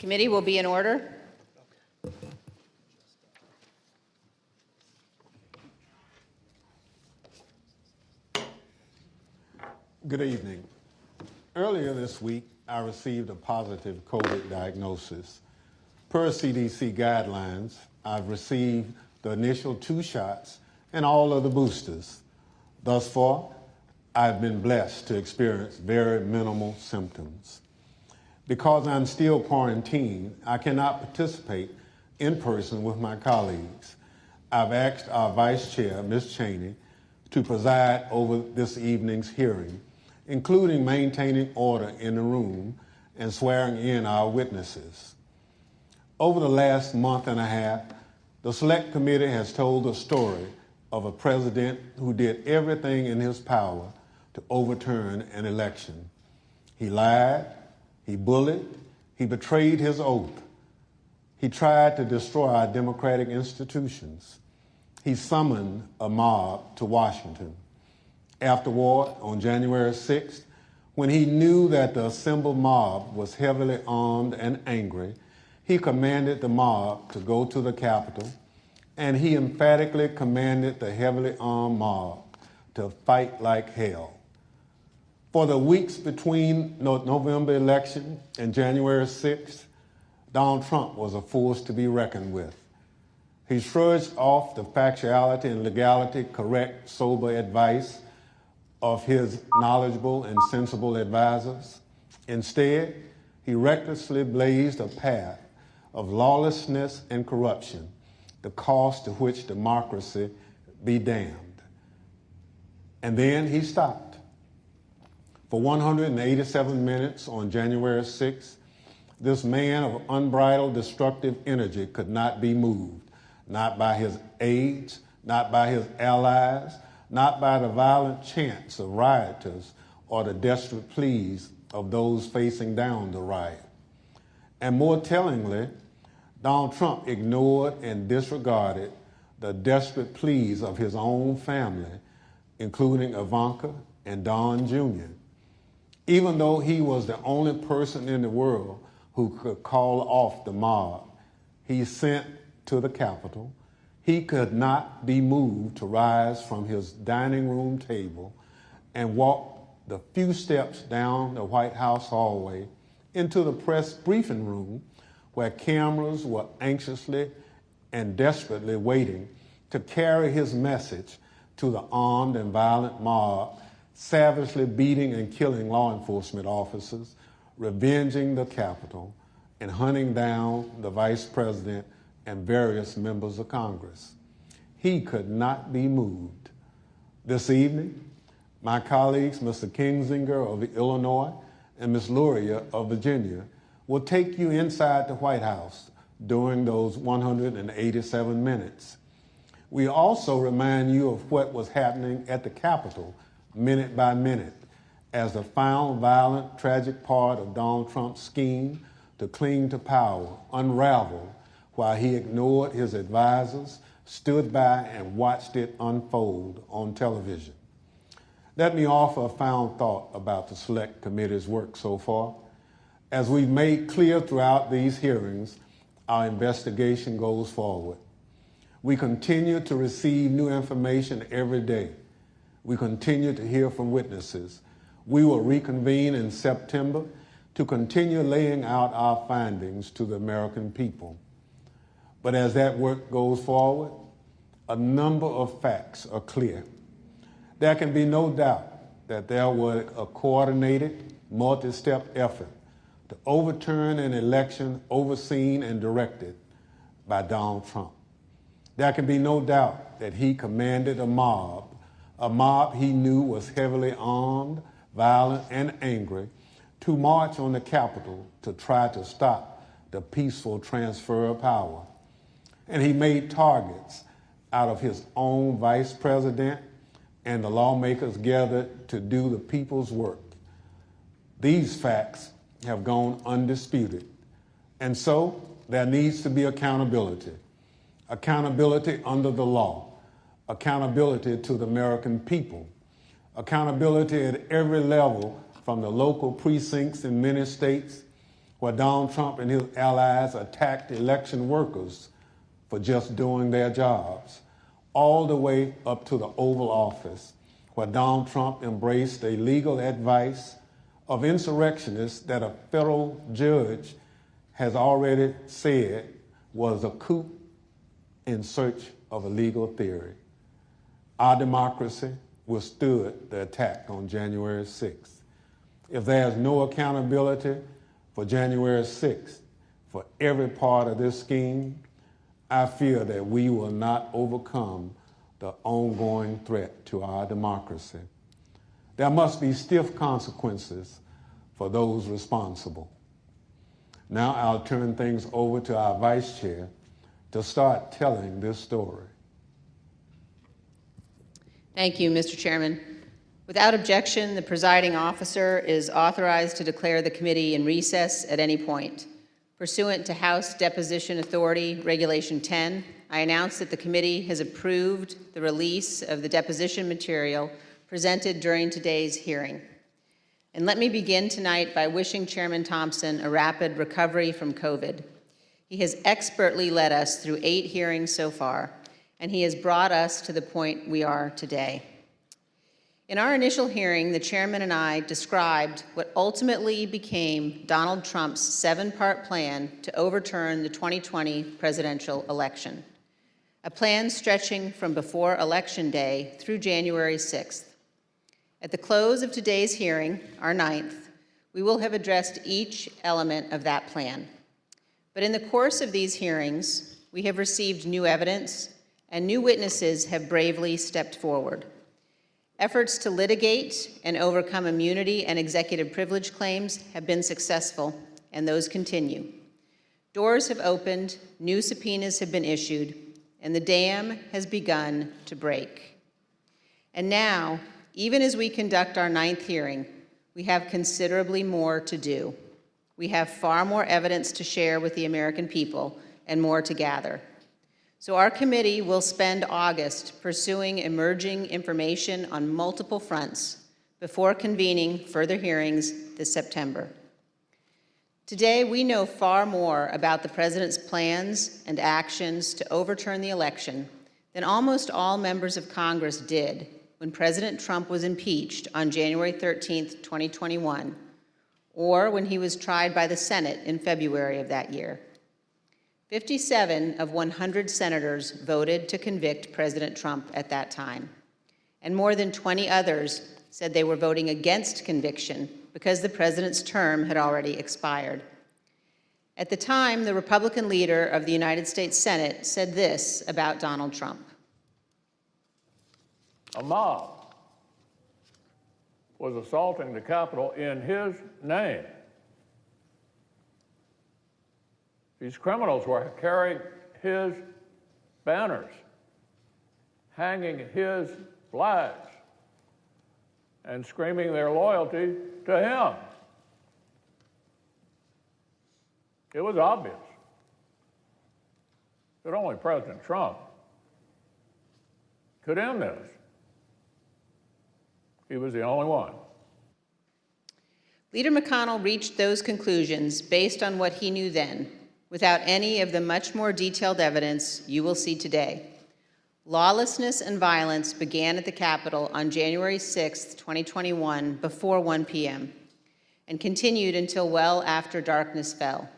Committee will be in order. Good evening. Earlier this week, I received a positive COVID diagnosis. Per CDC guidelines, I've received the initial 2 shots and all of the boosters. Thus far, I've been blessed to experience very minimal symptoms. Because I'm still quarantined, I cannot participate in person with my colleagues. I've asked our Vice Chair, Ms. Cheney, to preside over this evening's hearing, including maintaining order in the room and swearing in our witnesses. Over the last month and a half, the Select Committee has told the story of a president who did everything in his power to overturn an election. He lied, he bullied, he betrayed his oath. He tried to destroy our democratic institutions. He summoned a mob to Washington. Afterward, on January 6th, when he knew that the assembled mob was heavily armed and angry, he commanded the mob to go to the Capitol, and he emphatically commanded the heavily armed mob to fight like hell. For the weeks between November election and January 6th, Donald Trump was a force to be reckoned with. He shrugged off the factuality and legality correct, sober advice of his knowledgeable and sensible advisors. Instead, he recklessly blazed a path of lawlessness and corruption, the cost to which democracy be damned. And then he stopped. For 187 minutes on January 6th, this man of unbridled destructive energy could not be moved, not by his aides, not by his allies, not by the violent chants of rioters or the desperate pleas of those facing down the riot. And more tellingly, Donald Trump ignored and disregarded the desperate pleas of his own family, including Ivanka and Don Jr. Even though he was the only person in the world who could call off the mob he sent to the Capitol, he could not be moved to rise from his dining room table and walk the few steps down the White House hallway into the press briefing room where cameras were anxiously and desperately waiting to carry his message to the armed and violent mob, savagely beating and killing law enforcement officers, revenging the Capitol, and hunting down the Vice President and various members of Congress. He could not be moved. This evening, my colleagues, Mr. Kinzinger of Illinois and Ms. Luria of Virginia, will take you inside the White House during those 187 minutes. We also remind you of what was happening at the Capitol minute by minute as the final violent, tragic part of Donald Trump's scheme to cling to power unraveled while he ignored his advisors, stood by and watched it unfold on television. Let me offer a final thought about the Select Committee's work so far. As we've made clear throughout these hearings, our investigation goes forward. We continue to receive new information every day. We continue to hear from witnesses. We will reconvene in September to continue laying out our findings to the American people. But as that work goes forward, a number of facts are clear. There can be no doubt that there was a coordinated, multi-step effort to overturn an election overseen and directed by Donald Trump. There can be no doubt that he commanded a mob he knew was heavily armed, violent, and angry, to march on the Capitol to try to stop the peaceful transfer of power. And he made targets out of his own vice president and the lawmakers gathered to do the people's work. These facts have gone undisputed. And so there needs to be accountability. Accountability under the law. Accountability to the American people. Accountability at every level, from the local precincts in many states where Donald Trump and his allies attacked election workers for just doing their jobs, all the way up to the Oval Office, where Donald Trump embraced the legal advice of insurrectionists that a federal judge has already said was a coup in search of a legal theory. Our democracy withstood the attack on January 6th. If there's no accountability for January 6th, for every part of this scheme, I fear that we will not overcome the ongoing threat to our democracy. There must be stiff consequences for those responsible. Now I'll turn things over to our Vice Chair to start telling this story. Thank you, Mr. Chairman. Without objection, the presiding officer is authorized to declare the committee in recess at any point. Pursuant to House Deposition Authority Regulation 10, I announce that the committee has approved the release of the deposition material presented during today's hearing. And let me begin tonight by wishing Chairman Thompson a rapid recovery from COVID. He has expertly led us through 8 hearings so far, and he has brought us to the point we are today. In our initial hearing, the chairman and I described what ultimately became Donald Trump's 7-part plan to overturn the 2020 presidential election, a plan stretching from before Election Day through January 6th. At the close of today's hearing, our 9th, we will have addressed each element of that plan. But in the course of these hearings, we have received new evidence, and new witnesses have bravely stepped forward. Efforts to litigate and overcome immunity and executive privilege claims have been successful, and those continue. Doors have opened, new subpoenas have been issued, and the dam has begun to break. And now, even as we conduct our 9th hearing, we have considerably more to do. We have far more evidence to share with the American people and more to gather. So our committee will spend August pursuing emerging information on multiple fronts before convening further hearings this September. Today, we know far more about the president's plans and actions to overturn the election than almost all members of Congress did when President Trump was impeached on January 13th, 2021, or when he was tried by the Senate in February of that year. 57 of 100 senators voted to convict President Trump at that time, and more than 20 others said they were voting against conviction because the president's term had already expired. At the time, the Republican leader of the United States Senate said this about Donald Trump. A mob was assaulting the Capitol in his name. These criminals were carrying his banners, hanging his flags, and screaming their loyalty to him. It was obvious that only President Trump could end this. He was the only one. Leader McConnell reached those conclusions based on what he knew then, without any of the much more detailed evidence you will see today. Lawlessness and violence began at the Capitol on January 6, 2021, before 1 p.m., and continued until well after darkness fell.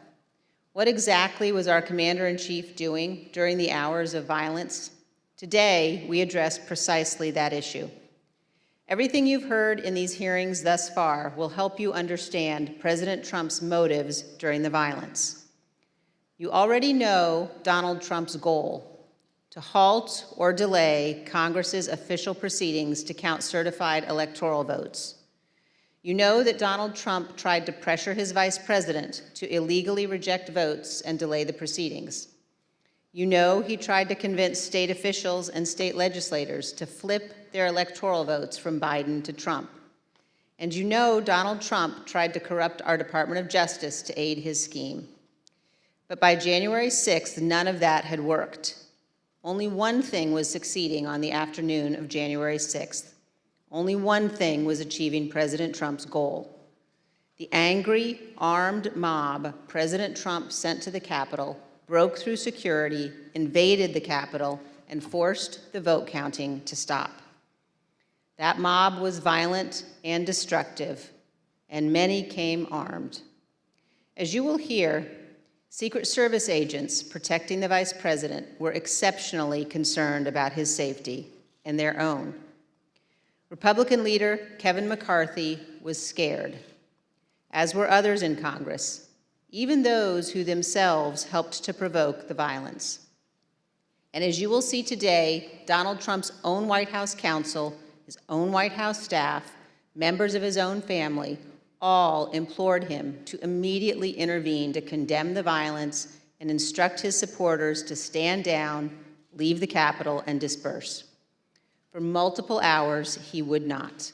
What exactly was our commander-in-chief doing during the hours of violence? Today, we address precisely that issue. Everything you've heard in these hearings thus far will help you understand President Trump's motives during the violence. You already know Donald Trump's goal: to halt or delay Congress's official proceedings to count certified electoral votes. You know that Donald Trump tried to pressure his vice president to illegally reject votes and delay the proceedings. You know he tried to convince state officials and state legislators to flip their electoral votes from Biden to Trump. And you know Donald Trump tried to corrupt our Department of Justice to aid his scheme. But by January 6th, none of that had worked. Only one thing was succeeding on the afternoon of January 6th. Only one thing was achieving President Trump's goal: The angry, armed mob President Trump sent to the Capitol broke through security, invaded the Capitol, and forced the vote counting to stop. That mob was violent and destructive, and many came armed. As you will hear, Secret Service agents protecting the Vice President were exceptionally concerned about his safety and their own. Republican leader Kevin McCarthy was scared, as were others in Congress, even those who themselves helped to provoke the violence. And as you will see today, Donald Trump's own White House counsel, his own White House staff, members of his own family, all implored him to immediately intervene to condemn the violence and instruct his supporters to stand down, leave the Capitol, and disperse. For multiple hours, he would not.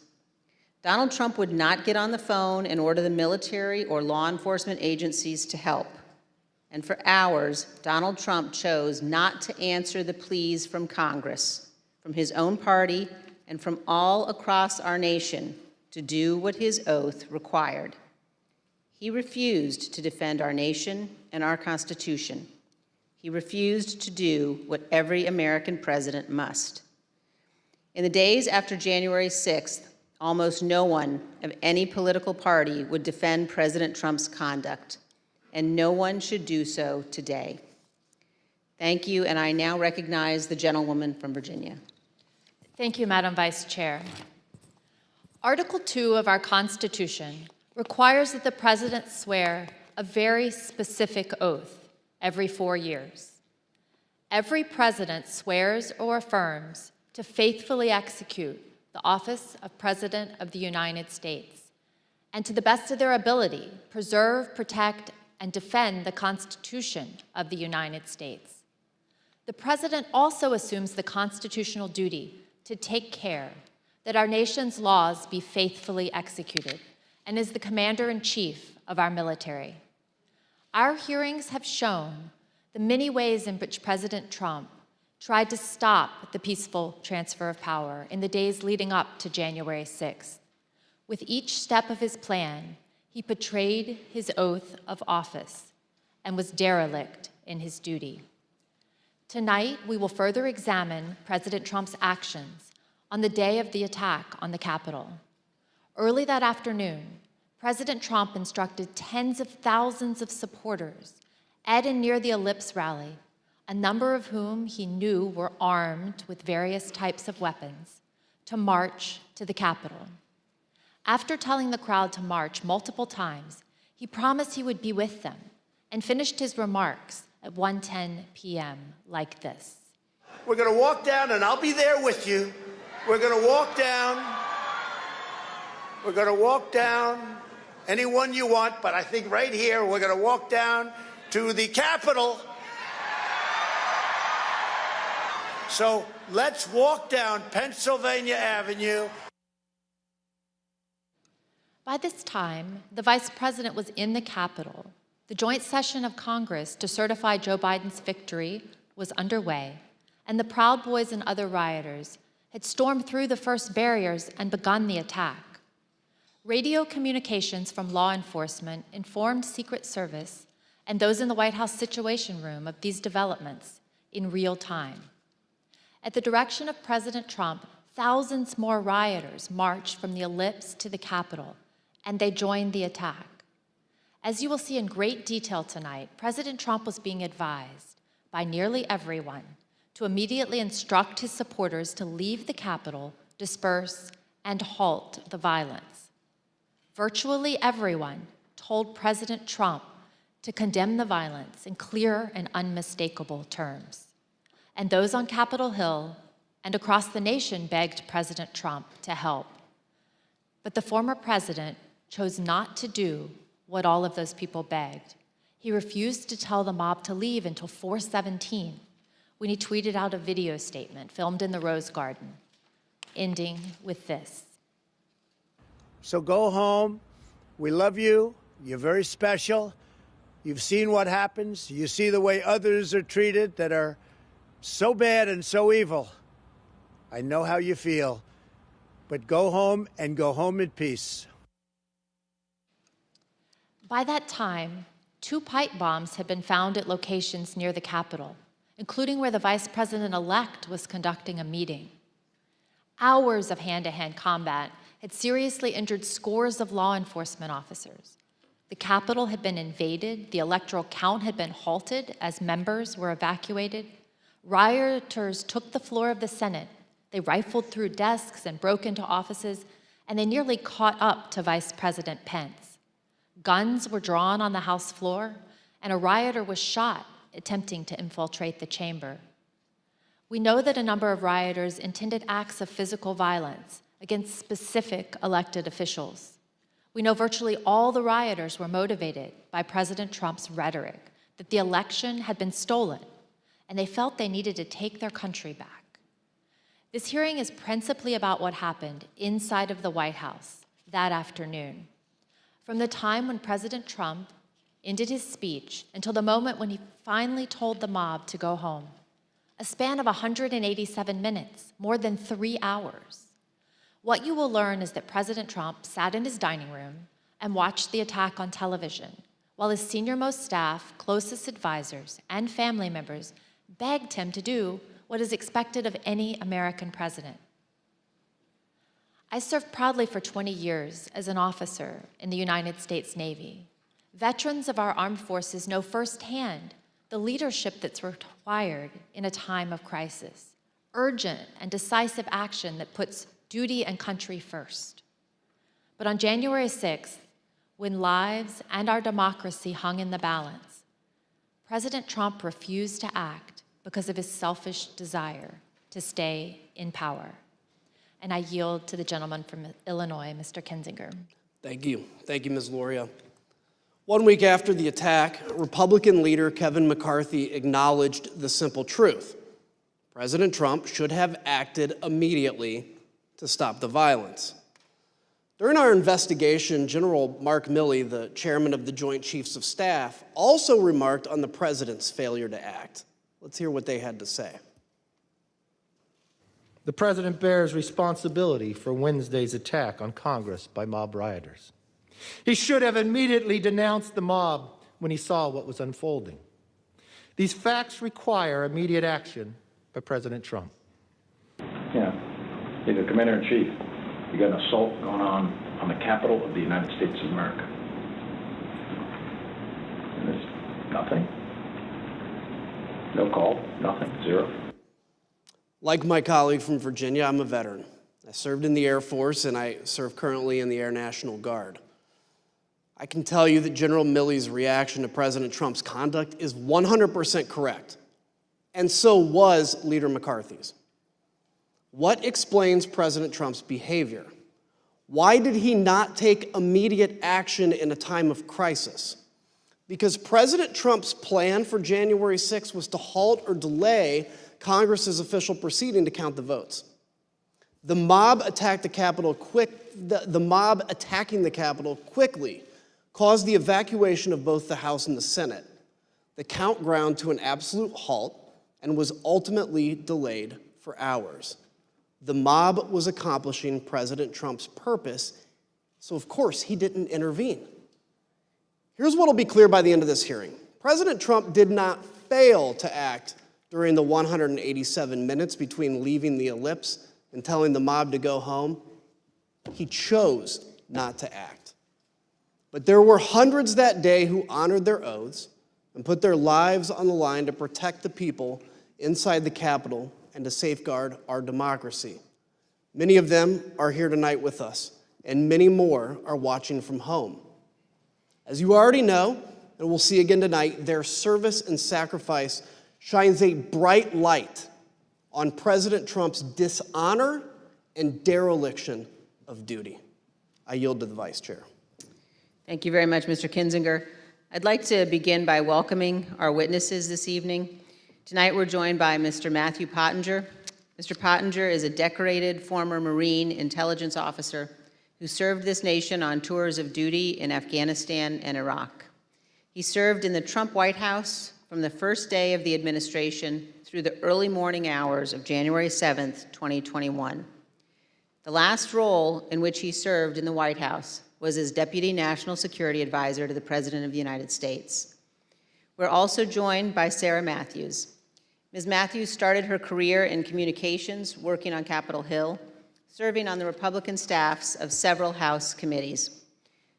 Donald Trump would not get on the phone and order the military or law enforcement agencies to help. And for hours, Donald Trump chose not to answer the pleas from Congress, from his own party, and from all across our nation to do what his oath required. He refused to defend our nation and our Constitution. He refused to do what every American president must. In the days after January 6th, almost no one of any political party would defend President Trump's conduct, and no one should do so today. Thank you, and I now recognize the gentlewoman from Virginia. Thank you, Madam Vice Chair. Article 2 of our Constitution requires that the President swear a very specific oath every 4 years. Every President swears or affirms to faithfully execute the office of President of the United States and, to the best of their ability, preserve, protect, and defend the Constitution of the United States. The President also assumes the constitutional duty to take care that our nation's laws be faithfully executed, and is the commander-in-chief of our military. Our hearings have shown the many ways in which President Trump tried to stop the peaceful transfer of power in the days leading up to January 6th. With each step of his plan, he betrayed his oath of office and was derelict in his duty. Tonight, we will further examine President Trump's actions on the day of the attack on the Capitol. Early that afternoon, President Trump instructed tens of thousands of supporters at and near the Ellipse rally, a number of whom he knew were armed with various types of weapons, to march to the Capitol. After telling the crowd to march multiple times, he promised he would be with them and finished his remarks at 1:10 p.m. like this. We're going to walk down, and I'll be there with you. We're going to walk down. We're going to walk down anyone you want, but I think right here we're going to walk down to the Capitol. So let's walk down Pennsylvania Avenue. By this time, the Vice President was in the Capitol. The joint session of Congress to certify Joe Biden's victory was underway, and the Proud Boys and other rioters had stormed through the first barriers and begun the attack. Radio communications from law enforcement informed Secret Service and those in the White House Situation Room of these developments in real time. At the direction of President Trump, thousands more rioters marched from the Ellipse to the Capitol, and they joined the attack. As you will see in great detail tonight, President Trump was being advised by nearly everyone to immediately instruct his supporters to leave the Capitol, disperse, and halt the violence. Virtually everyone told President Trump to condemn the violence in clear and unmistakable terms. And those on Capitol Hill and across the nation begged President Trump to help. But the former president chose not to do what all of those people begged. He refused to tell the mob to leave until 4:17, when he tweeted out a video statement filmed in the Rose Garden, ending with this. So go home. We love you. You're very special. You've seen what happens. You see the way others are treated that are so bad and so evil. I know how you feel. But go home and go home in peace. By that time, 2 pipe bombs had been found at locations near the Capitol, including where the vice president-elect was conducting a meeting. Hours of hand-to-hand combat had seriously injured scores of law enforcement officers. The Capitol had been invaded, the electoral count had been halted as members were evacuated. Rioters took the floor of the Senate. They rifled through desks and broke into offices, and they nearly caught up to Vice President Pence. Guns were drawn on the House floor, and a rioter was shot attempting to infiltrate the chamber. We know that a number of rioters intended acts of physical violence against specific elected officials. We know virtually all the rioters were motivated by President Trump's rhetoric that the election had been stolen, and they felt they needed to take their country back. This hearing is principally about what happened inside of the White House that afternoon. From the time when President Trump ended his speech until the moment when he finally told the mob to go home, a span of 187 minutes, more than 3 hours. What you will learn is that President Trump sat in his dining room and watched the attack on television, while his senior-most staff, closest advisors, and family members begged him to do what is expected of any American president. I served proudly for 20 years as an officer in the United States Navy. Veterans of our armed forces know firsthand the leadership that's required in a time of crisis, urgent and decisive action that puts duty and country first. But on January 6th, when lives and our democracy hung in the balance, President Trump refused to act because of his selfish desire to stay in power. And I yield to the gentleman from Illinois, Mr. Kinzinger. Thank you. Thank you, Ms. Loria. 1 week after the attack, Republican leader Kevin McCarthy acknowledged the simple truth. President Trump should have acted immediately to stop the violence. During our investigation, General Mark Milley, the chairman of the Joint Chiefs of Staff, also remarked on the president's failure to act. Let's hear what they had to say. The president bears responsibility for Wednesday's attack on Congress by mob rioters. He should have immediately denounced the mob when he saw what was unfolding. These facts require immediate action by President Trump. Yeah, he's the commander-in-chief. You got an assault going on the Capitol of the United States of America. And there's nothing. No call, nothing, zero. Like my colleague from Virginia, I'm a veteran. I served in the Air Force, and I serve currently in the Air National Guard. I can tell you that General Milley's reaction to President Trump's conduct is 100% correct, and so was Leader McCarthy's. What explains President Trump's behavior? Why did he not take immediate action in a time of crisis? Because President Trump's plan for January 6th was to halt or delay Congress's official proceeding to count the votes. The mob attacked the Capitol the mob attacking the Capitol quickly caused the evacuation of both the House and the Senate. The count ground to an absolute halt and was ultimately delayed for hours. The mob was accomplishing President Trump's purpose, so of course he didn't intervene. Here's what will be clear by the end of this hearing. President Trump did not fail to act during the 187 minutes between leaving the ellipse and telling the mob to go home. He chose not to act. But there were hundreds that day who honored their oaths and put their lives on the line to protect the people inside the Capitol and to safeguard our democracy. Many of them are here tonight with us, and many more are watching from home. As you already know, and we'll see again tonight, their service and sacrifice shines a bright light on President Trump's dishonor and dereliction of duty. I yield to the Vice Chair. Thank you very much, Mr. Kinzinger. I'd like to begin by welcoming our witnesses this evening. Tonight we're joined by Mr. Matthew Pottinger. Mr. Pottinger is a decorated former Marine intelligence officer who served this nation on tours of duty in Afghanistan and Iraq. He served in the Trump White House from the first day of the administration through the early morning hours of January 7th, 2021. The last role in which he served in the White House was as Deputy National Security Advisor to the President of the United States. We're also joined by Sarah Matthews. Ms. Matthews started her career in communications, working on Capitol Hill, serving on the Republican staffs of several House committees.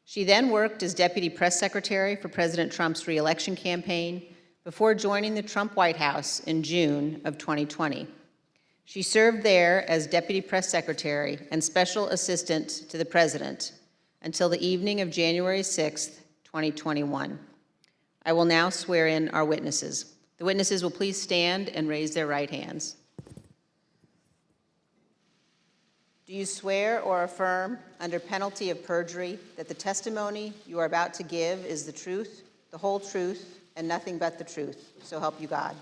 She then worked as Deputy Press Secretary for President Trump's re-election campaign before joining the Trump White House in June of 2020. She served there as Deputy Press Secretary and Special Assistant to the President until the evening of January 6, 2021. I will now swear in our witnesses. The witnesses will please stand and raise their right hands. Do you swear or affirm, under penalty of perjury, that the testimony you are about to give is the truth, the whole truth, and nothing but the truth? So help you God.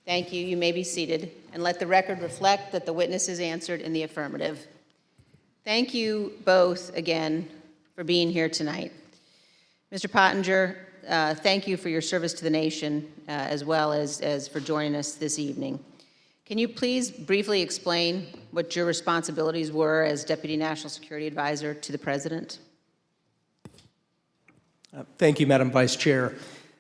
Thank you. You may be seated, and let the record reflect that the witnesses answered in the affirmative. Thank you both again for being here tonight. Mr. Pottinger, thank you for your service to the nation as well as for joining us this evening. Can you please briefly explain what your responsibilities were as Deputy National Security Advisor to the President? Thank you, Madam Vice Chair.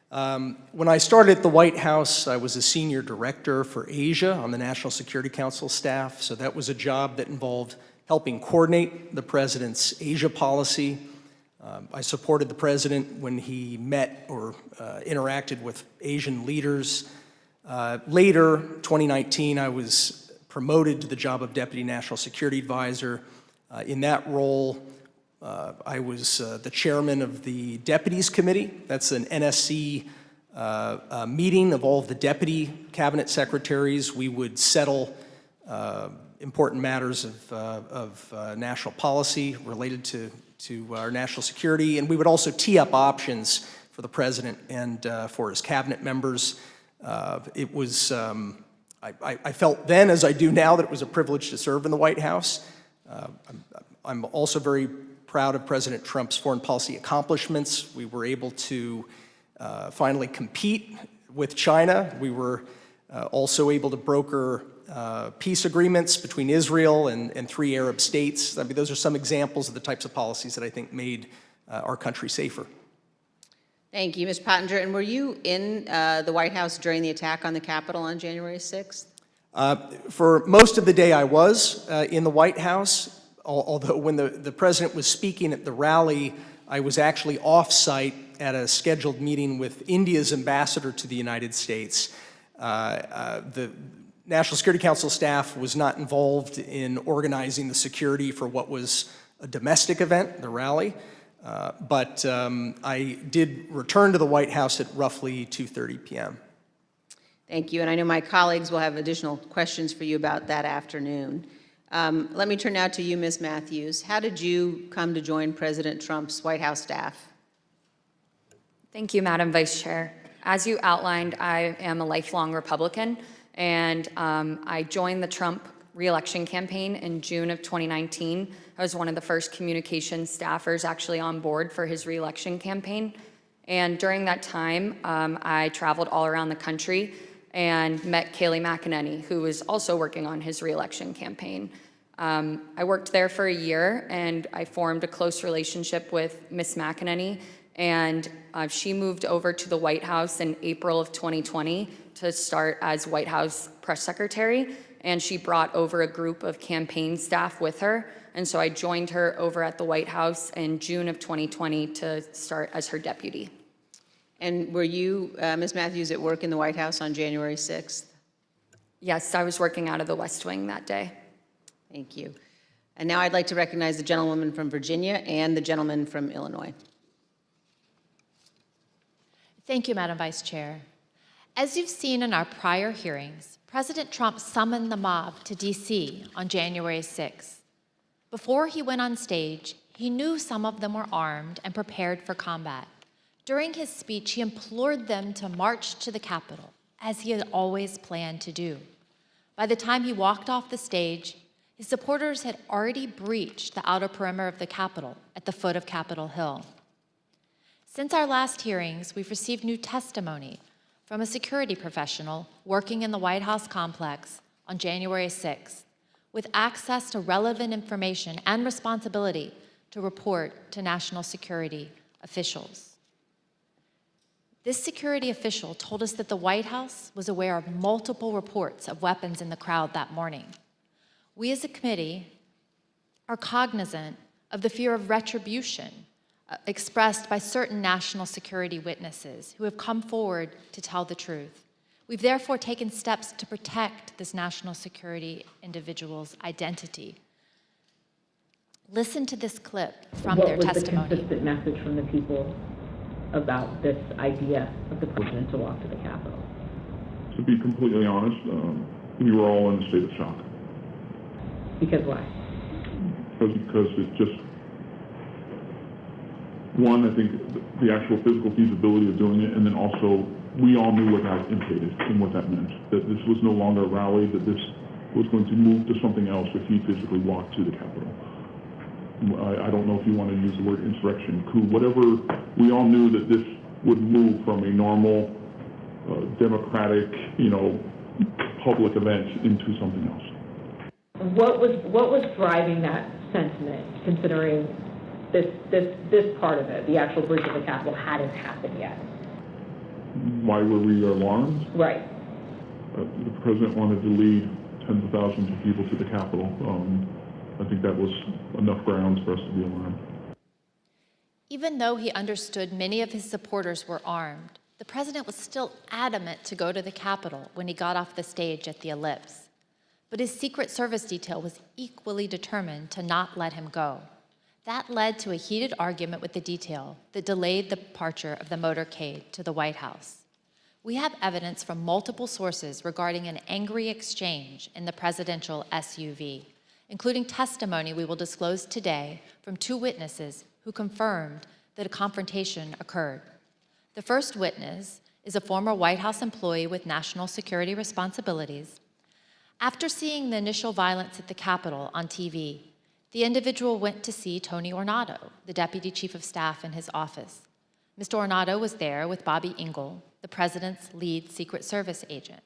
When I started at the White House, I was a senior director for Asia on the National Security Council staff, so that was a job that involved helping coordinate the President's Asia policy. I supported the President when he met or interacted with Asian leaders. Later, 2019, I was promoted to the job of Deputy National Security Advisor. In that role, I was the chairman of the Deputies Committee. That's an NSC meeting of all of the deputy cabinet secretaries. We would settle important matters of national policy related to our national security, and we would also tee up options for the President and for his cabinet members. It was, I felt then, as I do now, that it was a privilege to serve in the White House. I'm also very proud of President Trump's foreign policy accomplishments. We were able to finally compete with China. We were also able to broker peace agreements between Israel and 3 Arab states. I mean, those are some examples of the types of policies that I think made our country safer. Thank you, Mr. Pottinger. And were you in the White House during the attack on the Capitol on January 6th? For most of the day I was in the White House, although when the President was speaking at the rally, I was actually off-site at a scheduled meeting with India's ambassador to the United States. The National Security Council staff was not involved in organizing the security for what was a domestic event, the rally, but I did return to the White House at roughly 2:30 p.m. Thank you, and I know my colleagues will have additional questions for you about that afternoon. Let me turn now to you, Ms. Matthews. How did you come to join President Trump's White House staff? Thank you, Madam Vice Chair. As you outlined, I am a lifelong Republican, and I joined the Trump re-election campaign in June of 2019. I was one of the first communications staffers actually on board for his re-election campaign. And during that time, I traveled all around the country and met Kayleigh McEnany, who was also working on his re-election campaign. I worked there for a year, and I formed a close relationship with Ms. McEnany, and she moved over to the White House in April of 2020 to start as White House press secretary, and she brought over a group of campaign staff with her, and so I joined her over at the White House in June of 2020 to start as her deputy. And were you, Ms. Matthews, at work in the White House on January 6th? Yes, I was working out of the West Wing that day. Thank you. And now I'd like to recognize the gentlewoman from Virginia and the gentleman from Illinois. Thank you, Madam Vice Chair. As you've seen in our prior hearings, President Trump summoned the mob to D.C. on January 6th. Before he went on stage, he knew some of them were armed and prepared for combat. During his speech, he implored them to march to the Capitol, as he had always planned to do. By the time he walked off the stage, his supporters had already breached the outer perimeter of the Capitol at the foot of Capitol Hill. Since our last hearings, we've received new testimony from a security professional working in the White House complex on January 6th, with access to relevant information and responsibility to report to national security officials. This security official told us that the White House was aware of multiple reports of weapons in the crowd that morning. We as a committee are cognizant of the fear of retribution expressed by certain national security witnesses who have come forward to tell the truth. We've therefore taken steps to protect this national security individual's identity. Listen to this clip from their testimony. What was the consistent message from the people about this idea of the president to walk to the Capitol? To be completely honest, we were all in a state of shock. Because why? Because it's just, one, I think the actual physical feasibility of doing it, and then also we all knew what that implicated and what that meant. That this was no longer a rally, that this was going to move to something else if he physically walked to the Capitol. I don't know if you want to use the word insurrection, coup, whatever. We all knew that this would move from a normal, democratic, public event into something else. What was driving that sentiment, considering this part of it, the actual breach of the Capitol, hadn't happened yet? Why were we alarmed? Right. The president wanted to lead tens of thousands of people to the Capitol. I think that was enough grounds for us to be alarmed. Even though he understood many of his supporters were armed, the president was still adamant to go to the Capitol when he got off the stage at the Ellipse. But his Secret Service detail was equally determined to not let him go. That led to a heated argument with the detail that delayed the departure of the motorcade to the White House. We have evidence from multiple sources regarding an angry exchange in the presidential SUV, including testimony we will disclose today from 2 witnesses who confirmed that a confrontation occurred. The first witness is a former White House employee with national security responsibilities. After seeing the initial violence at the Capitol on TV, the individual went to see Tony Ornato, the Deputy Chief of Staff in his office. Mr. Ornato was there with Bobby Engel, the president's lead Secret Service agent.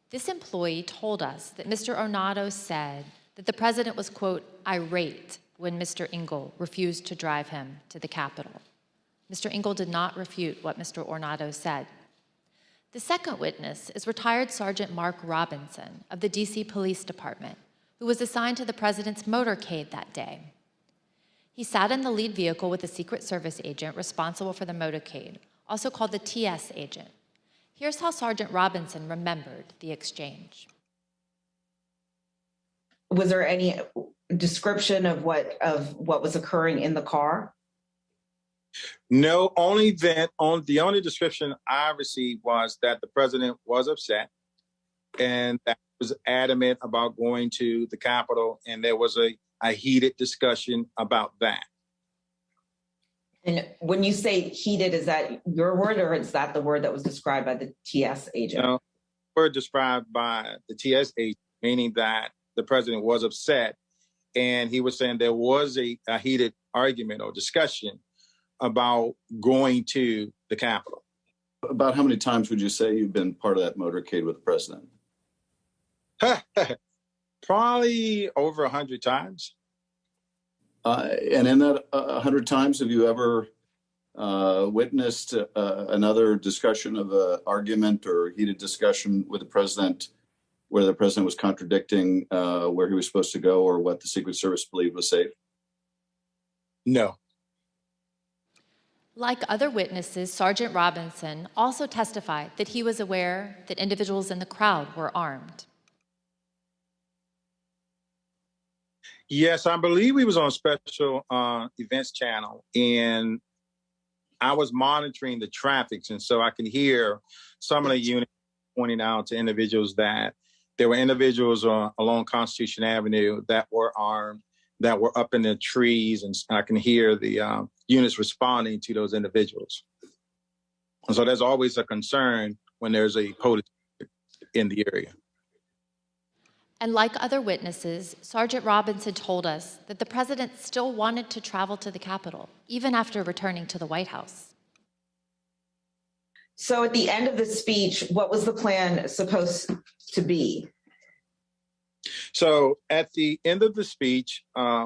This employee told us that Mr. Ornato said that the president was, quote, irate when Mr. Engel refused to drive him to the Capitol. Mr. Engel did not refute what Mr. Ornato said. The second witness is retired Sergeant Mark Robinson of the DC Police Department, who was assigned to the president's motorcade that day. He sat in the lead vehicle with a Secret Service agent responsible for the motorcade, also called the TS agent. Here's how Sergeant Robinson remembered the exchange. Was there any description of what was occurring in the car? No, the only description I received was that the president was upset and that he was adamant about going to the Capitol, and there was a heated discussion about that. And when you say heated, is that your word or is that the word that was described by the TS agent? No, the word described by the TS agent, meaning that the president was upset, and he was saying there was a heated argument or discussion about going to the Capitol. About how many times would you say you've been part of that motorcade with the president? Probably over 100 times. And in that 100 times, have you ever witnessed another discussion of an argument or heated discussion with the president where the president was contradicting where he was supposed to go or what the Secret Service believed was safe? No. Like other witnesses, Sergeant Robinson also testified that he was aware that individuals in the crowd were armed. Yes, I believe we was on special events channel, and I was monitoring the traffic, and so I can hear some of the units pointing out to individuals that there were individuals along Constitution Avenue that were armed, that were up in the trees, and I can hear the units responding to those individuals. And so there's always a concern when there's a protest in the area. And like other witnesses, Sergeant Robinson told us that the president still wanted to travel to the Capitol, even after returning to the White House. So at the end of the speech, what was the plan supposed to be? So at the end of the speech,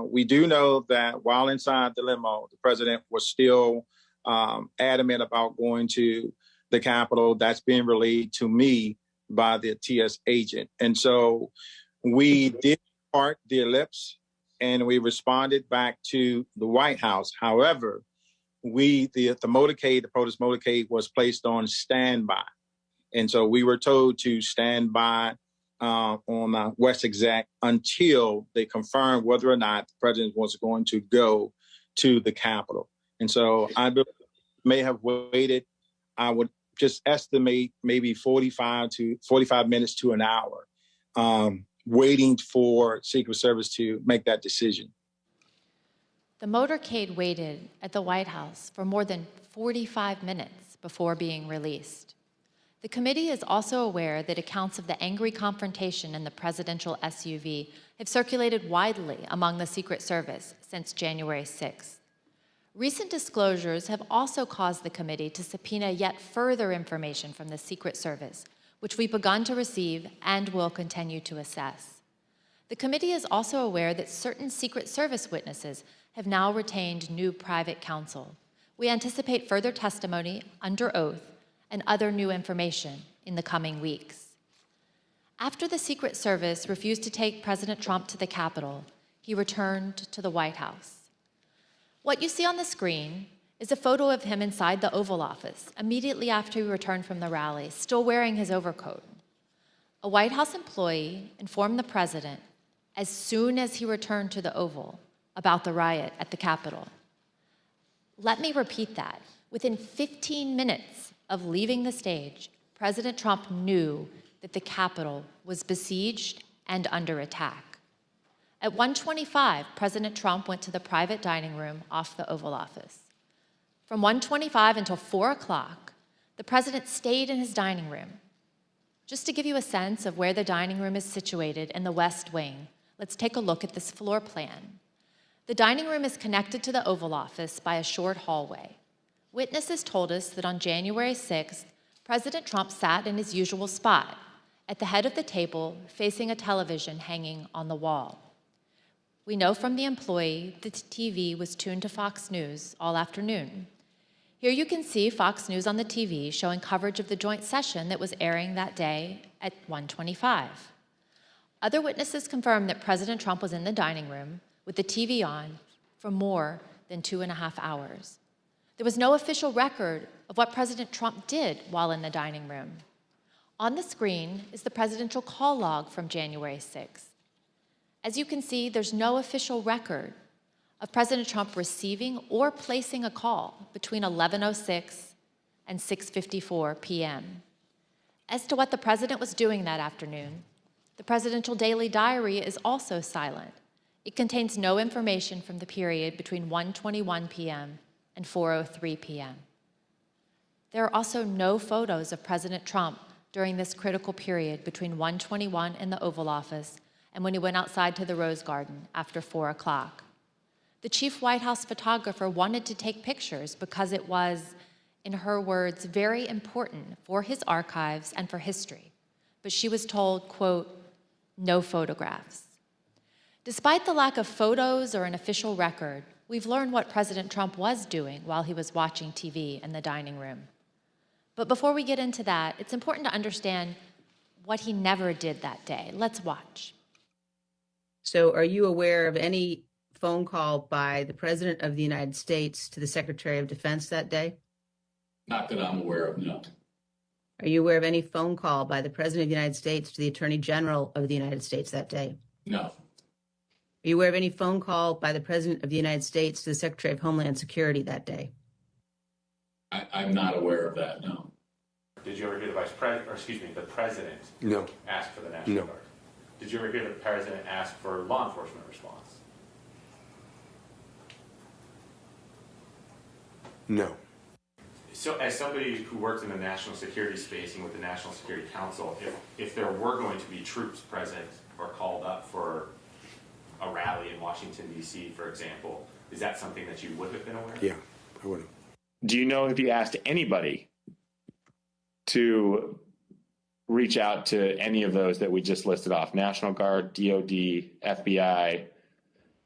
we do know that while inside the limo, the president was still adamant about going to the Capitol. That's being relayed to me by the TS agent. And so we did part the ellipse and we responded back to the White House. However, the motorcade, the protest motorcade was placed on standby. And so we were told to stand by on West Exec until they confirmed whether or not the president was going to go to the Capitol. And so I may have waited, I would just estimate maybe 45 minutes to an hour, waiting for Secret Service to make that decision. The motorcade waited at the White House for more than 45 minutes before being released. The committee is also aware that accounts of the angry confrontation in the presidential SUV have circulated widely among the Secret Service since January 6th. Recent disclosures have also caused the committee to subpoena yet further information from the Secret Service, which we've begun to receive and will continue to assess. The committee is also aware that certain Secret Service witnesses have now retained new private counsel. We anticipate further testimony under oath and other new information in the coming weeks. After the Secret Service refused to take President Trump to the Capitol, he returned to the White House. What you see on the screen is a photo of him inside the Oval Office immediately after he returned from the rally, still wearing his overcoat. A White House employee informed the president as soon as he returned to the Oval about the riot at the Capitol. Let me repeat that. Within 15 minutes of leaving the stage, President Trump knew that the Capitol was besieged and under attack. At 1:25, President Trump went to the private dining room off the Oval Office. From 1:25 until 4 o'clock, the president stayed in his dining room. Just to give you a sense of where the dining room is situated in the West Wing, let's take a look at this floor plan. The dining room is connected to the Oval Office by a short hallway. Witnesses told us that on January 6th, President Trump sat in his usual spot, at the head of the table, facing a television hanging on the wall. We know from the employee that the TV was tuned to Fox News all afternoon. Here you can see Fox News on the TV showing coverage of the joint session that was airing that day at 1:25. Other witnesses confirmed that President Trump was in the dining room with the TV on for more than 2.5 hours. There was no official record of what President Trump did while in the dining room. On the screen is the presidential call log from January 6th. As you can see, there's no official record of President Trump receiving or placing a call between 11:06 and 6:54 p.m. As to what the president was doing that afternoon, the presidential daily diary is also silent. It contains no information from the period between 1:21 p.m. and 4:03 p.m. There are also no photos of President Trump during this critical period between 1:21 in the Oval Office and when he went outside to the Rose Garden after 4 o'clock. The chief White House photographer wanted to take pictures because it was, in her words, very important for his archives and for history. But she was told, quote, no photographs. Despite the lack of photos or an official record, we've learned what President Trump was doing while he was watching TV in the dining room. But before we get into that, it's important to understand what he never did that day. Let's watch. So are you aware of any phone call by the President of the United States to the Secretary of Defense that day? Not that I'm aware of, no. Are you aware of any phone call by the President of the United States to the Attorney General of the United States that day? No. Are you aware of any phone call by the President of the United States to the Secretary of Homeland Security that day? I'm not aware of that, no. Did you ever hear the President No. ask for the National No. Guard? Did you ever hear the President ask for law enforcement response? No. So as somebody who works in the national security space and with the National Security Council, if there were going to be troops present or called up for a rally in Washington, D.C., for example, is that something that you would have been aware of? Yeah, I would have. Do you know if he asked anybody to reach out to any of those that we just listed off: National Guard, DOD, FBI,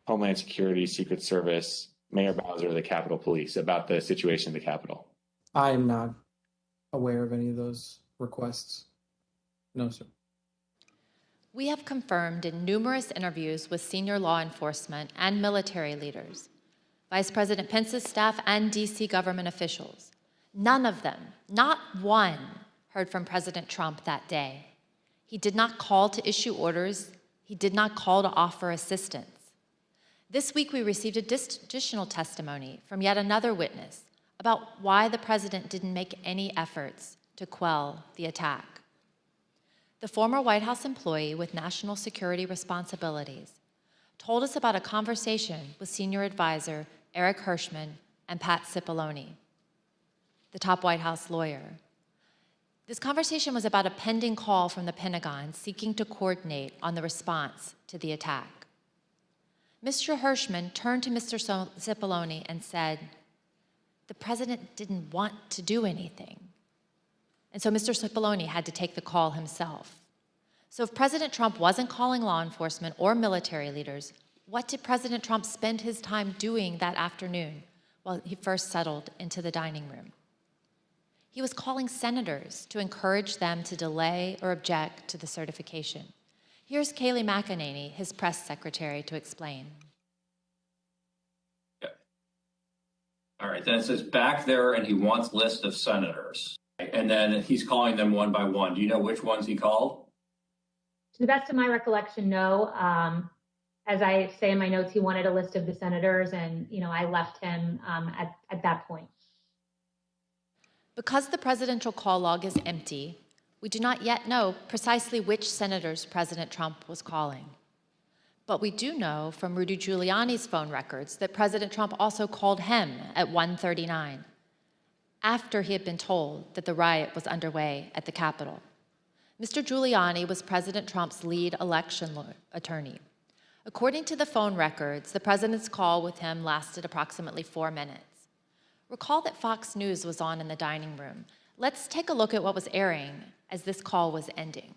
Homeland Security, Secret Service, Mayor Bowser, the Capitol Police, about the situation at the Capitol? I am not aware of any of those requests. No, sir. We have confirmed in numerous interviews with senior law enforcement and military leaders, Vice President Pence's staff and DC government officials. None of them, not one, heard from President Trump that day. He did not call to issue orders. He did not call to offer assistance. This week, we received additional testimony from yet another witness about why the president didn't make any efforts to quell the attack. The former White House employee with national security responsibilities told us about a conversation with senior advisor Eric Hirschman and Pat Cipollone, the top White House lawyer. This conversation was about a pending call from the Pentagon seeking to coordinate on the response to the attack. Mr. Hirschman turned to Mr. Cipollone and said, "The president didn't want to do anything." And so Mr. Cipollone had to take the call himself. So if President Trump wasn't calling law enforcement or military leaders, what did President Trump spend his time doing that afternoon while he first settled into the dining room? He was calling senators to encourage them to delay or object to the certification. Here's Kayleigh McEnany, his press secretary, to explain. All right, then it says back there, and he wants list of senators. And then he's calling them one by one. Do you know which ones he called? To the best of my recollection, no. As I say in my notes, he wanted a list of the senators, and I left him at that point. Because the presidential call log is empty, we do not yet know precisely which senators President Trump was calling. But we do know from Rudy Giuliani's phone records that President Trump also called him at 1:39, after he had been told that the riot was underway at the Capitol. Mr. Giuliani was President Trump's lead election attorney. According to the phone records, the president's call with him lasted approximately 4 minutes. Recall that Fox News was on in the dining room. Let's take a look at what was airing as this call was ending.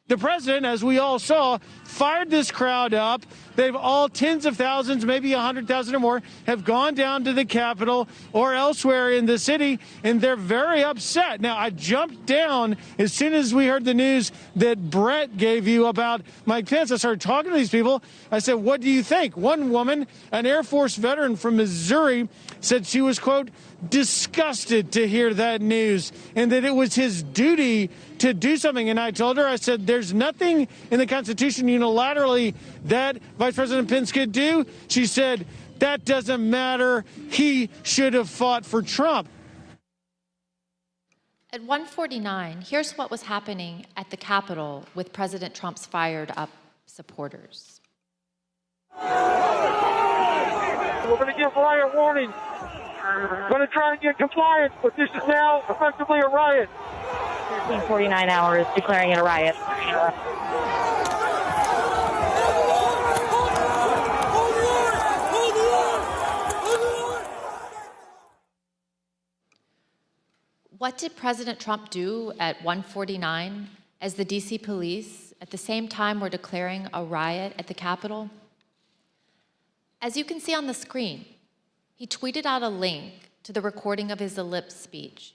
The president, as we all saw, fired this crowd up. They've all, tens of thousands, maybe 100,000 or more, have gone down to the Capitol or elsewhere in the city, and they're very upset. Now, I jumped down as soon as we heard the news that Brett gave you about Mike Pence. I started talking to these people. I said, "What do you think?" One woman, an Air Force veteran from Missouri, said she was, quote, disgusted to hear that news and that it was his duty to do something. And I told her, I said, there's nothing in the Constitution unilaterally that Vice President Pence could do. She said, that doesn't matter. He should have fought for Trump. At 1:49, here's what was happening at the Capitol with President Trump's fired up supporters. We're going to give riot warning. We're going to try and get compliance, but this is now effectively a riot. 49 hours declaring it a riot. What did President Trump do at 1:49 as the DC police at the same time were declaring a riot at the Capitol? As you can see on the screen, he tweeted out a link to the recording of his ellipse speech.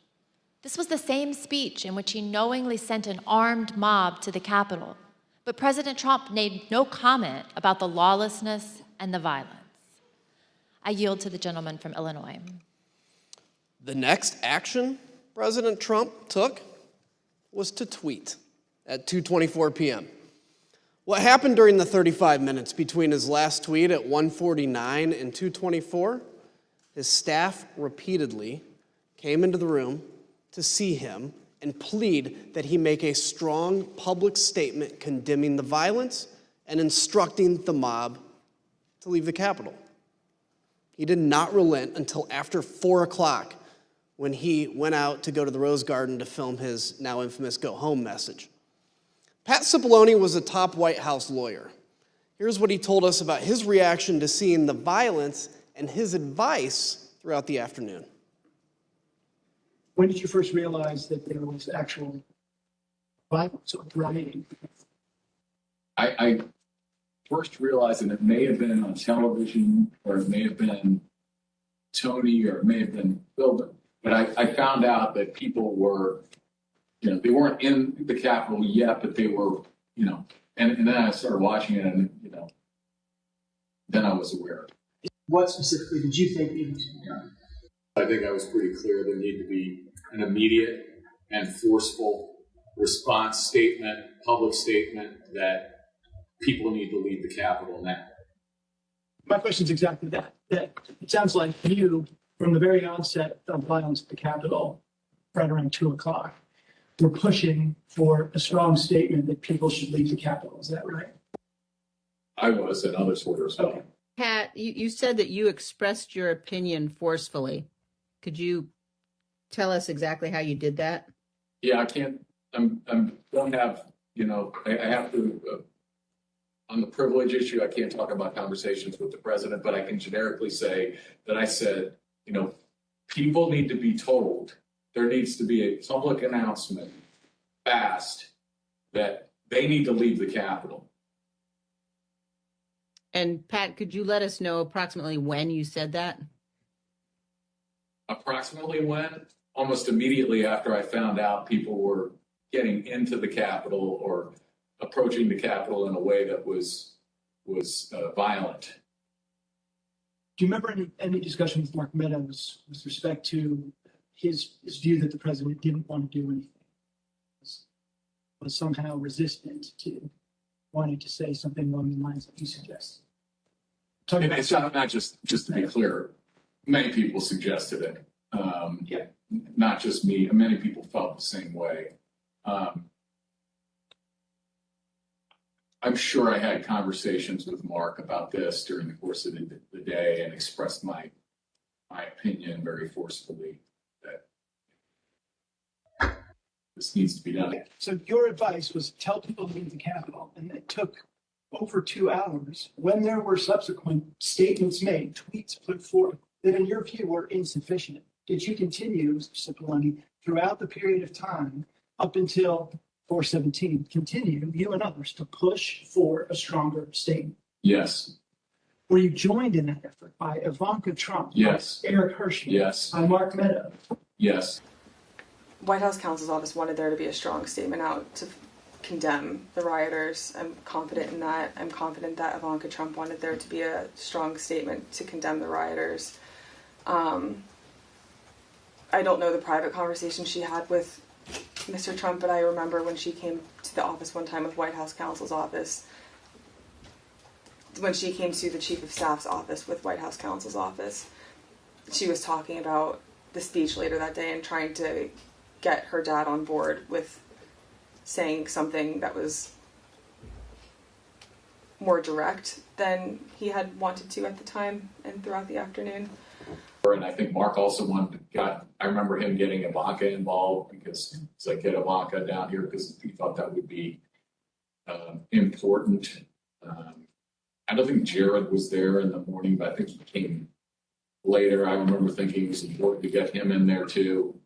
This was the same speech in which he knowingly sent an armed mob to the Capitol, but President Trump made no comment about the lawlessness and the violence. I yield to the gentleman from Illinois. The next action President Trump took was to tweet at 2:24 p.m. What happened during the 35 minutes between his last tweet at 1:49 and 2:24? His staff repeatedly came into the room to see him and plead that he make a strong public statement condemning the violence and instructing the mob to leave the Capitol. He did not relent until after 4 o'clock when he went out to go to the Rose Garden to film his now infamous go home message. Pat Cipollone was a top White House lawyer. Here's what he told us about his reaction to seeing the violence and his advice throughout the afternoon. When did you first realize that there was actual violence or rioting? I first realized that it may have been on television, or it may have been Tony, or it may have been Philbin. But I found out that people were, they weren't in the Capitol yet, but they were, and then I started watching it, and, then I was aware. What specifically did you think needed to be done? I think I was pretty clear there needed to be an immediate and forceful response statement, public statement that people need to leave the Capitol now. My question is exactly that. That it sounds like you, from the very onset of violence at the Capitol, right around 2:00, were pushing for a strong statement that people should leave the Capitol. Is that right? I was, and others were as well. Pat, you said that you expressed your opinion forcefully. Could you tell us exactly how you did that? Yeah, I can't. Don't have. I have to. On the privilege issue, I can't talk about conversations with the president, but I can generically say that I said, people need to be told. There needs to be a public announcement fast that they need to leave the Capitol. And Pat, could you let us know approximately when you said that? Approximately when? Almost immediately after I found out people were getting into the Capitol or approaching the Capitol in a way that was violent. Do you remember any discussion with Mark Meadows with respect to his view that the president didn't want to do anything, was somehow resistant to wanting to say something along the lines that you suggest? And it's not just to be clear, many people suggested it. Not just me. Many people felt the same way. I'm sure I had conversations with Mark about this during the course of the day and expressed my opinion very forcefully that this needs to be done. So your advice was tell people to leave the Capitol, and it took over 2 hours when there were subsequent statements made, tweets put forth that in your view were insufficient. Did you continue, Mr. Cipollone, throughout the period of time up until 4/17, continue, you and others, to push for a stronger statement? Yes. Were you joined in that effort by Ivanka Trump? Yes. By Eric Hirschman? Yes. By Mark Meadows? Yes. White House counsel's office wanted there to be a strong statement out to condemn the rioters. I'm confident in that. I'm confident that Ivanka Trump wanted there to be a strong statement to condemn the rioters. I don't know the private conversation she had with Mr. Trump, but I remember when she came to the office one time with White House counsel's office, when she came to the chief of staff's office with White House counsel's office, she was talking about the speech later that day and trying to get her dad on board with saying something that was more direct than he had wanted to at the time and throughout the afternoon. And I think Mark also I remember him getting Ivanka involved because it's like, get Ivanka down here because he thought that would be important. I don't think Jared was there in the morning, but I think he came later. I remember thinking it was important to get him in there too.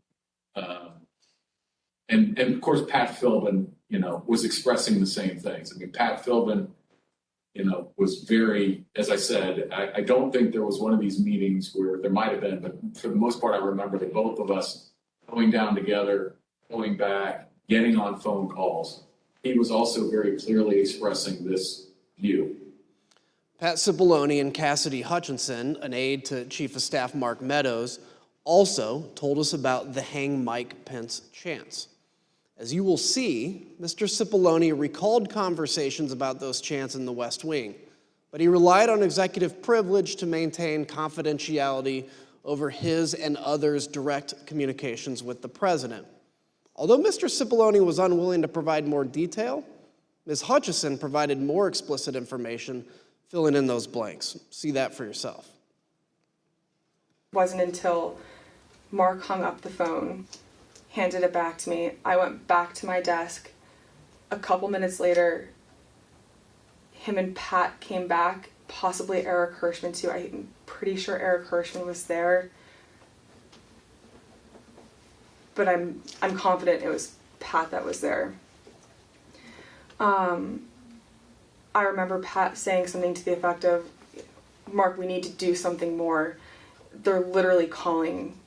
And of course, Pat Philbin, was expressing the same things. I mean, Pat Philbin, was very, as I said, I don't think there was one of these meetings where there might have been, but for the most part, I remember that both of us going down together, going back, getting on phone calls. He was also very clearly expressing this view. Pat Cipollone and Cassidy Hutchinson, an aide to Chief of Staff Mark Meadows, also told us about the Hang Mike Pence chants. As you will see, Mr. Cipollone recalled conversations about those chants in the West Wing, but he relied on executive privilege to maintain confidentiality over his and others' direct communications with the president. Although Mr. Cipollone was unwilling to provide more detail, Ms. Hutchison provided more explicit information, filling in those blanks. See that for yourself. It wasn't until Mark hung up the phone, handed it back to me. I went back to my desk. A couple minutes later, him and Pat came back, possibly Eric Hirschman too. I'm pretty sure Eric Hirschman was there. but I'm confident it was Pat that was there. I remember Pat saying something to the effect of, Mark, we need to do something more. They're literally calling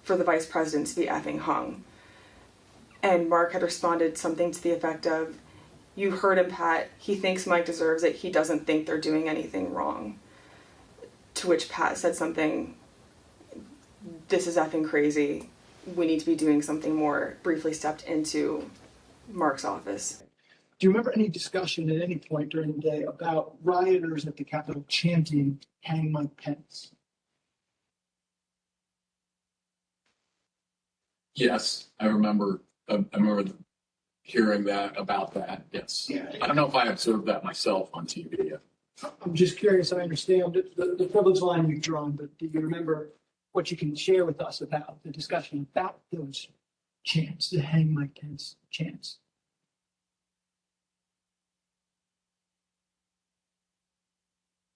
for the vice president to be effing hung. And Mark had responded something to the effect of, you heard him, Pat. He thinks Mike deserves it. He doesn't think they're doing anything wrong. To which Pat said something, this is effing crazy. We need to be doing something more. Briefly stepped into Mark's office. Do you remember any discussion at any point during the day about rioters at the Capitol chanting "Hang Mike Pence"? Yes, I remember hearing that about that. Yes. Yeah. I don't know if I observed that myself on TV. I'm just curious. I understand the privilege line you've drawn, but do you remember what you can share with us about the discussion about those chants, the "Hang Mike Pence" chants?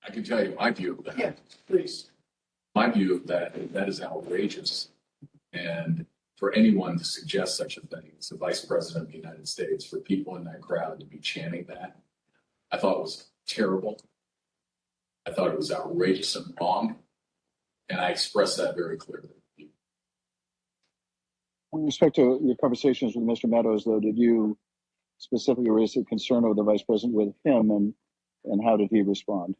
I can tell you my view of that. Yeah, please. My view of that is outrageous. And for anyone to suggest such a thing as the Vice President of the United States, for people in that crowd to be chanting that, I thought it was terrible. I thought it was outrageous and wrong. And I expressed that very clearly. With respect to your conversations with Mr. Meadows, though, did you specifically raise a concern over the Vice President with him, and how did he respond?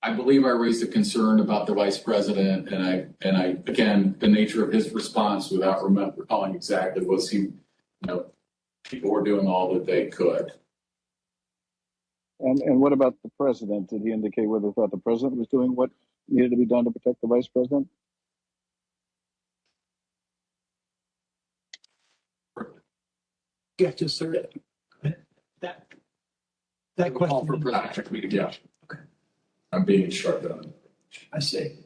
I believe I raised a concern about the Vice President, and I again, the nature of his response, without recalling exactly, was people were doing all that they could. And what about the President? Did he indicate whether he thought the President was doing what needed to be done to protect the Vice President? Yeah, just sort of that question. Yeah. Okay. I'm being shut down. I see.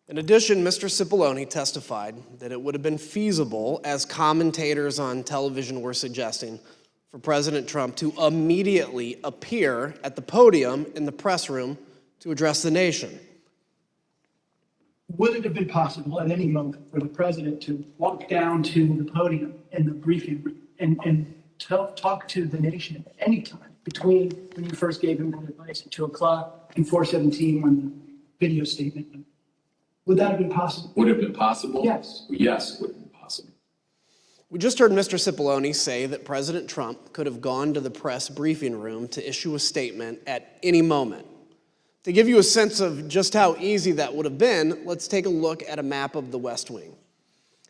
In addition, Mr. Cipollone testified that it would have been feasible, as commentators on television were suggesting, for President Trump to immediately appear at the podium in the press room to address the nation. Would it have been possible at any moment for the president to walk down to the podium in the briefing room and talk to the nation at any time between when you first gave him that advice at 2 o'clock and 4:17 when the video statement? Would that have been possible? Would it have been possible? Yes. Yes, it would have been possible. We just heard Mr. Cipollone say that President Trump could have gone to the press briefing room to issue a statement at any moment. To give you a sense of just how easy that would have been, let's take a look at a map of the West Wing.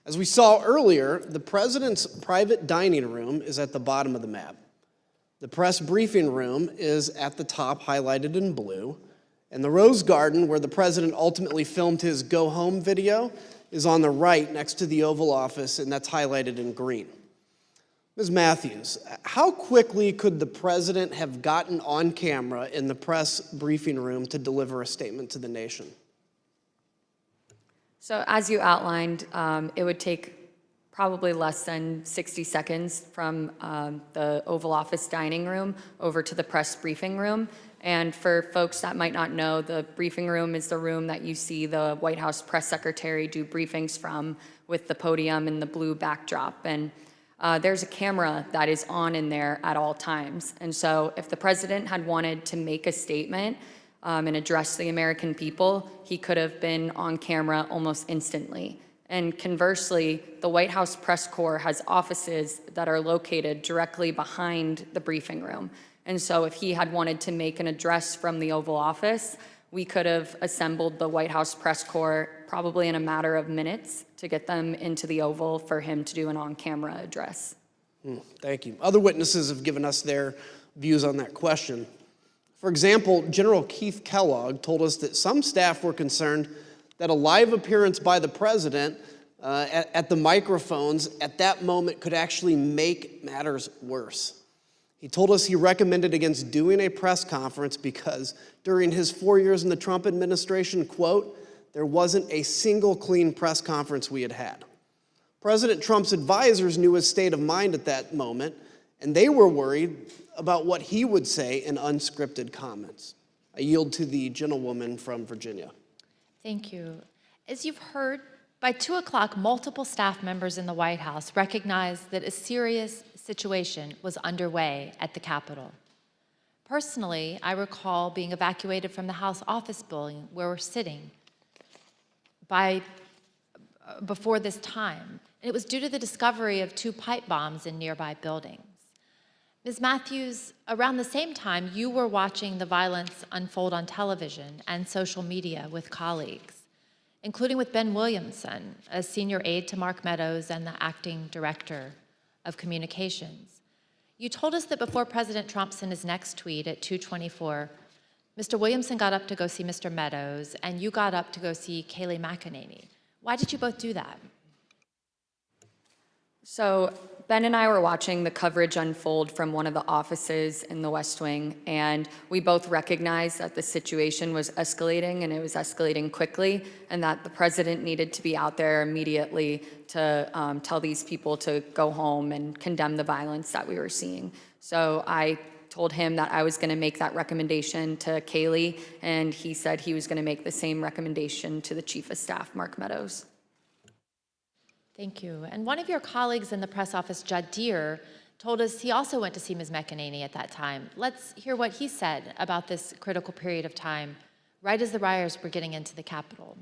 As we saw earlier, the president's private dining room is at the bottom of the map. The press briefing room is at the top, highlighted in blue, and the Rose Garden, where the president ultimately filmed his go home video, is on the right next to the Oval Office, and that's highlighted in green. Ms. Matthews, how quickly could the president have gotten on camera in the press briefing room to deliver a statement to the nation? So as you outlined, it would take probably less than 60 seconds from the Oval Office dining room over to the press briefing room. And for folks that might not know, the briefing room is the room that you see the White House press secretary do briefings from, with the podium and the blue backdrop. And there's a camera that is on in there at all times. And so if the president had wanted to make a statement and address the American people, he could have been on camera almost instantly. And conversely, the White House press corps has offices that are located directly behind the briefing room. And so if he had wanted to make an address from the Oval Office, we could have assembled the White House press corps probably in a matter of minutes to get them into the Oval for him to do an on-camera address. Thank you. Other witnesses have given us their views on that question. For example, General Keith Kellogg told us that some staff were concerned that a live appearance by the president at the microphones at that moment could actually make matters worse. He told us he recommended against doing a press conference because during his 4 years in the Trump administration, quote, there wasn't a single clean press conference we had had. President Trump's advisors knew his state of mind at that moment, and they were worried about what he would say in unscripted comments. I yield to the gentlewoman from Virginia. Thank you. As you've heard, by 2 o'clock, multiple staff members in the White House recognized that a serious situation was underway at the Capitol. Personally, I recall being evacuated from the House office building where we're sitting before this time, and it was due to the discovery of 2 pipe bombs in nearby buildings. Ms. Matthews, around the same time, you were watching the violence unfold on television and social media with colleagues, including with Ben Williamson, a senior aide to Mark Meadows and the acting director of communications. You told us that before President Trump sent his next tweet at 2:24, Mr. Williamson got up to go see Mr. Meadows, and you got up to go see Kayleigh McEnany. Why did you both do that? So Ben and I were watching the coverage unfold from one of the offices in the West Wing, and we both recognized that the situation was escalating, and it was escalating quickly, and that the president needed to be out there immediately to tell these people to go home and condemn the violence that we were seeing. So I told him that I was going to make that recommendation to Kayleigh, and he said he was going to make the same recommendation to the Chief of Staff, Mark Meadows. Thank you. And one of your colleagues in the press office, Judd Deere, told us he also went to see Ms. McEnany at that time. Let's hear what he said about this critical period of time, right as the rioters were getting into the Capitol.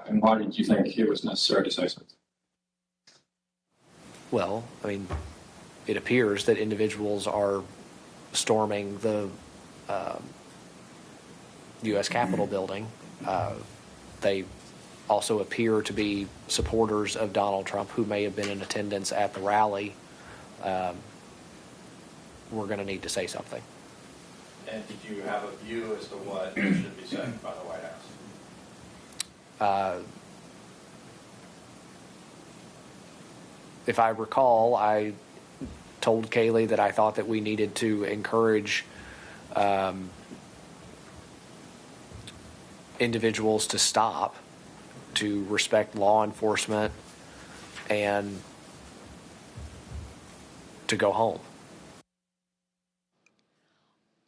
And why did you think it was necessary to say something? Well, I mean, it appears that individuals are storming the U.S. Capitol building. They also appear to be supporters of Donald Trump who may have been in attendance at the rally. We're going to need to say something. And did you have a view as to what should be said by the White House? If I recall, I told Kayleigh that I thought that we needed to encourage individuals to stop, to respect law enforcement, and to go home.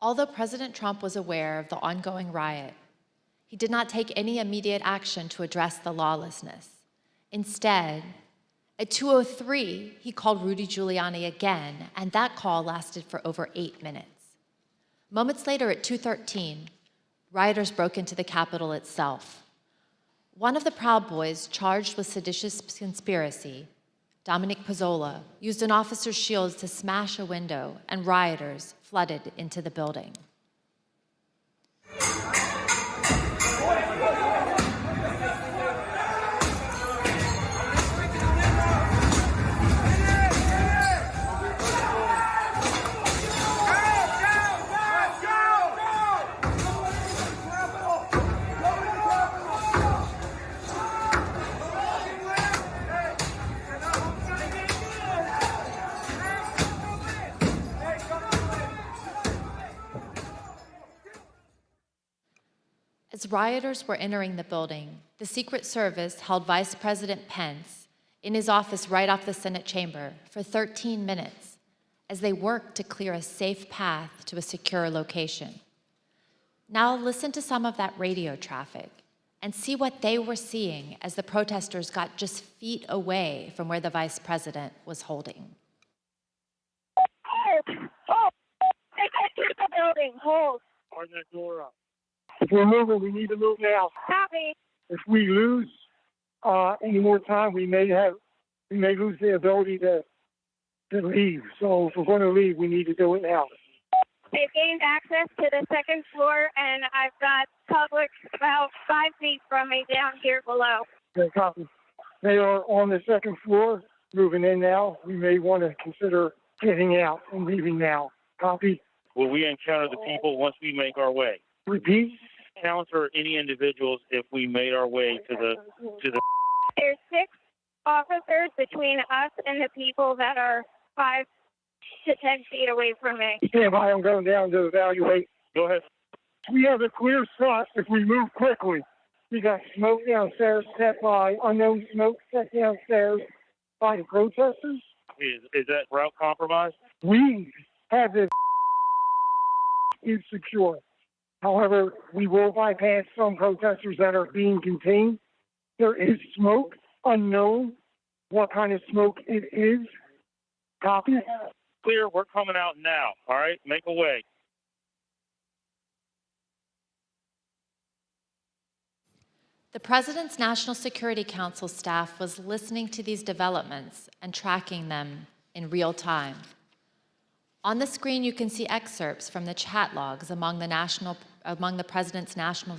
Although President Trump was aware of the ongoing riot, he did not take any immediate action to address the lawlessness. Instead, at 2:03, he called Rudy Giuliani again, and that call lasted for over 8 minutes. Moments later, at 2:13, rioters broke into the Capitol itself. One of the Proud Boys charged with seditious conspiracy, Dominic Pezzola, used an officer's shield to smash a window, and rioters flooded into the building. As rioters were entering the building, the Secret Service held Vice President Pence in his office right off the Senate chamber for 13 minutes as they worked to clear a safe path to a secure location. Now listen to some of that radio traffic and see what they were seeing as the protesters got just feet away from where the Vice President was holding. Hold! Hold! They can't get the building! Hold! Open that door up. If we're moving, we need to move now. Copy. If we lose any more time, we may lose the ability to leave. So if we're going to leave, we need to do it now. They've gained access to the second floor, and I've got public about 5 feet from me down here below. Okay, copy. They are on the second floor, moving in now. We may want to consider getting out and leaving now. Copy. Will we encounter the people once we make our way? Repeat. Encounter any individuals if we made our way to the. There's 6 officers between us and the people that are 5 to 10 feet away from me. Stand by. I'm going down to evaluate. Go ahead. We have a clear shot if we move quickly. We got smoke downstairs set by unknown smoke set downstairs by the protesters. Is that route compromised? We have this is secure. However, we will bypass some protesters that are being contained. There is smoke, unknown what kind of smoke it is. Copy. Clear, we're coming out now. All right, make a way. The President's National Security Council staff was listening to these developments and tracking them in real time. On the screen, you can see excerpts from the chat logs among the President's National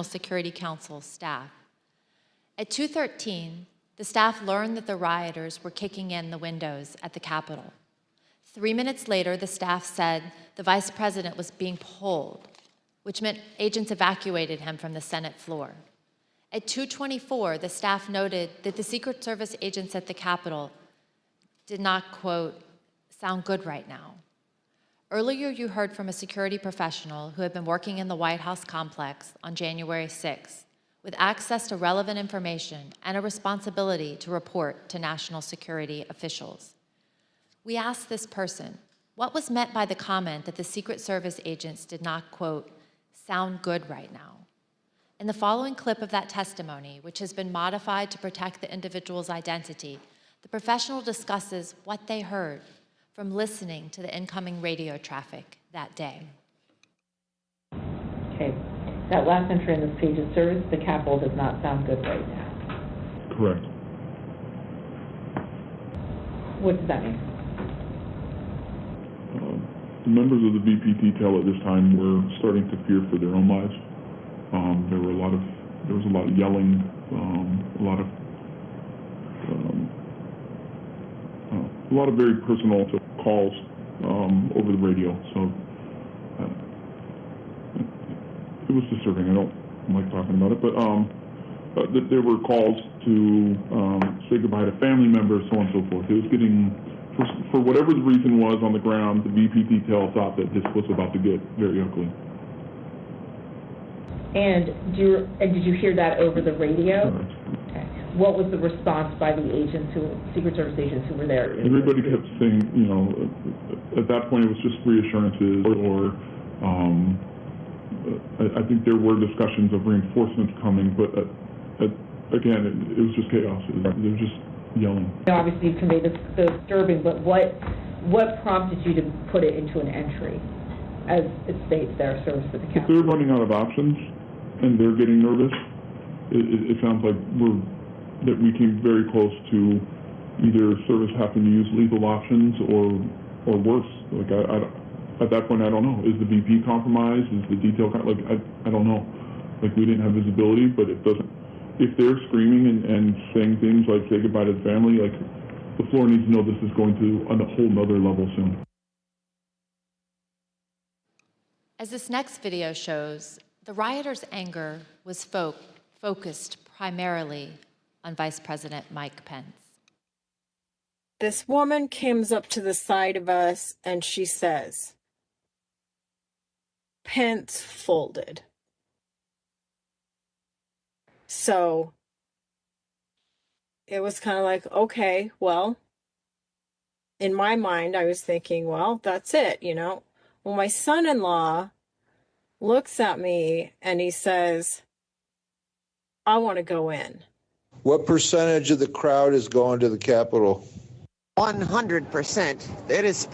Security Council staff. At 2:13, the staff learned that the rioters were kicking in the windows at the Capitol. 3 minutes later, the staff said the Vice President was being pulled, which meant agents evacuated him from the Senate floor. At 2:24, the staff noted that the Secret Service agents at the Capitol did not, quote, sound good right now. Earlier, you heard from a security professional who had been working in the White House complex on January 6th with access to relevant information and a responsibility to report to national security officials. We asked this person, what was meant by the comment that the Secret Service agents did not, quote, sound good right now? In the following clip of that testimony, which has been modified to protect the individual's identity, the professional discusses what they heard from listening to the incoming radio traffic that day. Okay, that last entry on this page is service to the Capitol does not sound good right now. Correct. What does that mean? The members of the VP detail at this time were starting to fear for their own lives. There was a lot of yelling, a lot of very personal calls over the radio. So it was disturbing. I don't like talking about it, but there were calls to say goodbye to family members, so on and so forth. It was getting, for whatever the reason was on the ground, the VP detail thought that this was about to get very ugly. And did you hear that over the radio? Correct. Okay. What was the response by the agents, Secret Service agents who were there? Everybody kept saying, at that point it was just reassurances, or I think there were discussions of reinforcements coming, but again, it was just chaos. They were just yelling. Obviously, you conveyed the disturbing, but what prompted you to put it into an entry, as it states there, service for the Capitol? If they're running out of options and they're getting nervous, it sounds like that we came very close to either service having to use lethal options or worse. Like at that point, I don't know. Is the VP compromised? Is the detail I don't know. Like, we didn't have visibility, but it doesn't. If they're screaming and saying things like say goodbye to the family, like, the floor needs to know this is going to a whole nother level soon. As this next video shows, the rioters' anger was focused primarily on Vice President Mike Pence. This woman comes up to the side of us and she says, Pence folded. So it was kind of like, okay, well, in my mind, I was thinking, well, that's it, Well, my son-in-law looks at me and he says, I want to go in. What percentage of the crowd is going to the Capitol? 100%. It is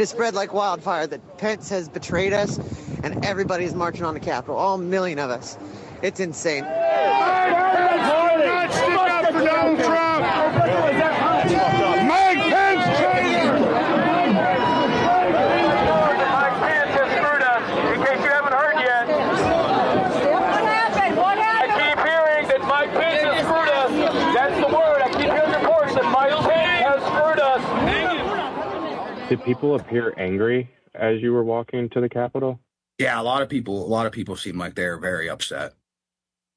spread like wildfire that Pence has betrayed us and everybody's marching on the Capitol, all million of us. It's insane. Stick up for Donald Trump! Mike Pence traitor! Mike Pence has screwed us, in case you haven't heard yet. What happened? What happened? I keep hearing that Mike Pence has screwed us. That's the word. I keep hearing reports that Mike Pence has screwed us. Did people appear angry as you were walking to the Capitol? Yeah, a lot of people seem like they're very upset.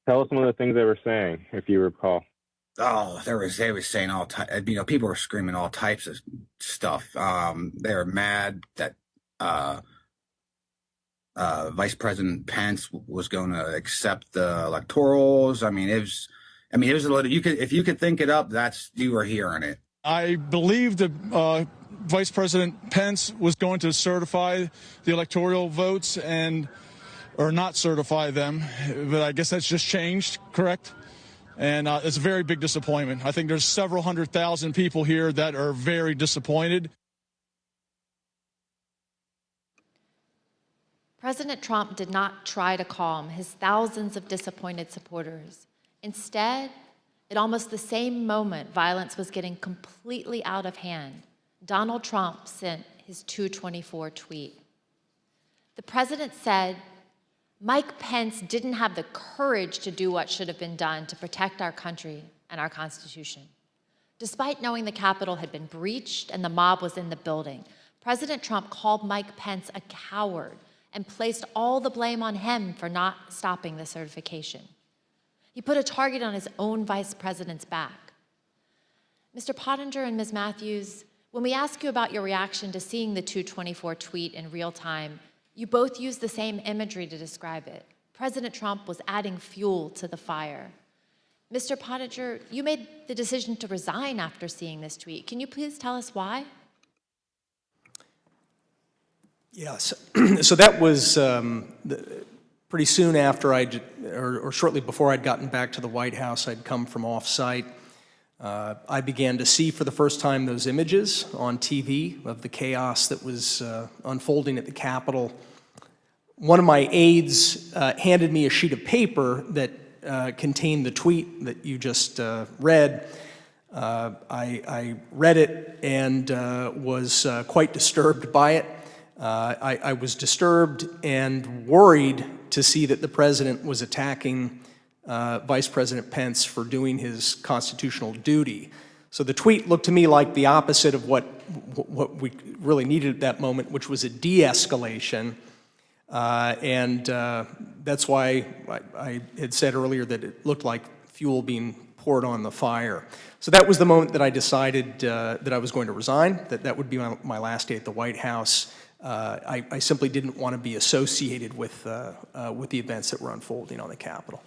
Tell us some of the things they were saying, if you recall. Oh, they were saying all types. People were screaming all types of stuff. They were mad that Vice President Pence was going to accept the electorals. It was a little. If you could think it up, you were hearing it. I believe that Vice President Pence was going to certify the electoral votes or not certify them, but I guess that's just changed, correct? And it's a very big disappointment. I think there's several 100,000 people here that are very disappointed. President Trump did not try to calm his thousands of disappointed supporters. Instead, at almost the same moment violence was getting completely out of hand, Donald Trump sent his 224 tweet. The president said, Mike Pence didn't have the courage to do what should have been done to protect our country and our Constitution. Despite knowing the Capitol had been breached and the mob was in the building, President Trump called Mike Pence a coward and placed all the blame on him for not stopping the certification. He put a target on his own vice president's back. Mr. Pottinger and Ms. Matthews, when we ask you about your reaction to seeing the 224 tweet in real time, you both used the same imagery to describe it. President Trump was adding fuel to the fire. Mr. Pottinger, you made the decision to resign after seeing this tweet. Can you please tell us why? Yes. So that was pretty soon after or shortly before I'd gotten back to the White House. I'd come from off-site. I began to see for the first time those images on TV of the chaos that was unfolding at the Capitol. One of my aides handed me a sheet of paper that contained the tweet that you just read. I read it and was quite disturbed by it. I was disturbed and worried to see that the president was attacking Vice President Pence for doing his constitutional duty. So the tweet looked to me like the opposite of what we really needed at that moment, which was a de-escalation. And that's why I had said earlier that it looked like fuel being poured on the fire. So that was the moment that I decided that I was going to resign, that would be my last day at the White House. I simply didn't want to be associated with the events that were unfolding on the Capitol.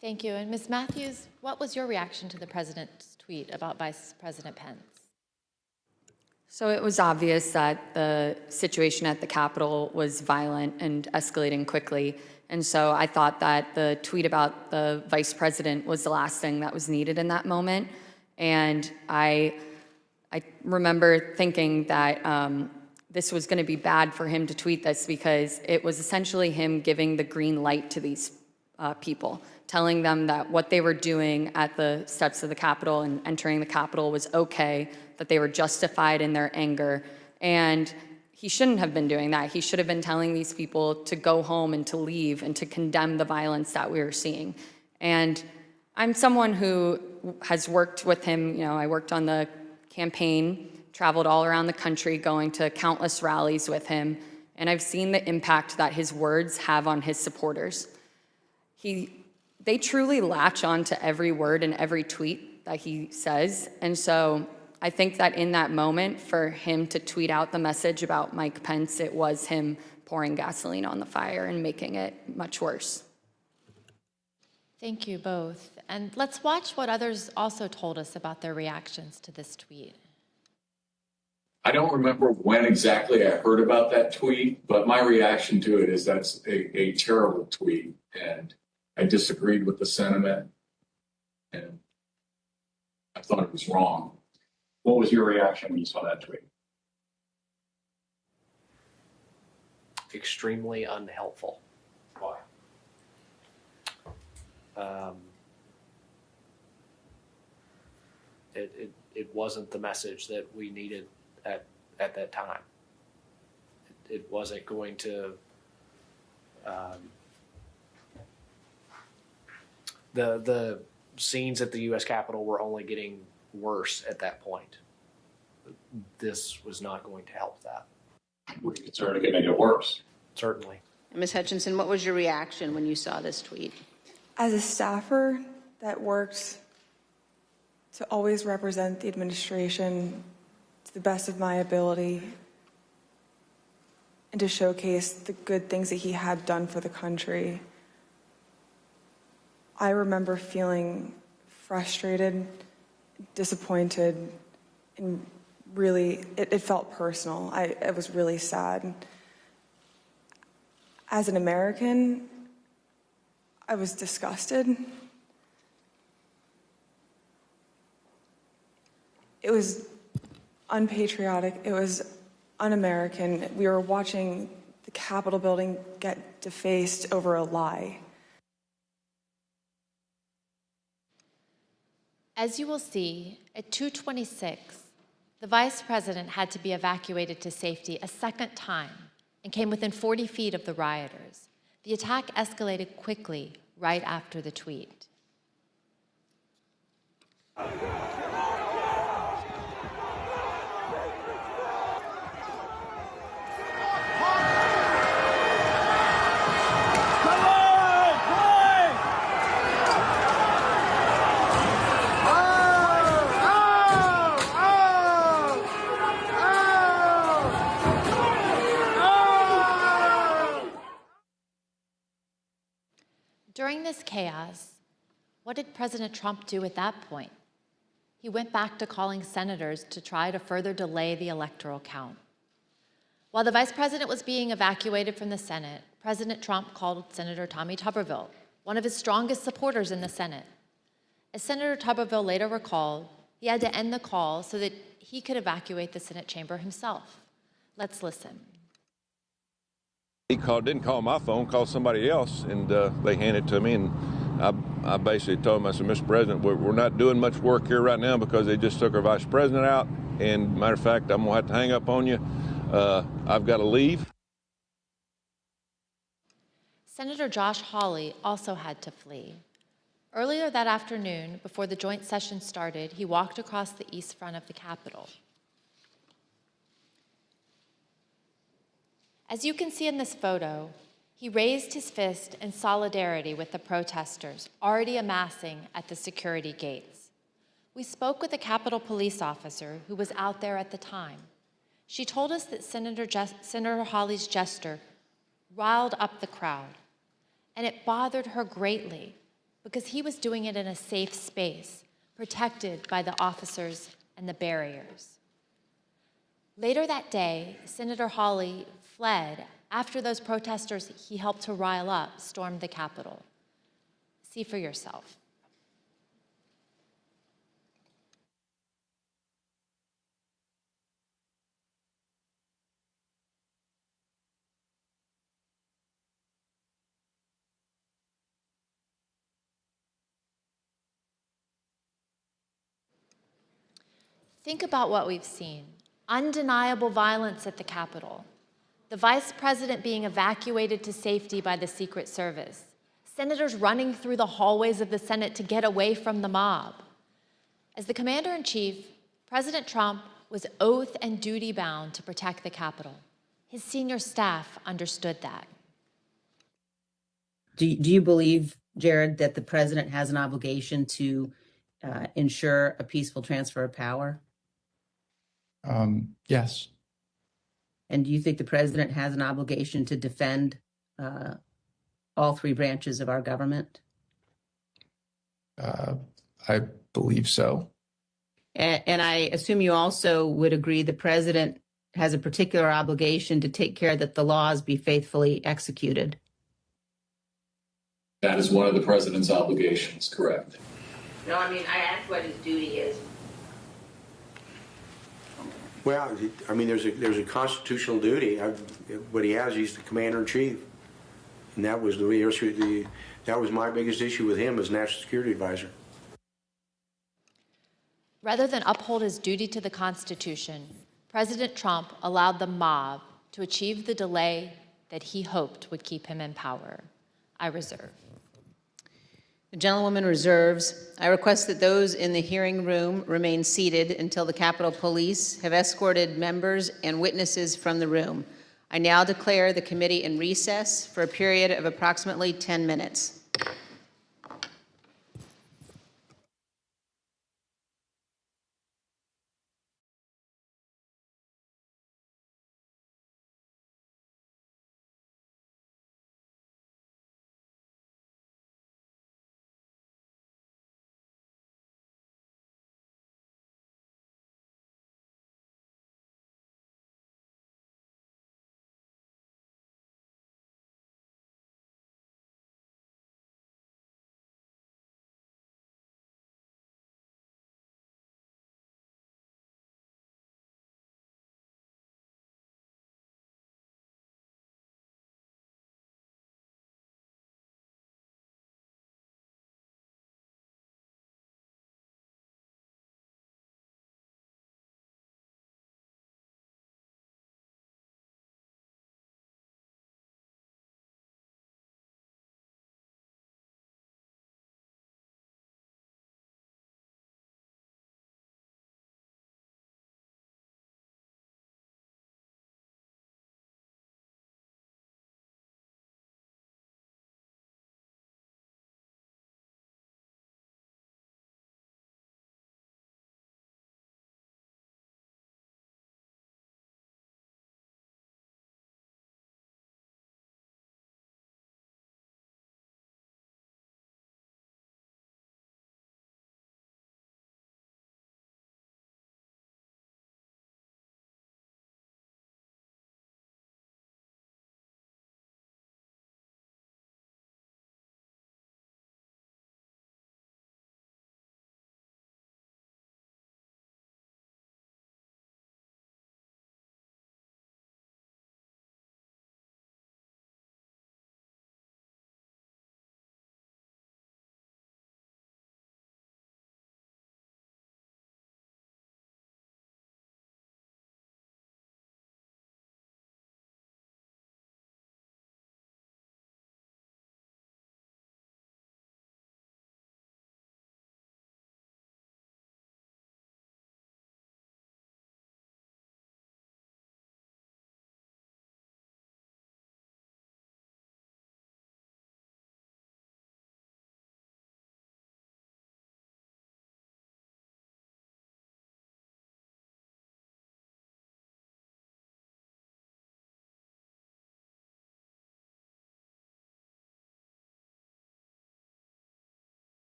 Thank you. And Ms. Matthews, what was your reaction to the president's tweet about Vice President Pence? So it was obvious that the situation at the Capitol was violent and escalating quickly. And so I thought that the tweet about the vice president was the last thing that was needed in that moment. And I remember thinking that this was going to be bad for him to tweet this because it was essentially him giving the green light to these people, telling them that what they were doing at the steps of the Capitol and entering the Capitol was okay, that they were justified in their anger. And he shouldn't have been doing that. He should have been telling these people to go home and to leave and to condemn the violence that we were seeing. And I'm someone who has worked with him. You know, I worked on the campaign, traveled all around the country, going to countless rallies with him, and I've seen the impact that his words have on his supporters. They truly latch on to every word and every tweet that he says, and so I think that in that moment, for him to tweet out the message about Mike Pence, it was him pouring gasoline on the fire and making it much worse. Thank you both. And let's watch what others also told us about their reactions to this tweet. I don't remember when exactly I heard about that tweet, but my reaction to it is that's a terrible tweet, and I disagreed with the sentiment, and I thought it was wrong. What was your reaction when you saw that tweet? Extremely unhelpful. Why? It wasn't the message that we needed at that time. It wasn't going to the scenes at the U.S. Capitol were only getting worse at that point. This was not going to help that. Were you concerned it could make it worse? Certainly. Ms. Hutchinson, what was your reaction when you saw this tweet? As a staffer that worked to always represent the administration to the best of my ability and to showcase the good things that he had done for the country, I remember feeling frustrated, disappointed, and really, it felt personal. It was really sad. As an American, I was disgusted. It was unpatriotic. It was un-American. We were watching the Capitol building get defaced over a lie. As you will see, at 2:26, the Vice President had to be evacuated to safety a second time and came within 40 feet of the rioters. The attack escalated quickly right after the tweet. During this chaos, what did President Trump do at that point? He went back to calling senators to try to further delay the electoral count. While the Vice President was being evacuated from the Senate, President Trump called Senator Tommy Tuberville, one of his strongest supporters in the Senate. As Senator Tuberville later recalled, he had to end the call so that he could evacuate the Senate chamber himself. Let's listen. He didn't call my phone, called somebody else, and they handed it to me. And I basically told him, I said, Mr. President, we're not doing much work here right now because they just took our vice president out. And matter of fact, I'm going to have to hang up on you. I've got to leave. Senator Josh Hawley also had to flee. Earlier that afternoon, before the joint session started, he walked across the east front of the Capitol. As you can see in this photo, he raised his fist in solidarity with the protesters already amassing at the security gates. We spoke with a Capitol police officer who was out there at the time. She told us that Senator Hawley's gesture riled up the crowd, and it bothered her greatly because he was doing it in a safe space, protected by the officers and the barriers. Later that day, Senator Hawley fled after those protesters he helped to rile up stormed the Capitol. See for yourself. Think about what we've seen. Undeniable violence at the Capitol. The Vice President being evacuated to safety by the Secret Service. Senators running through the hallways of the Senate to get away from the mob. As the Commander-in-Chief, President Trump was oath and duty bound to protect the Capitol. His senior staff understood that. Do you believe, Jared, that the President has an obligation to ensure a peaceful transfer of power? Yes. And do you think the President has an obligation to defend all three branches of our government? I believe so. And I assume you also would agree the President has a particular obligation to take care that the laws be faithfully executed. That is one of the President's obligations, correct? No, I mean, I asked what his duty is. Well, I mean, there's a constitutional duty. What he has, he's the Commander-in-Chief, and that was that was my biggest issue with him as National Security Advisor. Rather than uphold his duty to the Constitution, President Trump allowed the mob to achieve the delay that he hoped would keep him in power. I reserve. The gentlewoman reserves. I request that those in the hearing room remain seated until the Capitol Police have escorted members and witnesses from the room. I now declare the committee in recess for a period of approximately 10 minutes.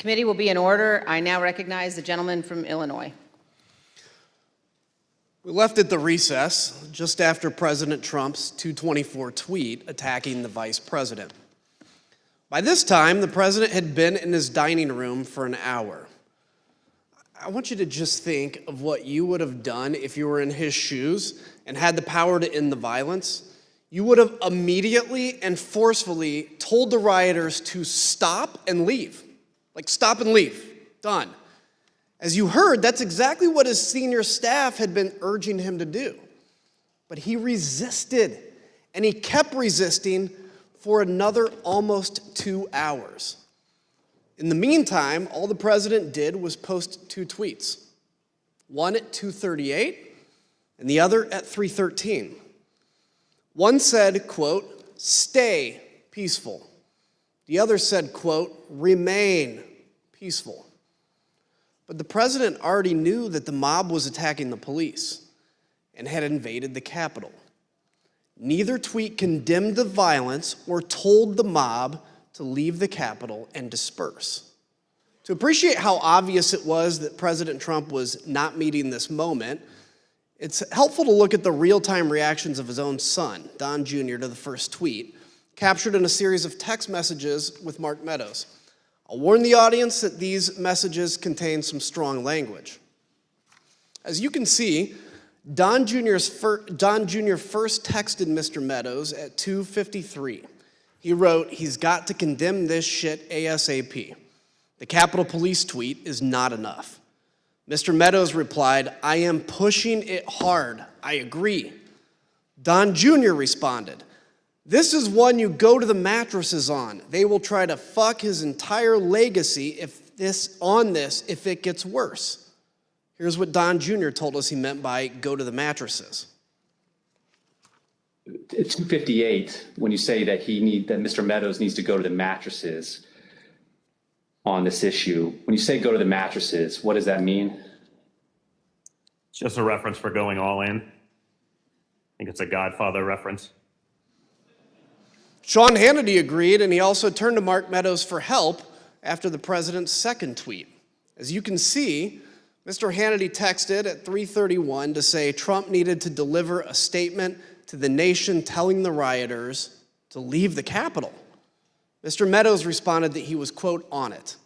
Committee will be in order. I now recognize the gentleman from Illinois. We left at the recess just after President Trump's 224 tweet attacking the vice president. By this time, the president had been in his dining room for an hour. I want you to just think of what you would have done if you were in his shoes and had the power to end the violence. You would have immediately and forcefully told the rioters to stop and leave. Like, stop and leave. Done. As you heard, that's exactly what his senior staff had been urging him to do. But he resisted, and he kept resisting for another almost 2 hours. In the meantime, all the president did was post 2 tweets, one at 2:38 and the other at 3:13. One said, quote, "Stay peaceful." The other said, quote, "Remain peaceful." But the president already knew that the mob was attacking the police and had invaded the Capitol. Neither tweet condemned the violence or told the mob to leave the Capitol and disperse. To appreciate how obvious it was that President Trump was not meeting this moment, it's helpful to look at the real-time reactions of his own son, Don Jr., to the first tweet, captured in a series of text messages with Mark Meadows. I'll warn the audience that these messages contain some strong language. As you can see, Don Jr. first texted Mr. Meadows at 2:53. He wrote, "He's got to condemn this shit ASAP. The Capitol Police tweet is not enough." Mr. Meadows replied, "I am pushing it hard. I agree." Don Jr. responded, "This is one you go to the mattresses on. They will try to fuck his entire legacy if it gets worse." Here's what Don Jr. told us he meant by go to the mattresses. At 2:58, when you say that that Mr. Meadows needs to go to the mattresses on this issue, when you say go to the mattresses, what does that mean? It's just a reference for going all in. I think it's a Godfather reference. Sean Hannity agreed, and he also turned to Mark Meadows for help after the president's second tweet. As you can see, Mr. Hannity texted at 3:31 to say Trump needed to deliver a statement to the nation telling the rioters to leave the Capitol. Mr. Meadows responded that he was, quote, on it.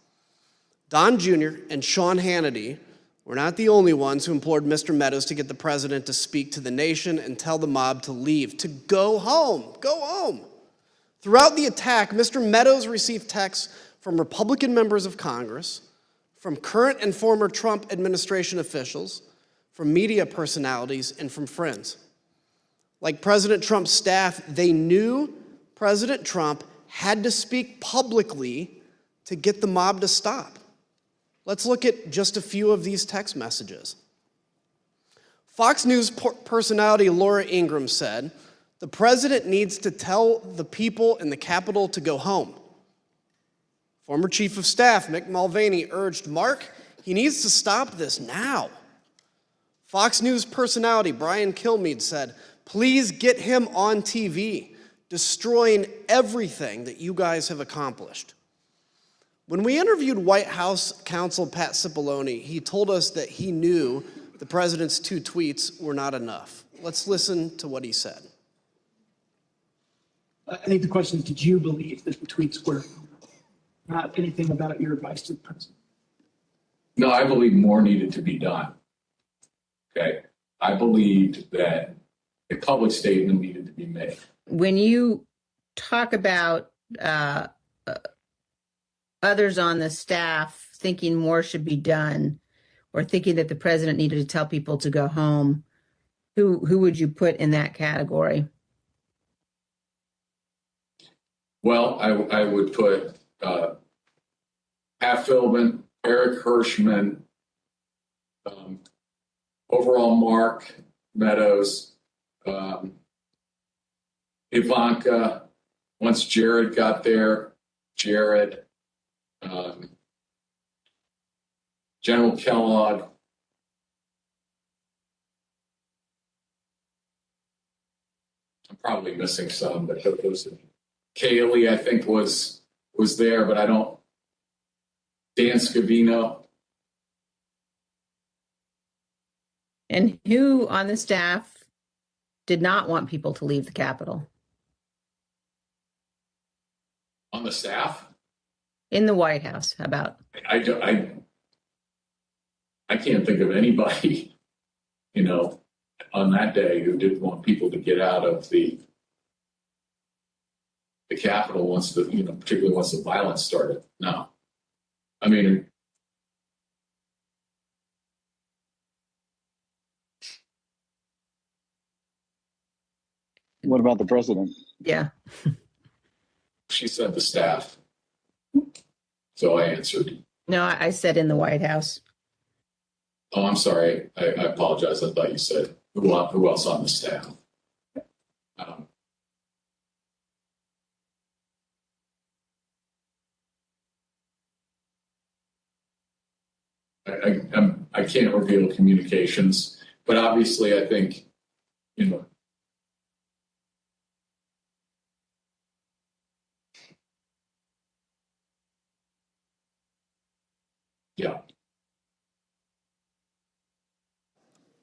Don Jr. and Sean Hannity were not the only ones who implored Mr. Meadows to get the president to speak to the nation and tell the mob to leave, to go home. Go home. Throughout the attack, Mr. Meadows received texts from Republican members of Congress, from current and former Trump administration officials, from media personalities, and from friends. Like President Trump's staff, they knew President Trump had to speak publicly to get the mob to stop. Let's look at just a few of these text messages. Fox News personality Laura Ingraham said, "The president needs to tell the people in the Capitol to go home." Former Chief of Staff Mick Mulvaney urged Mark, he needs to stop this now. Fox News personality Brian Kilmeade said, "Please get him on TV, destroying everything that you guys have accomplished." When we interviewed White House counsel Pat Cipollone, he told us that he knew the president's 2 tweets were not enough. Let's listen to what he said. I think the question is, did you believe that the tweets were not anything about your advice to the president? No, I believe more needed to be done. Okay. I believed that a public statement needed to be made. When you talk about others on the staff thinking more should be done or thinking that the president needed to tell people to go home, who would you put in that category? Well, I would put Pat Philbin, Eric Hirschman, overall Mark Meadows, Ivanka, once Jared got there, Jared, General Kellogg. I'm probably missing some, but those Kaylee, I think, was there, but I don't Dan Scavino. And who on the staff did not want people to leave the Capitol? On the staff? In the White House, how about? I can't think of anybody, on that day who didn't want people to get out of the Capitol particularly once the violence started. No. I mean, what about the president? Yeah. she said the staff. So I answered. No, I said in the White House. Oh, I'm sorry. I apologize. I thought you said who else on the staff. I can't reveal communications, but obviously I think, yeah.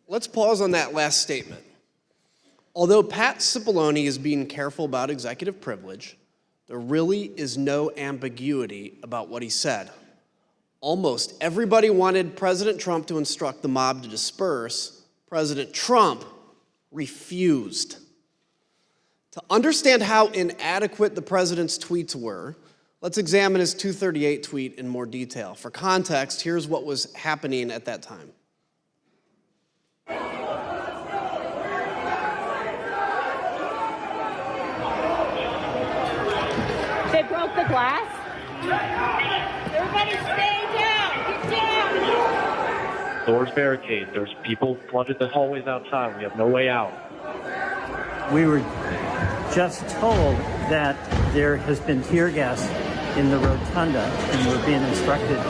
Let's pause on that last statement. Although Pat Cipollone is being careful about executive privilege, there really is no ambiguity about what he said. Almost everybody wanted President Trump to instruct the mob to disperse. President Trump refused. To understand how inadequate the president's tweets were, let's examine his 238 tweet in more detail. For context, here's what was happening at that time. They broke the glass? Everybody stay down! Get down! Doors barricade. There's people flooded the hallways outside. We have no way out. We were just told that there has been tear gas in the rotunda, and we're being instructed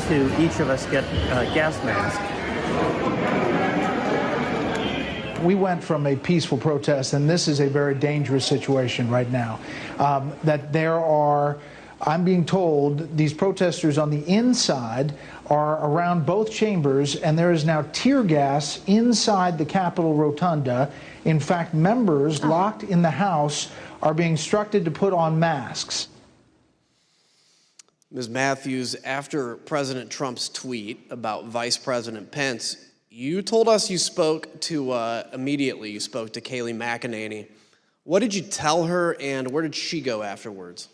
to each of us get gas masks. We went from a peaceful protest, and this is a very dangerous situation right now, that there are, I'm being told, these protesters on the inside are around both chambers, and there is now tear gas inside the Capitol Rotunda. In fact, members locked in the House are being instructed to put on masks. Ms. Matthews, after President Trump's tweet about Vice President Pence, you told us you spoke to, immediately you spoke to Kayleigh McEnany. What did you tell her, and where did she go afterwards?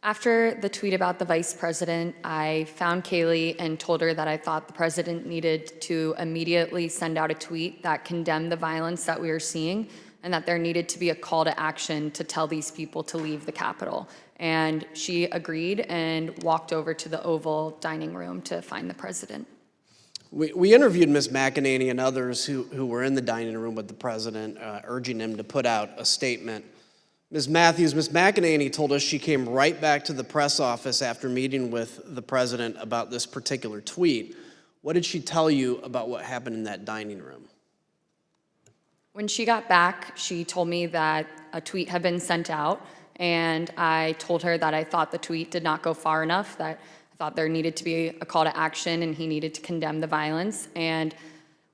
After the tweet about the vice president, I found Kayleigh and told her that I thought the president needed to immediately send out a tweet that condemned the violence that we were seeing, and that there needed to be a call to action to tell these people to leave the Capitol. And she agreed and walked over to the Oval dining room to find the president. We interviewed Ms. McEnany and others who were in the dining room with the president, urging him to put out a statement. Ms. Matthews, Ms. McEnany told us she came right back to the press office after meeting with the president about this particular tweet. What did she tell you about what happened in that dining room? When she got back, she told me that a tweet had been sent out, and I told her that I thought the tweet did not go far enough, that I thought there needed to be a call to action and he needed to condemn the violence. And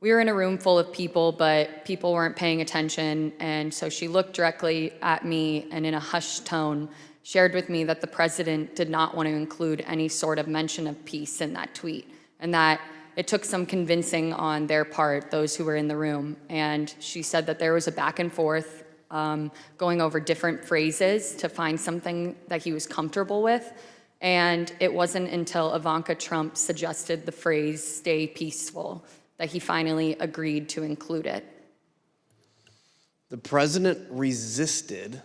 we were in a room full of people, but people weren't paying attention. And so she looked directly at me and in a hushed tone shared with me that the president did not want to include any sort of mention of peace in that tweet, and that it took some convincing on their part, those who were in the room. And she said that there was a back and forth going over different phrases to find something that he was comfortable with. And it wasn't until Ivanka Trump suggested the phrase, "stay peaceful," that he finally agreed to include it. The president resisted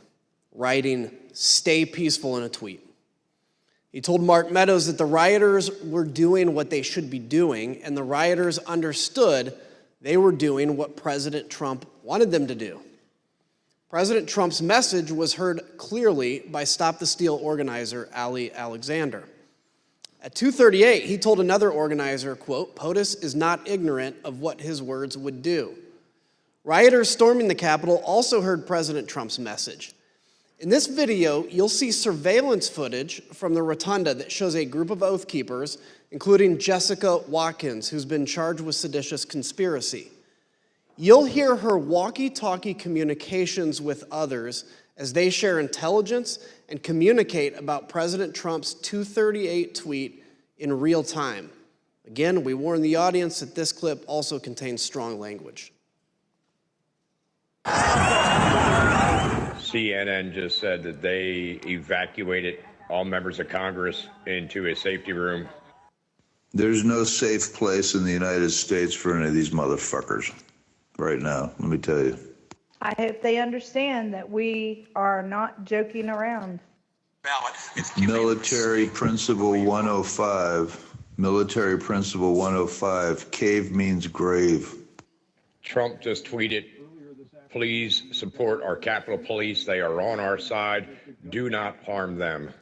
writing "stay peaceful" in a tweet. He told Mark Meadows that the rioters were doing what they should be doing, and the rioters understood they were doing what President Trump wanted them to do. President Trump's message was heard clearly by Stop the Steal organizer Ali Alexander. At 2:38, he told another organizer, quote, "POTUS is not ignorant of what his words would do." Rioters storming the Capitol also heard President Trump's message. In this video, you'll see surveillance footage from the rotunda that shows a group of Oath Keepers, including Jessica Watkins, who's been charged with seditious conspiracy. You'll hear her walkie-talkie communications with others as they share intelligence and communicate about President Trump's 2:38 tweet in real time. Again, we warn the audience that this clip also contains strong language. CNN just said that they evacuated all members of Congress into a safety room. There's no safe place in the United States for any of these motherfuckers right now, let me tell you. I hope they understand that we are not joking around. Military Principle 105. Military Principle 105. Cave means grave. Trump just tweeted, "Please support our Capitol Police. They are on our side. Do not harm them."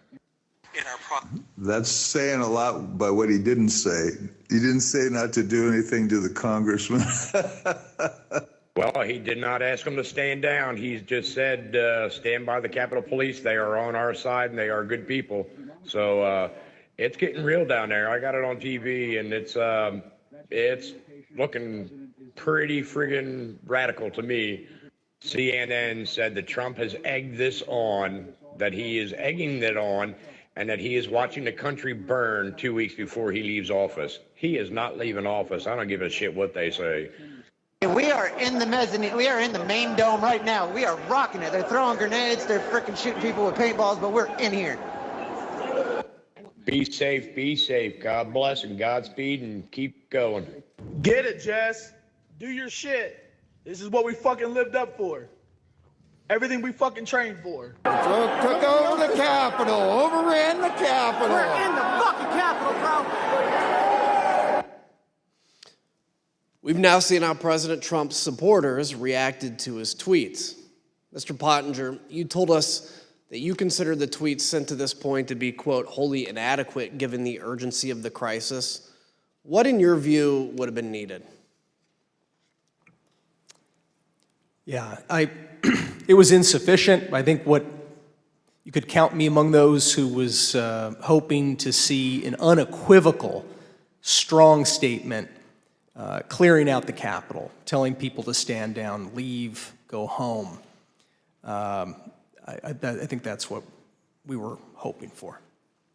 That's saying a lot by what he didn't say. He didn't say not to do anything to the congressman. Well, he did not ask them to stand down. He just said, stand by the Capitol Police. They are on our side, and they are good people. So it's getting real down there. I got it on TV, and it's looking pretty friggin' radical to me. CNN said that Trump has egged this on, that he is egging it on, and that he is watching the country burn 2 weeks before he leaves office. He is not leaving office. I don't give a shit what they say. We are in the mezzanine. We are in the main dome right now. We are rocking it. They're throwing grenades. They're freaking shooting people with paintballs, but we're in here. Be safe, be safe. God bless and Godspeed, and keep going. Get it, Jess. Do your shit. This is what we fucking lived up for. Everything we fucking trained for. Took over the Capitol. Overran the Capitol. We're in the fucking Capitol, bro. We've now seen how President Trump's supporters reacted to his tweets. Mr. Pottinger, you told us that you consider the tweets sent to this point to be, quote, wholly inadequate given the urgency of the crisis. What, in your view, would have been needed? Yeah, it was insufficient. I think what you could count me among those who was hoping to see an unequivocal, strong statement clearing out the Capitol, telling people to stand down, leave, go home. I think that's what we were hoping for.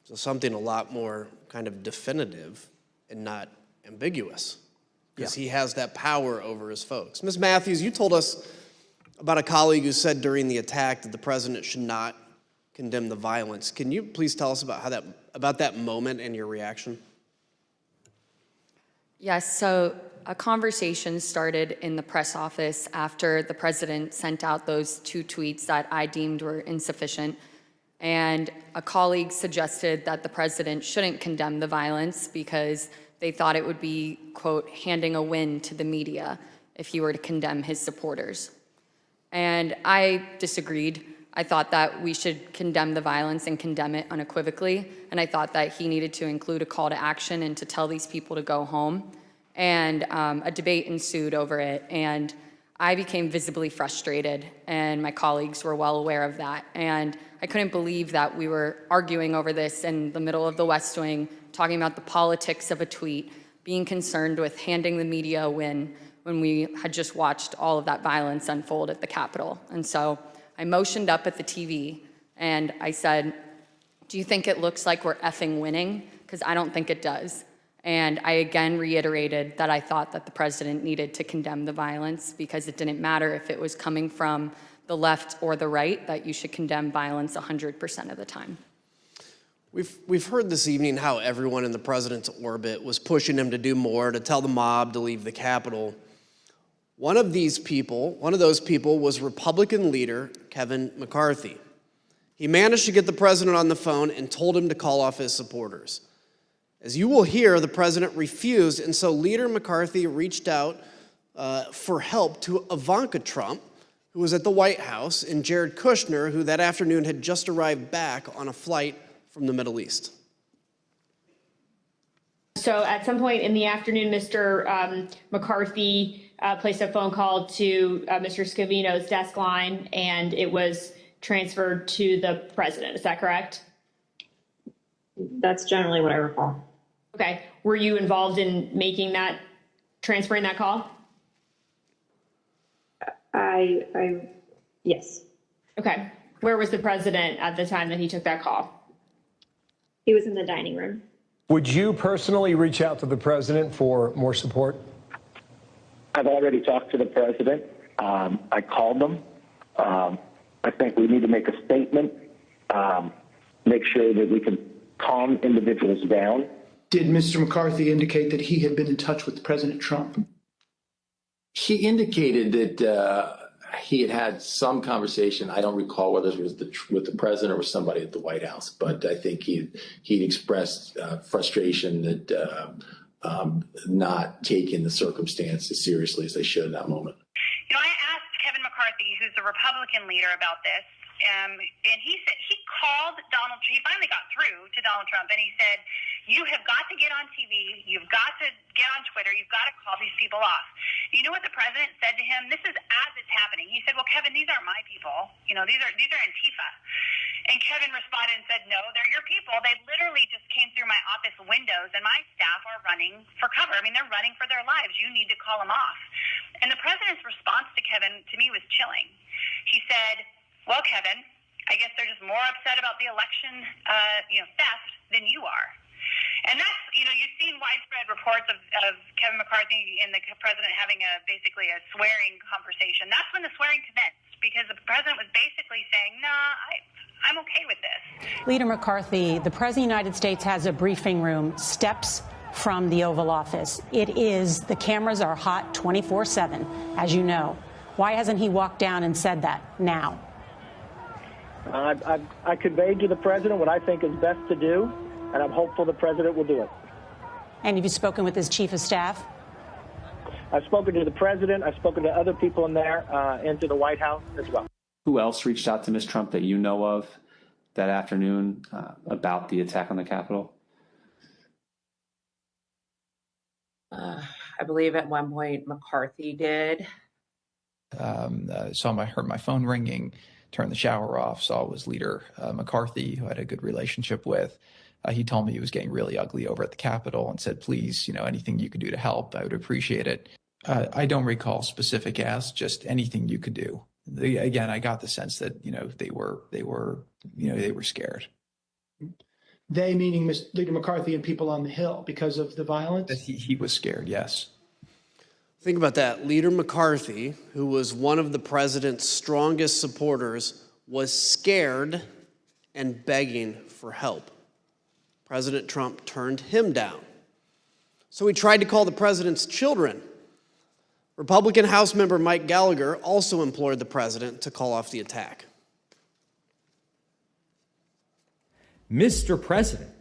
So something a lot more kind of definitive and not ambiguous, because he has that power over his folks. Ms. Matthews, you told us about a colleague who said during the attack that the president should not condemn the violence. Can you please tell us about that moment and your reaction? Yes, so a conversation started in the press office after the president sent out those 2 tweets that I deemed were insufficient. And a colleague suggested that the president shouldn't condemn the violence because they thought it would be, quote, handing a win to the media if he were to condemn his supporters. And I disagreed. I thought that we should condemn the violence and condemn it unequivocally. And I thought that he needed to include a call to action and to tell these people to go home. And a debate ensued over it. And I became visibly frustrated, and my colleagues were well aware of that. And I couldn't believe that we were arguing over this in the middle of the West Wing, talking about the politics of a tweet, being concerned with handing the media a win when we had just watched all of that violence unfold at the Capitol. And so I motioned up at the TV, and I said, "Do you think it looks like we're effing winning? Because I don't think it does." And I again reiterated that I thought that the president needed to condemn the violence because it didn't matter if it was coming from the left or the right, that you should condemn violence 100% of the time. We've heard this evening how everyone in the president's orbit was pushing him to do more, to tell the mob to leave the Capitol. One of those people was Republican leader Kevin McCarthy. He managed to get the president on the phone and told him to call off his supporters. As you will hear, the president refused, and so Leader McCarthy reached out for help to Ivanka Trump, who was at the White House, and Jared Kushner, who that afternoon had just arrived back on a flight from the Middle East. So at some point in the afternoon, Mr. McCarthy placed a phone call to Mr. Scavino's desk line, and it was transferred to the president. Is that correct? That's generally what I recall. Okay. Were you involved in transferring that call? Yes. Okay. Where was the president at the time that he took that call? He was in the dining room. Would you personally reach out to the president for more support? I've already talked to the president. I called them. I think we need to make a statement, make sure that we can calm individuals down. Did Mr. McCarthy indicate that he had been in touch with President Trump? He indicated that he had had some conversation. I don't recall whether it was with the president or with somebody at the White House, but I think he'd expressed frustration that not taking the circumstances seriously as they should in that moment. You know, I asked Kevin McCarthy, who's the Republican leader, about this, and he said he called Donald. He finally got through to Donald Trump, and he said, "You have got to get on TV. You've got to get on Twitter. You've got to call these people off." You know what the president said to him? This is as it's happening. He said, "Well, Kevin, these aren't my people. You know, these are Antifa." And Kevin responded and said, "No, they're your people. They literally just came through my office windows, and my staff are running for cover. I mean, they're running for their lives. You need to call them off." And the president's response to Kevin, to me, was chilling. He said, "Well, Kevin, I guess they're just more upset about the election, theft than you are." And that's, you've seen widespread reports of Kevin McCarthy and the president having basically a swearing conversation. That's when the swearing commenced, because the president was basically saying, I'm okay with this. Leader McCarthy, the President of the United States has a briefing room steps from the Oval Office. The cameras are hot 24/7, as you know. Why hasn't he walked down and said that now? I conveyed to the president what I think is best to do, and I'm hopeful the president will do it. And have you spoken with his chief of staff? I've spoken to the president. I've spoken to other people in there and to the White House as well. Who else reached out to Ms. Trump that you know of that afternoon about the attack on the Capitol? I believe at one point McCarthy did. I heard my phone ringing, turned the shower off, saw it was Leader McCarthy, who I had a good relationship with. He told me it was getting really ugly over at the Capitol and said, please, anything you could do to help, I would appreciate it. I don't recall specific asks, just anything you could do. Again, I got the sense that, they were scared. They meaning Leader McCarthy and people on the Hill because of the violence? He was scared, yes. Think about that. Leader McCarthy, who was one of the president's strongest supporters, was scared and begging for help. President Trump turned him down. So he tried to call the president's children. Republican House member Mike Gallagher also implored the president to call off the attack. Mr. President,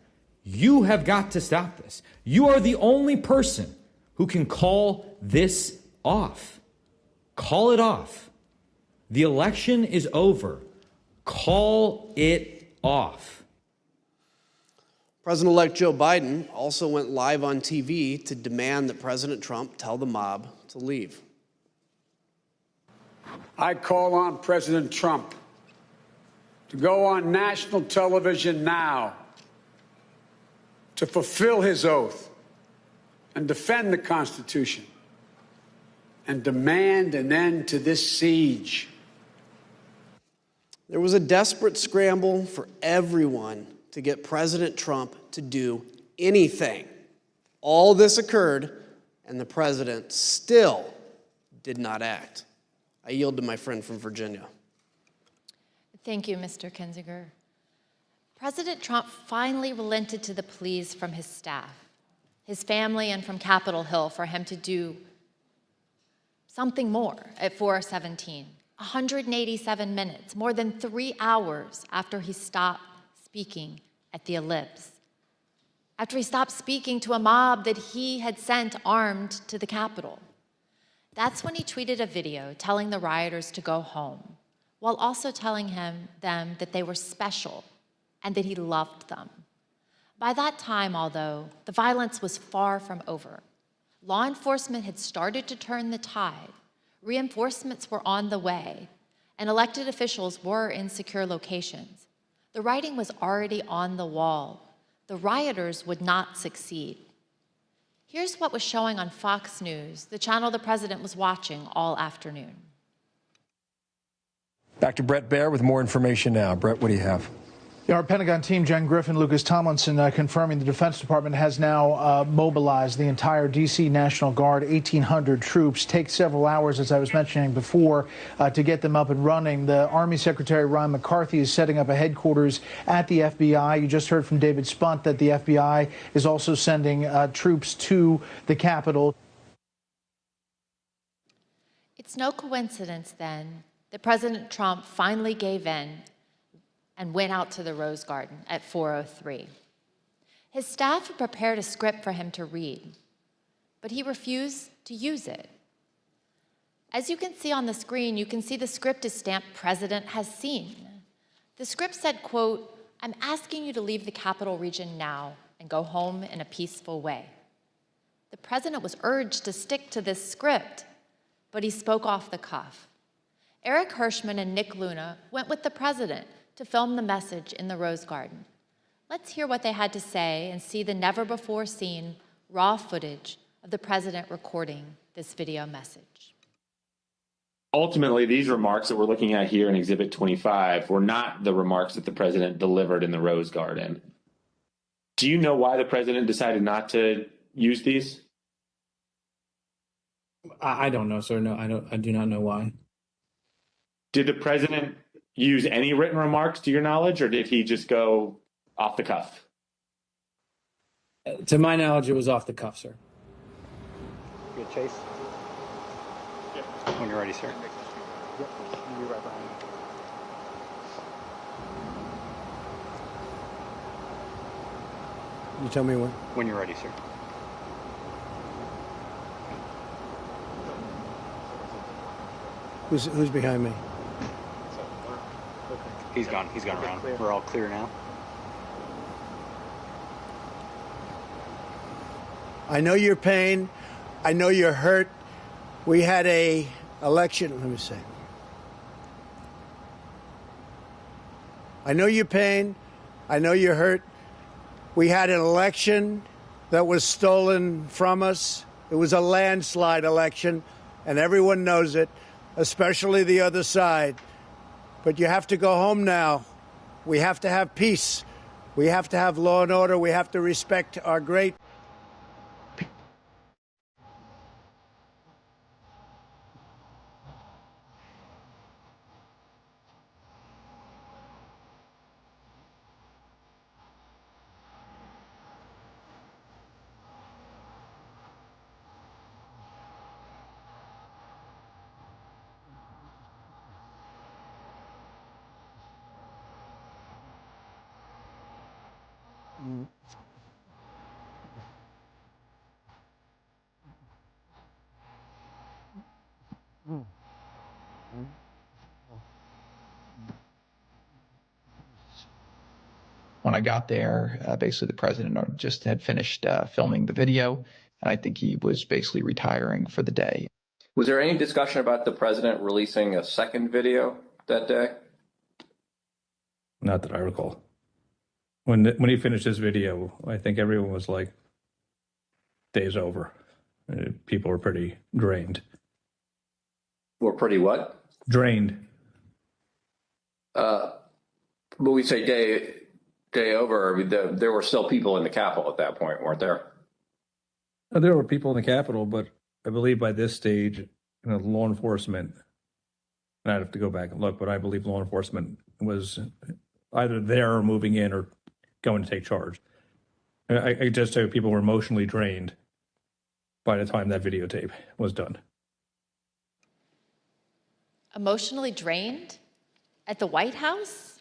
you have got to stop this. You are the only person who can call this off. Call it off. The election is over. Call it off. President-elect Joe Biden also went live on TV to demand that President Trump tell the mob to leave. I call on President Trump to go on national television now to fulfill his oath and defend the Constitution and demand an end to this siege. There was a desperate scramble for everyone to get President Trump to do anything. All this occurred, and the president still did not act. I yield to my friend from Virginia. Thank you, Mr. Kinzinger. President Trump finally relented to the pleas from his staff, his family, and from Capitol Hill for him to do something more at 4:17. 187 minutes, more than 3 hours after he stopped speaking at the Ellipse, after he stopped speaking to a mob that he had sent armed to the Capitol. That's when he tweeted a video telling the rioters to go home, while also telling them that they were special and that he loved them. By that time, although, the violence was far from over. Law enforcement had started to turn the tide. Reinforcements were on the way. and elected officials were in secure locations. The writing was already on the wall. The rioters would not succeed. Here's what was showing on Fox News, the channel the president was watching all afternoon. Back to Brett Baer with more information now. Brett, what do you have? Our Pentagon team, Jen Griffin, Lucas Tomlinson, confirming the Defense Department has now mobilized the entire D.C. National Guard, 1,800 troops. Take several hours, as I was mentioning before, to get them up and running. The Army Secretary Ryan McCarthy is setting up a headquarters at the FBI. You just heard from David Spunt that the FBI is also sending troops to the Capitol. It's no coincidence, then, that President Trump finally gave in and went out to the Rose Garden at 4:03. His staff had prepared a script for him to read, but he refused to use it. As you can see on the screen, you can see the script is stamped "President has seen." The script said, quote, "I'm asking you to leave the Capital Region now and go home in a peaceful way." The president was urged to stick to this script, but he spoke off the cuff. Eric Hirschman and Nick Luna went with the president to film the message in the Rose Garden. Let's hear what they had to say and see the never-before-seen raw footage of the president recording this video message. Ultimately, these remarks that we're looking at here in Exhibit 25 were not the remarks that the president delivered in the Rose Garden. Do you know why the president decided not to use these? I don't know, sir. No, I do not know why. Did the president use any written remarks to your knowledge, or did he just go off the cuff? To my knowledge, it was off the cuff, sir. Good, Chase? Yep. When you're ready, sir. Yep, you'll be right behind me. You tell me when. When you're ready, sir. Who's behind me? He's gone around. We're all clear now. I know your pain. I know you're hurt. We had a election. Let me see. I know your pain. I know you're hurt. We had an election that was stolen from us. It was a landslide election, and everyone knows it, especially the other side. But you have to go home now. We have to have peace. We have to have law and order. We have to respect our great When I got there, basically the president just had finished filming the video, and I think he was basically retiring for the day. Was there any discussion about the president releasing a second video that day? Not that I recall. When he finished his video, I think everyone was like, day's over. People were pretty drained. Were pretty what? Drained. But we say day over. I mean, there were still people in the Capitol at that point, weren't there? There were people in the Capitol, but I believe by this stage, law enforcement, and I'd have to go back and look, but I believe law enforcement was either there or moving in or going to take charge. I just say people were emotionally drained by the time that videotape was done. Emotionally drained? At the White House?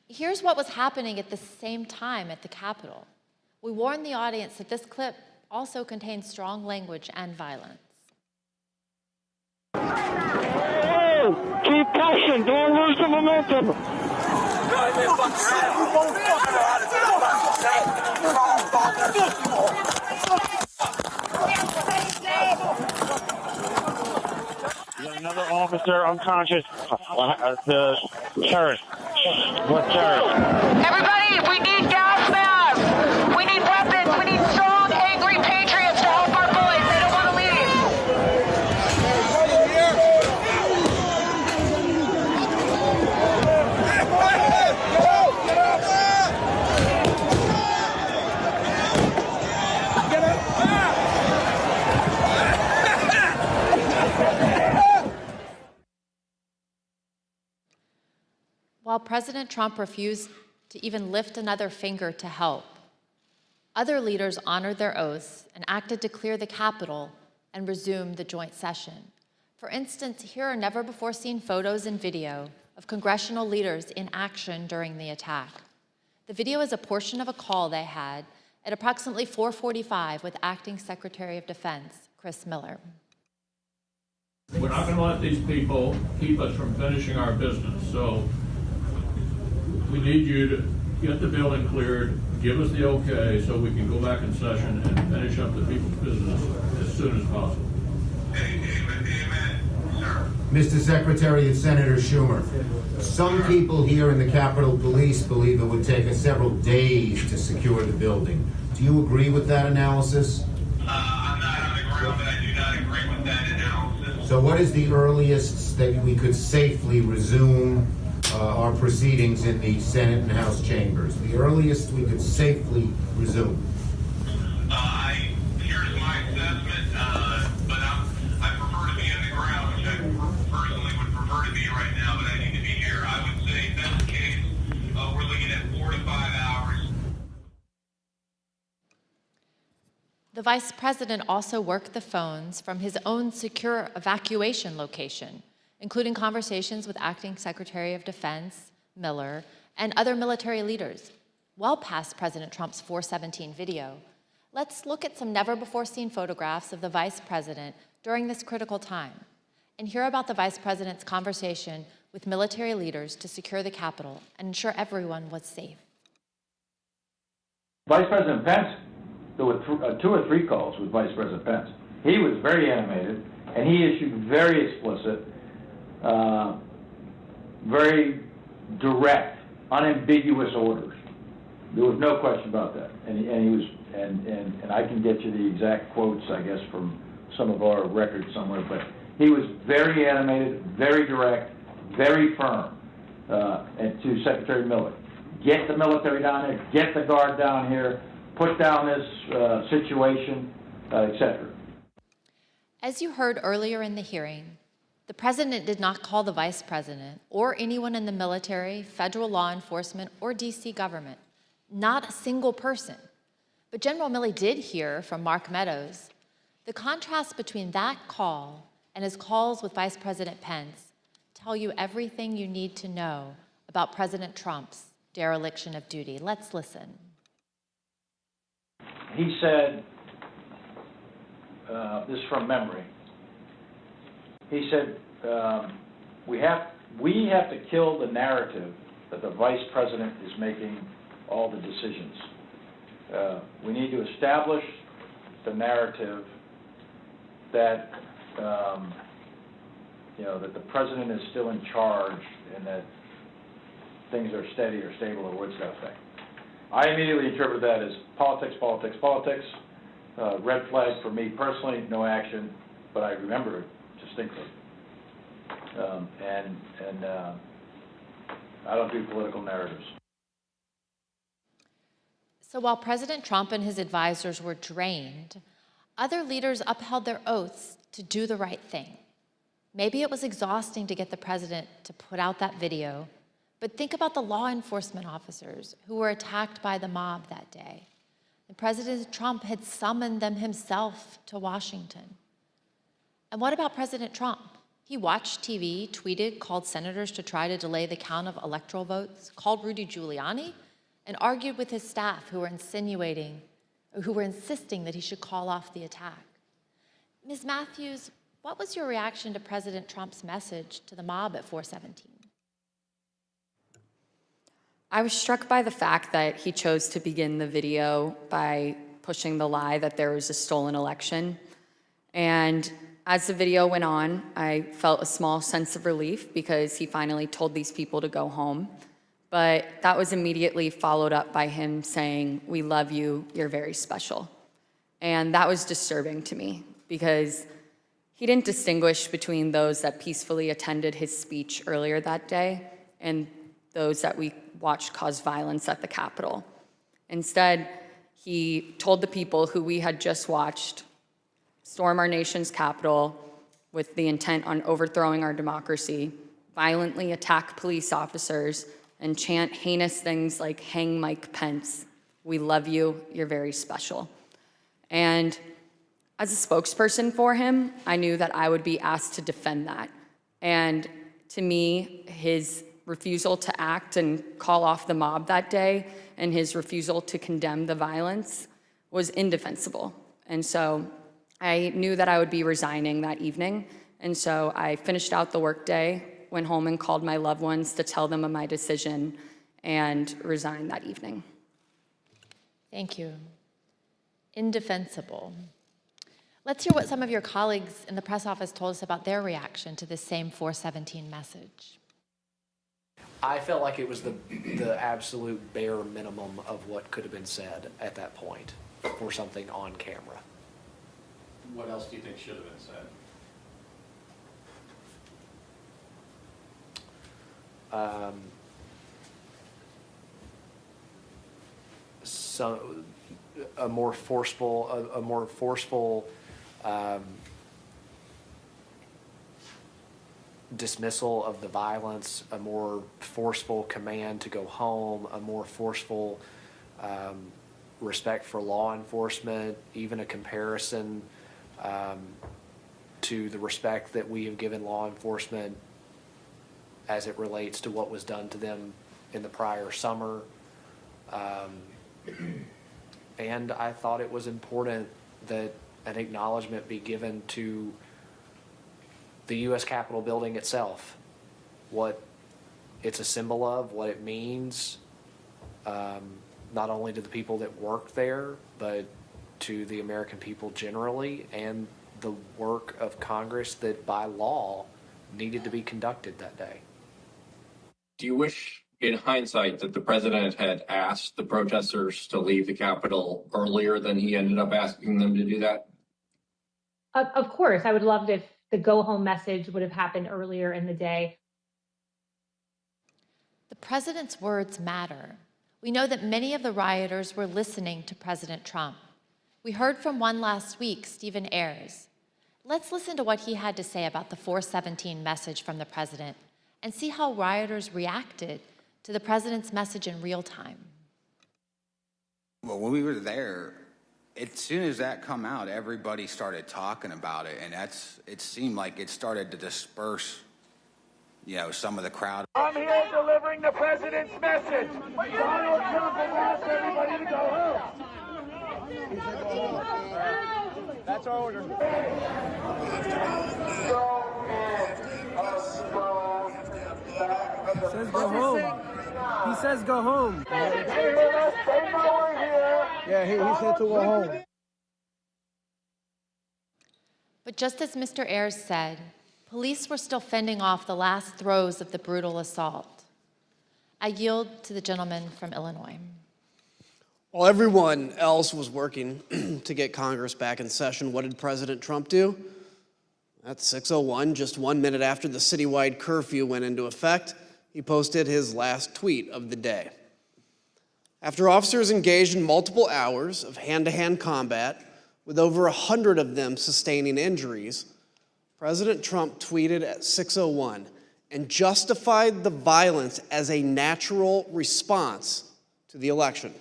Here's what was happening at the same time at the Capitol. We warned the audience that this clip also contains strong language and violence. Hey, keep pushing, don't lose the momentum. Another officer unconscious. The terrorist. What terrorist? Everybody, we need gas masks. We need weapons. We need strong, angry patriots to help our boys. They don't want to leave. While President Trump refused to even lift another finger to help, other leaders honored their oaths and acted to clear the Capitol and resume the joint session. For instance, here are never-before-seen photos and video of congressional leaders in action during the attack. The video is a portion of a call they had at approximately 4:45 with Acting Secretary of Defense, Chris Miller. We're not going to let these people keep us from finishing our business, so we need you to get the building cleared, give us the okay so we can go back in session and finish up the people's business as soon as possible. Mr. Secretary, it's Senator Schumer. Some people here in the Capitol Police believe it would take us several days to secure the building. Do you agree with that analysis? I'm not on the ground, but I do not agree with that analysis. So what is the earliest that we could safely resume our proceedings in the Senate and House chambers? The earliest we could safely resume? Here's my assessment, but I prefer to be on the ground, which I personally would prefer to be right now, but I need to be here. I would say, best case, we're looking at 4 to 5 hours. The Vice President also worked the phones from his own secure evacuation location, including conversations with Acting Secretary of Defense, Miller, and other military leaders, well past President Trump's 417 video. Let's look at some never-before-seen photographs of the Vice President during this critical time, and hear about the Vice President's conversation with military leaders to secure the Capitol and ensure everyone was safe. Vice President Pence, there were 2 or 3 calls with Vice President Pence. He was very animated, and he issued very explicit, very direct, unambiguous orders. There was no question about that, and he was, and I can get you the exact quotes, I guess, from some of our records somewhere. But he was very animated, very direct, very firm, and to Secretary Miller, get the military down here, get the Guard down here, put down this situation, etc. As you heard earlier in the hearing, the President did not call the Vice President or anyone in the military, federal law enforcement, or DC government. Not a single person. But General Milley did hear from Mark Meadows. The contrast between that call and his calls with Vice President Pence tell you everything you need to know about President Trump's dereliction of duty. Let's listen. He said, this is from memory, he said, we have to kill the narrative that the Vice President is making all the decisions. We need to establish the narrative that, that the President is still in charge and that things are steady or stable or what's that thing. I immediately interpreted that as politics, politics, politics. Red flag for me personally, no action, but I remember it distinctly. I don't do political narratives. So while President Trump and his advisors were drained, other leaders upheld their oaths to do the right thing. Maybe it was exhausting to get the president to put out that video, but think about the law enforcement officers who were attacked by the mob that day. And President Trump had summoned them himself to Washington. And what about President Trump? He watched TV, tweeted, called senators to try to delay the count of electoral votes, called Rudy Giuliani, and argued with his staff who were insisting that he should call off the attack. Ms. Matthews, what was your reaction to President Trump's message to the mob at 417? I was struck by the fact that he chose to begin the video by pushing the lie that there was a stolen election. And As the video went on, I felt a small sense of relief because he finally told these people to go home. But that was immediately followed up by him saying, "We love you, you're very special." And that was disturbing to me because he didn't distinguish between those that peacefully attended his speech earlier that day and those that we watched cause violence at the Capitol. Instead, he told the people who we had just watched storm our nation's Capitol with the intent on overthrowing our democracy, violently attack police officers, and chant heinous things like "Hang Mike Pence, we love you, you're very special." And as a spokesperson for him, I knew that I would be asked to defend that. And to me, his refusal to act and call off the mob that day and his refusal to condemn the violence was indefensible. And so I knew that I would be resigning that evening. And so I finished out the workday, went home and called my loved ones to tell them of my decision, and resigned that evening. Thank you. Indefensible. Let's hear what some of your colleagues in the press office told us about their reaction to this same 417 message. I felt like it was the absolute bare minimum of what could have been said at that point for something on camera. What else do you think should have been said? A more forceful dismissal of the violence, a more forceful command to go home, a more forceful respect for law enforcement, even a comparison to the respect that we have given law enforcement as it relates to what was done to them in the prior summer. And I thought it was important that an acknowledgement be given to the U.S. Capitol building itself, what it's a symbol of, what it means, not only to the people that work there, but to the American people generally, and the work of Congress that by law needed to be conducted that day. Do you wish, in hindsight, that the president had asked the protesters to leave the Capitol earlier than he ended up asking them to do that? Of course, I would love if the go home message would have happened earlier in the day. The president's words matter. We know that many of the rioters were listening to President Trump. We heard from one last week, Stephen Ayers. Let's listen to what he had to say about the 417 message from the president and see how rioters reacted to the president's message in real time. Well, when we were there, as soon as that come out, everybody started talking about it, and it seemed like it started to disperse, some of the crowd. I'm here delivering the president's message. Donald Trump has asked everybody to go home. That's our order. He says go home. He says go home. Yeah, he said to go home. But just as Mr. Ayers said, police were still fending off the last throes of the brutal assault. I yield to the gentleman from Illinois. While everyone else was working to get Congress back in session, what did President Trump do? At 6:01, just 1 minute after the citywide curfew went into effect, he posted his last tweet of the day. After officers engaged in multiple hours of hand-to-hand combat, with over 100 of them sustaining injuries, President Trump tweeted at 6:01 and justified the violence as a natural response to the election.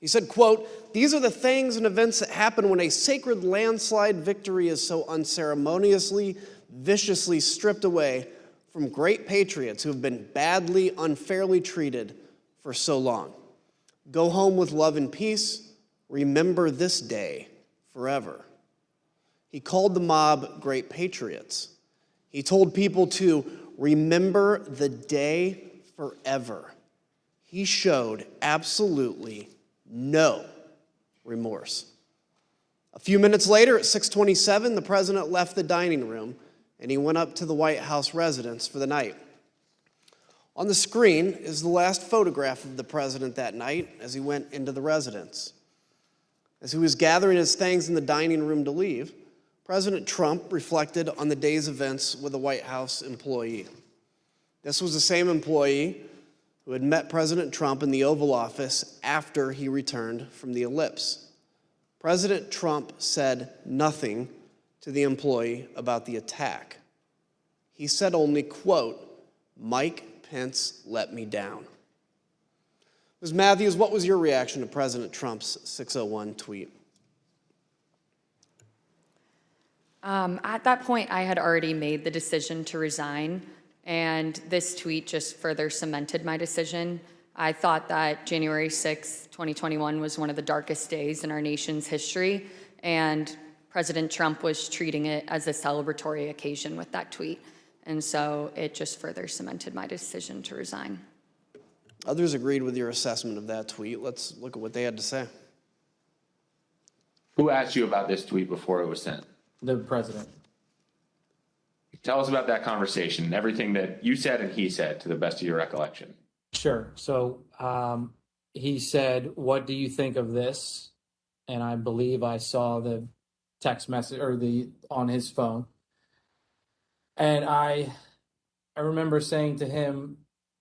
He said, quote, "These are the things and events that happen when a sacred landslide victory is so unceremoniously, viciously stripped away from great patriots who have been badly, unfairly treated for so long. Go home with love and peace. Remember this day forever." He called the mob great patriots. He told people to remember the day forever. He showed absolutely no remorse. A few minutes later, at 6:27, the president left the dining room and he went up to the White House residence for the night. On the screen is the last photograph of the president that night as he went into the residence. As he was gathering his things in the dining room to leave, President Trump reflected on the day's events with a White House employee. This was the same employee who had met President Trump in the Oval Office after he returned from the ellipse. President Trump said nothing to the employee about the attack. He said only, quote, "Mike Pence let me down." Ms. Matthews, what was your reaction to President Trump's 6:01 tweet? At that point, I had already made the decision to resign, and this tweet just further cemented my decision. I thought that January 6, 2021 was one of the darkest days in our nation's history, and President Trump was treating it as a celebratory occasion with that tweet. And so it just further cemented my decision to resign. Others agreed with your assessment of that tweet. Let's look at what they had to say. Who asked you about this tweet before it was sent? The president. Tell us about that conversation and everything that you said and he said, to the best of your recollection. Sure. So he said, "What do you think of this?" And I believe I saw the text message or on his phone. And I remember saying to him,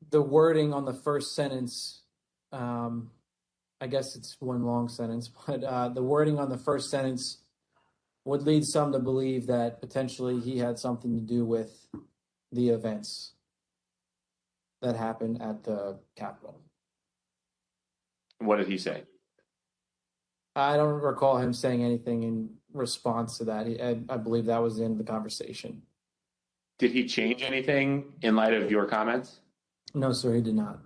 the wording on the first sentence, I guess it's one long sentence, but the wording on the first sentence would lead some to believe that potentially he had something to do with the events that happened at the Capitol. What did he say? I don't recall him saying anything in response to that. I believe that was the end of the conversation. Did he change anything in light of your comments? No, sir, he did not.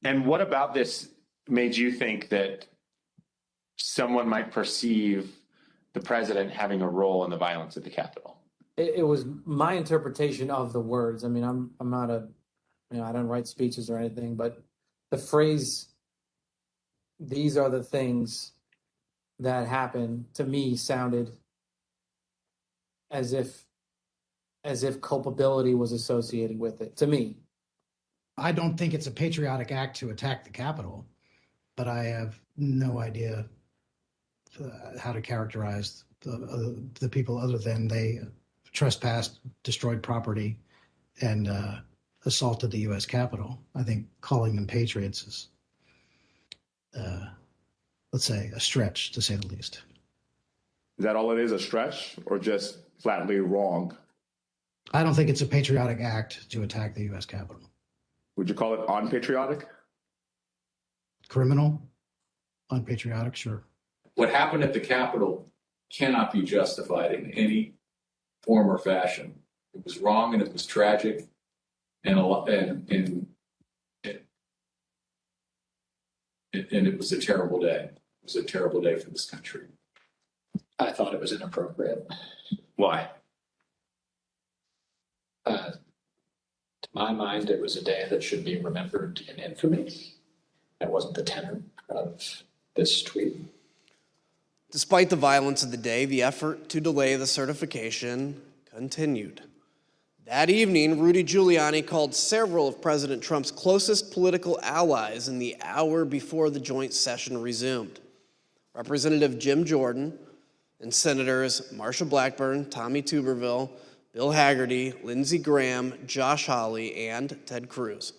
And what about this made you think that someone might perceive the president having a role in the violence at the Capitol? It was my interpretation of the words. I mean, I'm not I don't write speeches or anything, but the phrase, "these are the things that happened," to me sounded as if culpability was associated with it, to me. I don't think it's a patriotic act to attack the Capitol, but I have no idea how to characterize the people other than they trespassed, destroyed property, and assaulted the U.S. Capitol. I think calling them patriots is, let's say, a stretch, to say the least. Is that all it is, a stretch, or just flatly wrong? I don't think it's a patriotic act to attack the U.S. Capitol. Would you call it unpatriotic? Criminal? Unpatriotic, sure. What happened at the Capitol cannot be justified in any form or fashion. It was wrong and it was tragic, and it was a terrible day. It was a terrible day for this country. I thought it was inappropriate. Why? To my mind, it was a day that should be remembered in infamy. That wasn't the tenor of this tweet. Despite the violence of the day, the effort to delay the certification continued. That evening, Rudy Giuliani called several of President Trump's closest political allies in the hour before the joint session resumed. Representative Jim Jordan and Senators Marsha Blackburn, Tommy Tuberville, Bill Hagerty, Lindsey Graham, Josh Hawley, and Ted Cruz.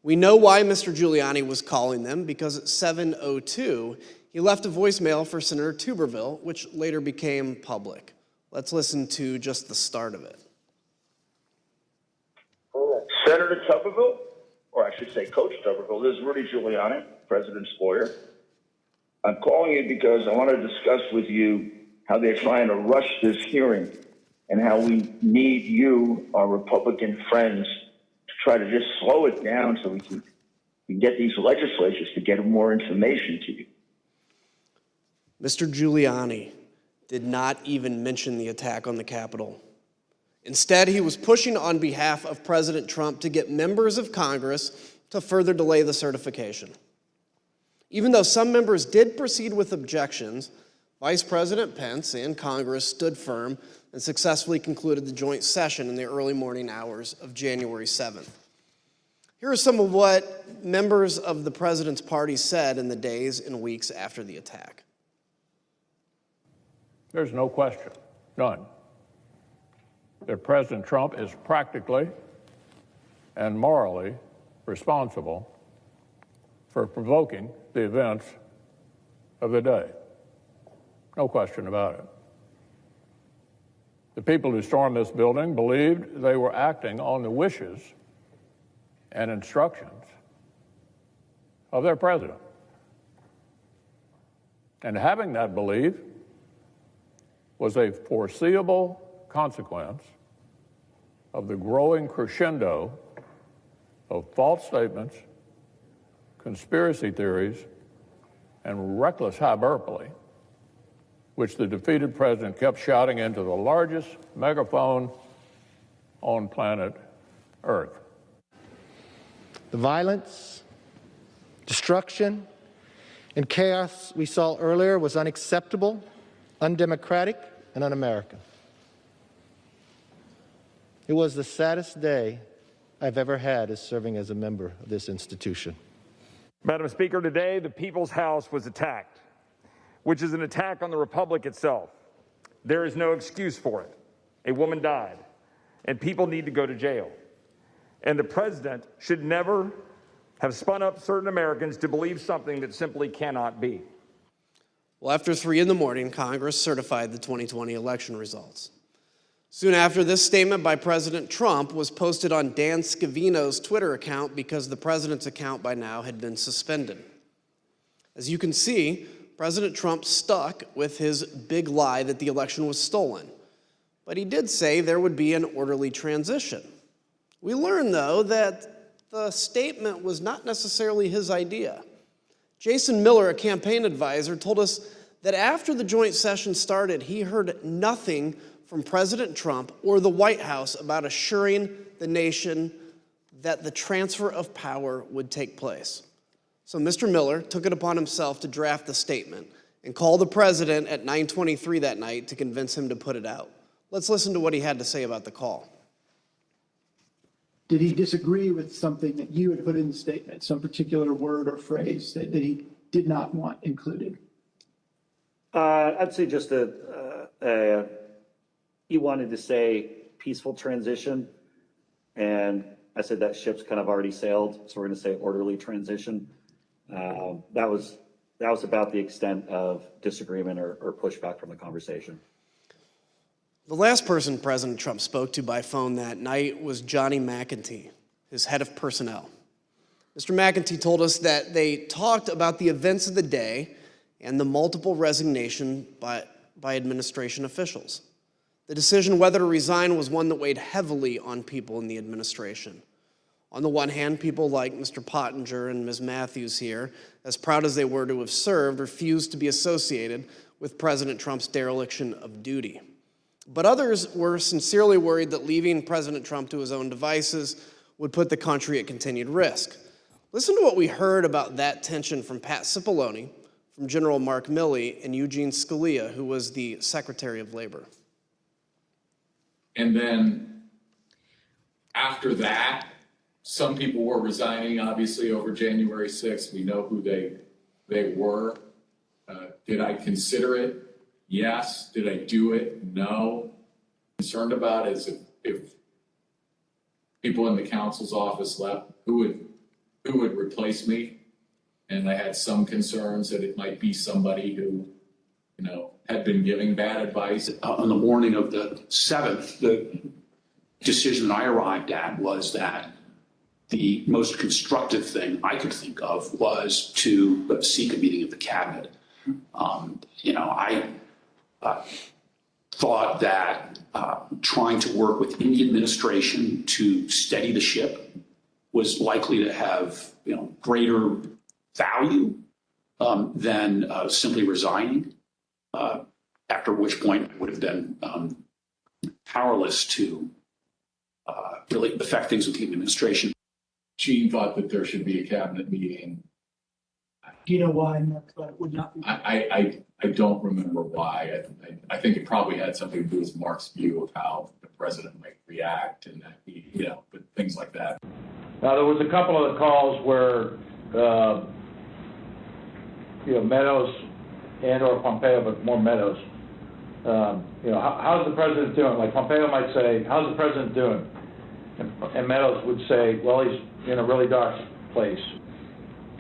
We know why Mr. Giuliani was calling them, because at 7:02, he left a voicemail for Senator Tuberville, which later became public. Let's listen to just the start of it. Senator Tuberville, or I should say Coach Tuberville, this is Rudy Giuliani, President's lawyer. I'm calling you because I want to discuss with you how they're trying to rush this hearing and how we need you, our Republican friends, to try to just slow it down so we can get these legislatures to get more information to you. Mr. Giuliani did not even mention the attack on the Capitol. Instead, he was pushing on behalf of President Trump to get members of Congress to further delay the certification. Even though some members did proceed with objections, Vice President Pence and Congress stood firm and successfully concluded the joint session in the early morning hours of January 7th. Here are some of what members of the president's party said in the days and weeks after the attack. There's no question, none, that President Trump is practically and morally responsible for provoking the events of the day. No question about it. The people who stormed this building believed they were acting on the wishes and instructions of their president. And having that belief was a foreseeable consequence of the growing crescendo of false statements, conspiracy theories, and reckless hyperbole, which the defeated president kept shouting into the largest megaphone on planet Earth. The violence, destruction, and chaos we saw earlier was unacceptable, undemocratic, and un-American. It was the saddest day I've ever had as serving as a member of this institution. Madam Speaker, today the People's House was attacked, which is an attack on the Republic itself. There is no excuse for it. A woman died, and people need to go to jail. And the president should never have spun up certain Americans to believe something that simply cannot be. Well, after 3 a.m, Congress certified the 2020 election results. Soon after, this statement by President Trump was posted on Dan Scavino's Twitter account because the president's account by now had been suspended. As you can see, President Trump stuck with his big lie that the election was stolen. But he did say there would be an orderly transition. We learned, though, that the statement was not necessarily his idea. Jason Miller, a campaign advisor, told us that after the joint session started, he heard nothing from President Trump or the White House about assuring the nation that the transfer of power would take place. So Mr. Miller took it upon himself to draft the statement and call the president at 9:23 that night to convince him to put it out. Let's listen to what he had to say about the call. Did he disagree with something that you had put in the statement, some particular word or phrase that he did not want included? I'd say just he wanted to say peaceful transition, and I said that ship's kind of already sailed, so we're going to say orderly transition. That was about the extent of disagreement or pushback from the conversation. The last person President Trump spoke to by phone that night was Johnny McEntee, his head of personnel. Mr. McEntee told us that they talked about the events of the day and the multiple resignation by administration officials. The decision whether to resign was one that weighed heavily on people in the administration. On the one hand, people like Mr. Pottinger and Ms. Matthews here, as proud as they were to have served, refused to be associated with President Trump's dereliction of duty. But others were sincerely worried that leaving President Trump to his own devices would put the country at continued risk. Listen to what we heard about that tension from Pat Cipollone, from General Mark Milley, and Eugene Scalia, who was the Secretary of Labor. And then after that, some people were resigning, obviously, over January 6th. We know who they were. Did I consider it? Yes. Did I do it? No. Concerned about is if people in the counsel's office left, who would replace me? And I had some concerns that it might be somebody who, had been giving bad advice. On the morning of the 7th, the decision I arrived at was that the most constructive thing I could think of was to seek a meeting of the cabinet. I thought that trying to work within the administration to steady the ship was likely to have greater value than simply resigning. After which point I would have been powerless to really affect things within the administration. Gene thought that there should be a cabinet meeting. Do you know why Mark would not be? I don't remember why. I think it probably had something to do with Mark's view of how the president might react and that but things like that. Now, there was a couple of the calls where, Meadows and/or Pompeo, but more Meadows. How's the president doing? Like Pompeo might say, "How's the president doing?" And Meadows would say, "Well, he's in a really dark place."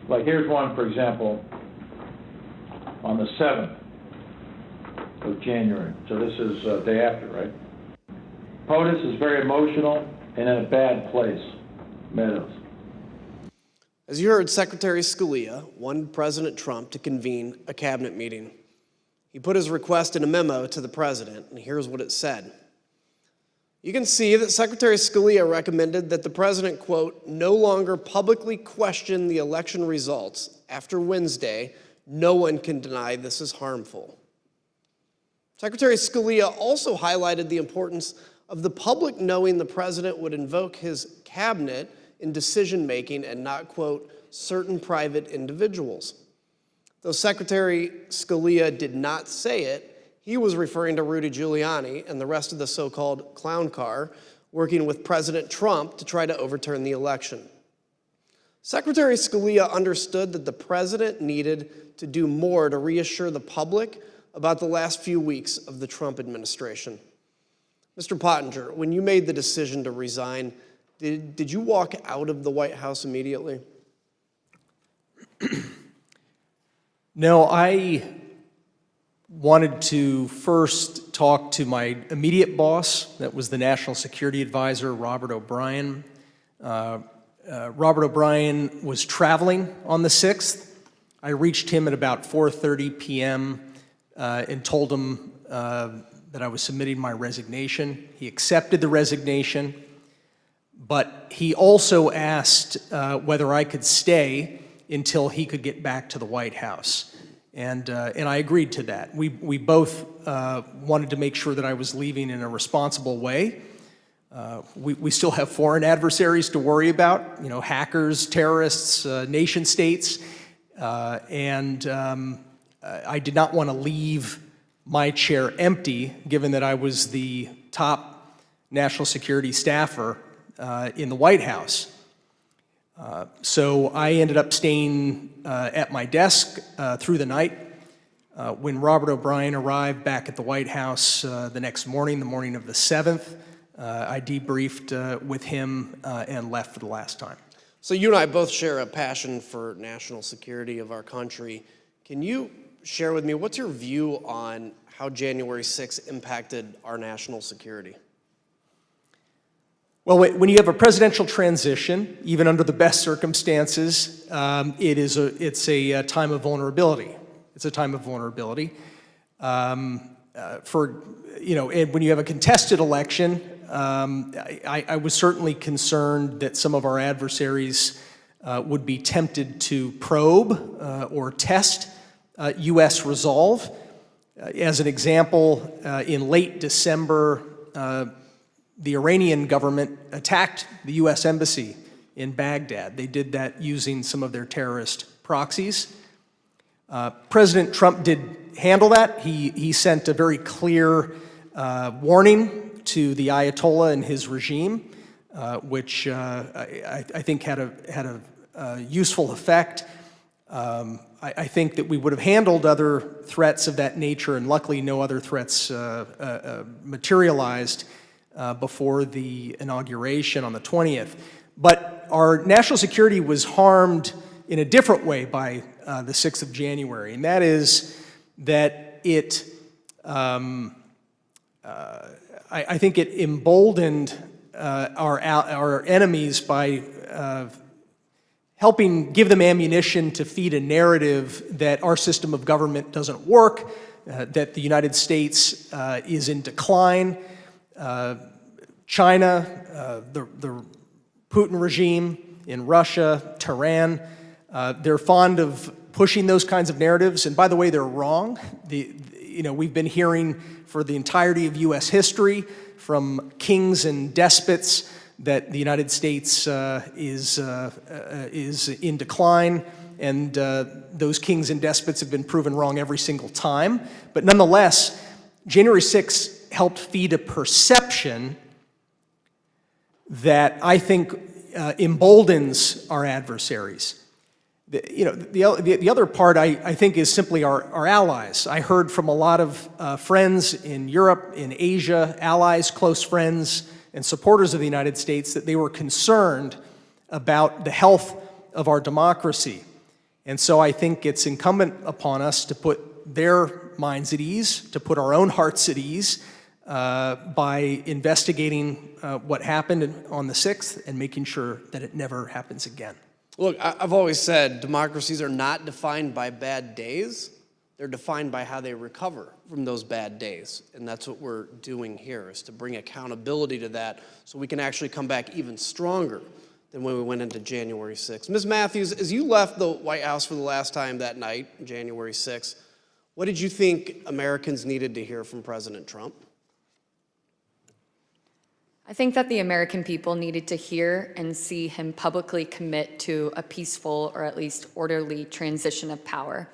Like here's one, for example, on the 7th of January. So this is day after, right? POTUS is very emotional and in a bad place. Meadows. As you heard, Secretary Scalia wanted President Trump to convene a cabinet meeting. He put his request in a memo to the president, and here's what it said. You can see that Secretary Scalia recommended that the president, quote, no longer publicly question the election results. After Wednesday, no one can deny this is harmful. Secretary Scalia also highlighted the importance of the public knowing the president would invoke his cabinet in decision-making and not, quote, certain private individuals. Though Secretary Scalia did not say it, he was referring to Rudy Giuliani and the rest of the so-called clown car working with President Trump to try to overturn the election. Secretary Scalia understood that the president needed to do more to reassure the public about the last few weeks of the Trump administration. Mr. Pottinger, when you made the decision to resign, did you walk out of the White House immediately? No, I wanted to first talk to my immediate boss, that was the National Security Advisor, Robert O'Brien. Robert O'Brien was traveling on the 6th. I reached him at about 4:30 p.m. And told him that I was submitting my resignation. He accepted the resignation, but he also asked whether I could stay until he could get back to the White House. And I agreed to that. We both wanted to make sure that I was leaving in a responsible way. We still have foreign adversaries to worry about, hackers, terrorists, nation states. I did not want to leave my chair empty, given that I was the top national security staffer in the White House. So I ended up staying at my desk through the night. When Robert O'Brien arrived back at the White House the next morning, the morning of the 7th, I debriefed with him and left for the last time. So you and I both share a passion for national security of our country. Can you share with me, what's your view on how January 6th impacted our national security? Well, when you have a presidential transition, even under the best circumstances, it's a time of vulnerability. It's a time of vulnerability. And when you have a contested election, I was certainly concerned that some of our adversaries would be tempted to probe or test U.S. resolve. As an example, in late December, the Iranian government attacked the U.S. Embassy in Baghdad. They did that using some of their terrorist proxies. President Trump did handle that. He sent a very clear warning to the Ayatollah and his regime, which I think had a useful effect. I think that we would have handled other threats of that nature, and luckily no other threats materialized before the inauguration on the 20th. But our national security was harmed in a different way by the 6th of January, and that is that I think it emboldened our enemies by helping give them ammunition to feed a narrative that our system of government doesn't work, that the United States is in decline. China, the Putin regime in Russia, Tehran, they're fond of pushing those kinds of narratives. And by the way, they're wrong. We've been hearing for the entirety of U.S. history from kings and despots that the United States is in decline and those kings and despots have been proven wrong every single time. But nonetheless, January 6th helped feed a perception that I think emboldens our adversaries. The other part, I think, is simply our allies. I heard from a lot of friends in Europe, in Asia, allies, close friends, and supporters of the United States that they were concerned about the health of our democracy. And so I think it's incumbent upon us to put their minds at ease, to put our own hearts at ease by investigating what happened on the 6th and making sure that it never happens again. Look, I've always said democracies are not defined by bad days. They're defined by how they recover from those bad days. And that's what we're doing here, is to bring accountability to that so we can actually come back even stronger than when we went into January 6th. Ms. Matthews, as you left the White House for the last time that night, January 6th, what did you think Americans needed to hear from President Trump? I think that the American people needed to hear and see him publicly commit to a peaceful or at least orderly transition of power.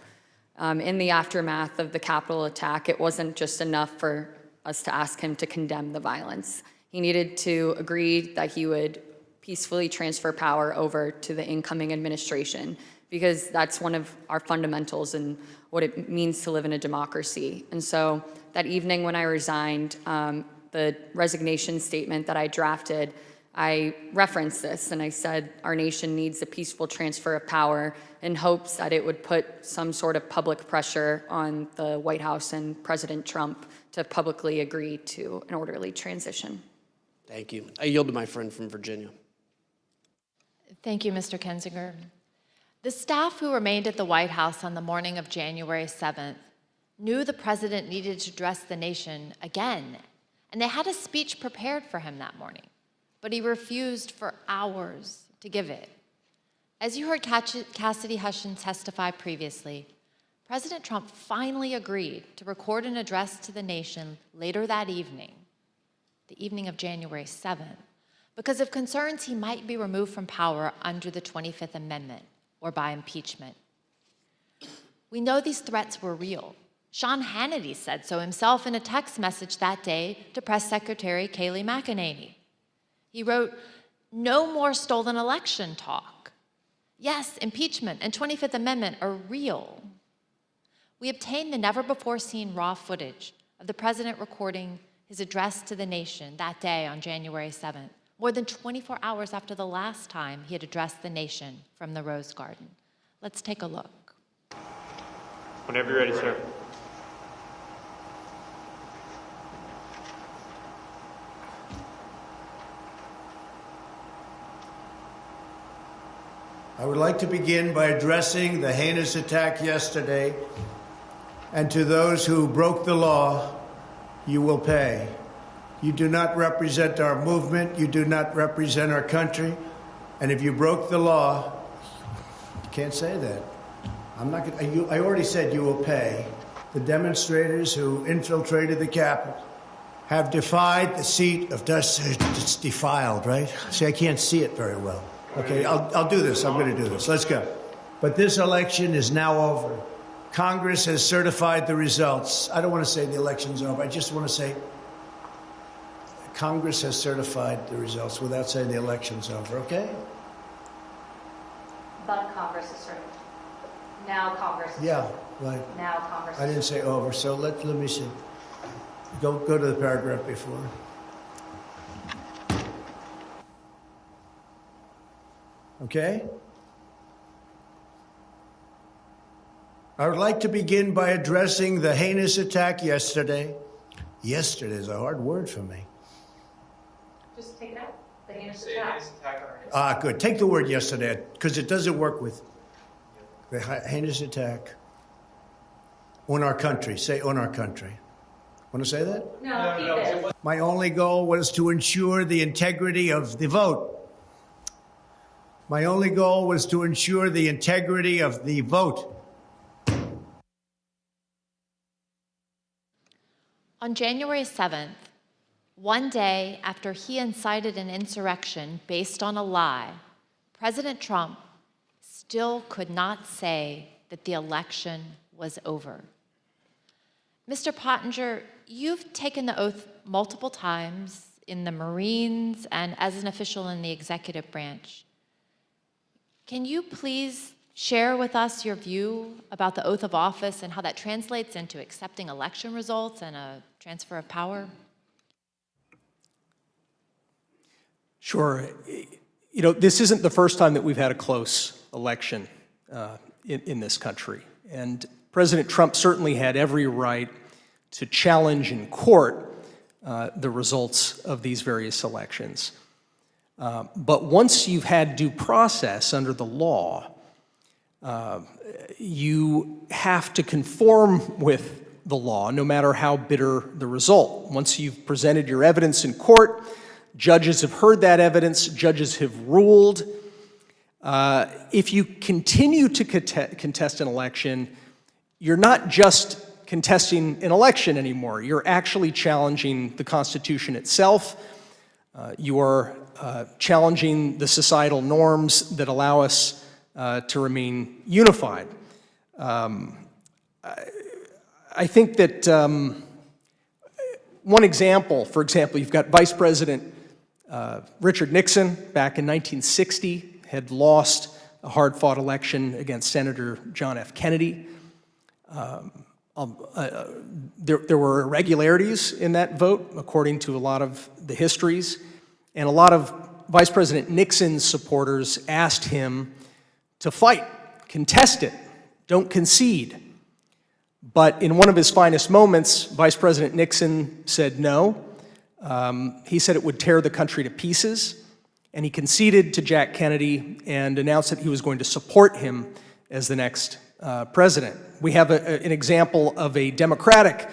In the aftermath of the Capitol attack, it wasn't just enough for us to ask him to condemn the violence. He needed to agree that he would peacefully transfer power over to the incoming administration, because that's one of our fundamentals and what it means to live in a democracy. And so that evening when I resigned, the resignation statement that I drafted, I referenced this and I said our nation needs a peaceful transfer of power, in hopes that it would put some sort of public pressure on the White House and President Trump to publicly agree to an orderly transition. Thank you. I yield to my friend from Virginia. Thank you, Mr. Kinzinger. The staff who remained at the White House on the morning of January 7th knew the president needed to address the nation again, and they had a speech prepared for him that morning, but he refused for hours to give it. As you heard Cassidy Hutchins testify previously, President Trump finally agreed to record an address to the nation later that evening, the evening of January 7th, because of concerns he might be removed from power under the 25th Amendment or by impeachment. We know these threats were real. Sean Hannity said so himself in a text message that day to Press Secretary Kayleigh McEnany. He wrote, "No more stolen election talk. Yes, impeachment and 25th Amendment are real." We obtained the never-before-seen raw footage of the president recording his address to the nation that day on January 7th, more than 24 hours after the last time he had addressed the nation from the Rose Garden. Let's take a look. Whenever you're ready, sir. I would like to begin by addressing the heinous attack yesterday, and to those who broke the law, you will pay. You do not represent our movement, you do not represent our country, and if you broke the law, you can't say that. I already said you will pay. The demonstrators who infiltrated the Capitol have defied the seat of justice. It's defiled, right? See, I can't see it very well. Okay, I'll do this. I'm going to do this. Let's go. But this election is now over. Congress has certified the results. I don't want to say the election's over. I just want to say Congress has certified the results without saying the election's over, okay? But Congress is certified. Now Congress is Yeah, certified. right. Now Congress I didn't say over, so let me see. Go to the paragraph before. Okay? I would like to begin by addressing the heinous attack yesterday. Yesterday is a hard word for me. Just take it out. The heinous attack. Good. Take the word yesterday, because it doesn't work with the heinous attack on our country. Say on our country. Want to say that? No, keep it. My only goal was to ensure the integrity of the vote. My only goal was to ensure the integrity of the vote. On January 7th, one day after he incited an insurrection based on a lie, President Trump still could not say that the election was over. Mr. Pottinger, you've taken the oath multiple times in the Marines and as an official in the executive branch. Can you please share with us your view about the oath of office and how that translates into accepting election results and a transfer of power? Sure. You know, this isn't the first time that we've had a close election in this country. And President Trump certainly had every right to challenge in court the results of these various elections. But once you've had due process under the law, you have to conform with the law, no matter how bitter the result. Once you've presented your evidence in court, judges have heard that evidence, judges have ruled. If you continue to contest an election, you're not just contesting an election anymore. You're actually challenging the Constitution itself. You are challenging the societal norms that allow us to remain unified. I think that one example, for example, you've got Vice President Richard Nixon back in 1960, had lost a hard-fought election against Senator John F. Kennedy. There were irregularities in that vote, according to a lot of the histories, and a lot of Vice President Nixon's supporters asked him to fight, contest it, don't concede. But in one of his finest moments, Vice President Nixon said no. He said it would tear the country to pieces, and he conceded to Jack Kennedy and announced that he was going to support him as the next president. We have an example of a Democratic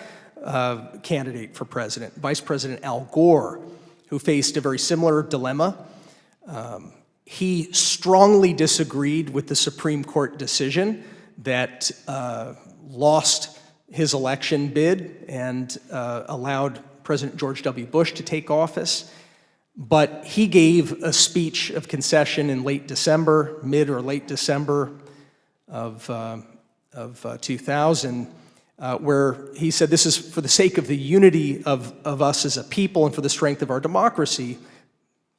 candidate for president, Vice President Al Gore, who faced a very similar dilemma. He strongly disagreed with the Supreme Court decision that lost his election bid and allowed President George W. Bush to take office. But he gave a speech of concession in late December, mid or late December of 2000, where he said, this is for the sake of the unity of us as a people and for the strength of our democracy.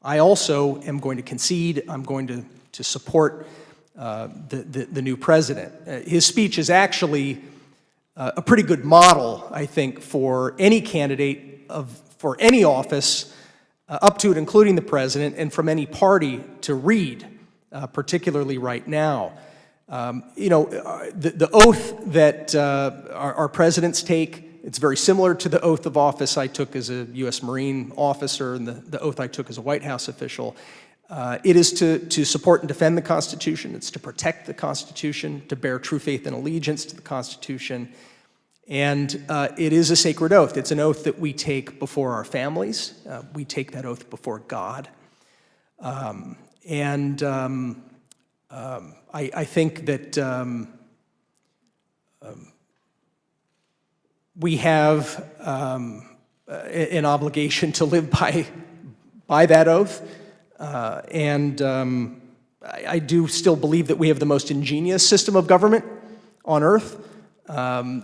I also am going to concede. I'm going to support the new president. His speech is actually a pretty good model, I think, for any candidate for any office, up to and including the president, and from any party to read, particularly right now. The oath that our presidents take, it's very similar to the oath of office I took as a U.S. Marine officer and the oath I took as a White House official. It is to support and defend the Constitution. It's to protect the Constitution, to bear true faith and allegiance to the Constitution. And it is a sacred oath. It's an oath that we take before our families. We take that oath before God. I think that we have an obligation to live by that oath. I do still believe that we have the most ingenious system of government on earth,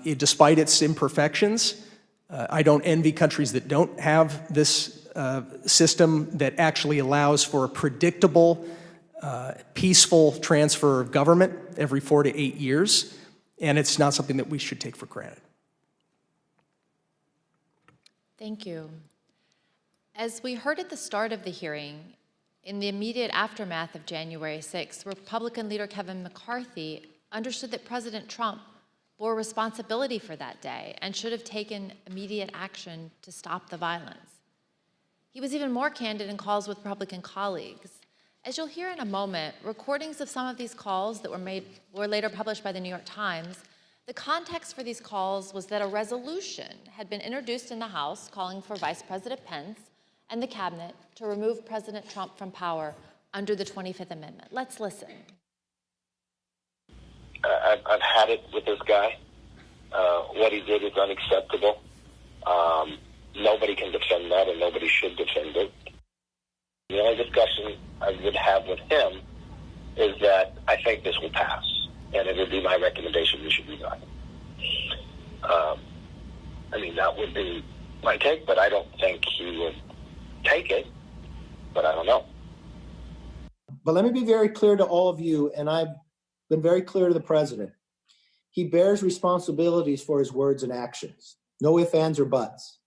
despite its imperfections. I don't envy countries that don't have this system that actually allows for a predictable, peaceful transfer of government every 4 to 8 years, and it's not something that we should take for granted. Thank you. As we heard at the start of the hearing, in the immediate aftermath of January 6th, Republican leader Kevin McCarthy understood that President Trump bore responsibility for that day and should have taken immediate action to stop the violence. He was even more candid in calls with Republican colleagues. As you'll hear in a moment, recordings of some of these calls that were later published by the New York Times, the context for these calls was that a resolution had been introduced in the House calling for Vice President Pence and the cabinet to remove President Trump from power under the 25th Amendment. Let's listen. I've had it with this guy. What he did is unacceptable. Nobody can defend that, and nobody should defend it. The only discussion I would have with him is that I think this will pass, and it would be my recommendation we should resign. I mean, that would be my take, but I don't think he would take it, but I don't know. But let me be very clear to all of you, and I've been very clear to the president. He bears responsibilities for his words and actions. No ifs, ands, or buts.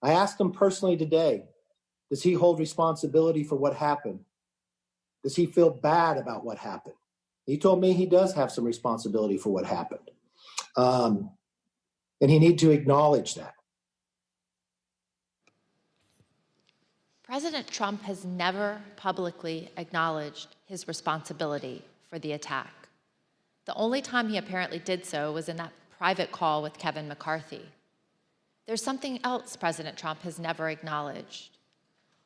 I asked him personally today, does he hold responsibility for what happened? Does he feel bad about what happened? He told me he does have some responsibility for what happened. And he needs to acknowledge that. President Trump has never publicly acknowledged his responsibility for the attack. The only time he apparently did so was in that private call with Kevin McCarthy. There's something else President Trump has never acknowledged: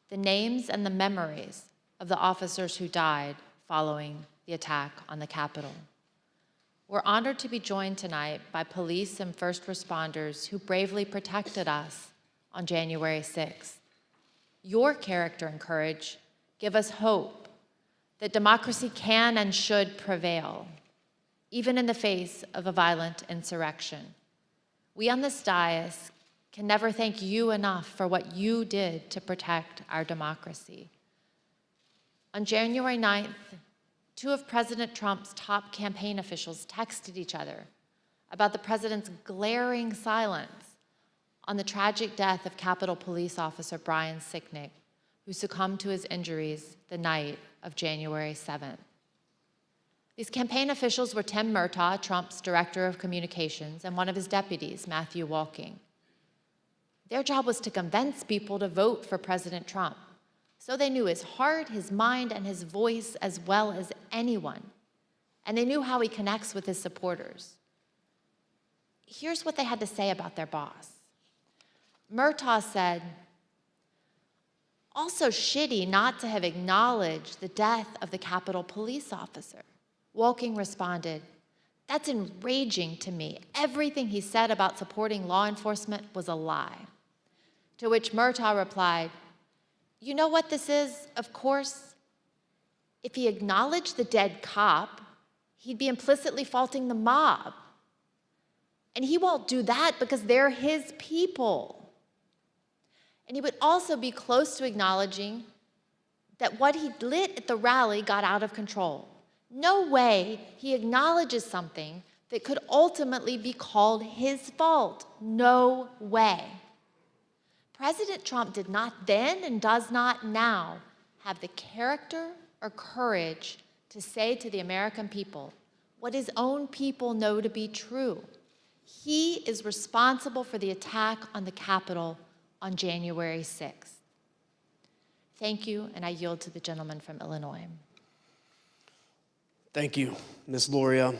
the names and the memories of the officers who died following the attack on the Capitol. We're honored to be joined tonight by police and first responders who bravely protected us on January 6th. Your character and courage give us hope that democracy can and should prevail, even in the face of a violent insurrection. We on this dais can never thank you enough for what you did to protect our democracy. On January 9th, two of President Trump's top campaign officials texted each other about the president's glaring silence on the tragic death of Capitol Police Officer Brian Sicknick, who succumbed to his injuries the night of January 7th. These campaign officials were Tim Murtaugh, Trump's director of communications, and one of his deputies, Matthew Walking. Their job was to convince people to vote for President Trump, so they knew his heart, his mind, and his voice as well as anyone, and they knew how he connects with his supporters. Here's what they had to say about their boss. Murtaugh said, "Also shitty not to have acknowledged the death of the Capitol police officer." Walking responded, "That's enraging to me. Everything he said about supporting law enforcement was a lie." To which Murtaugh replied, "You know what this is, of course? If he acknowledged the dead cop, he'd be implicitly faulting the mob. And he won't do that because they're his people. And he would also be close to acknowledging that what he lit at the rally got out of control. No way he acknowledges something that could ultimately be called his fault. No way." President Trump did not then and does not now have the character or courage to say to the American people what his own people know to be true. He is responsible for the attack on the Capitol on January 6th. Thank you, and I yield to the gentleman from Illinois. Thank you, Ms. Loria.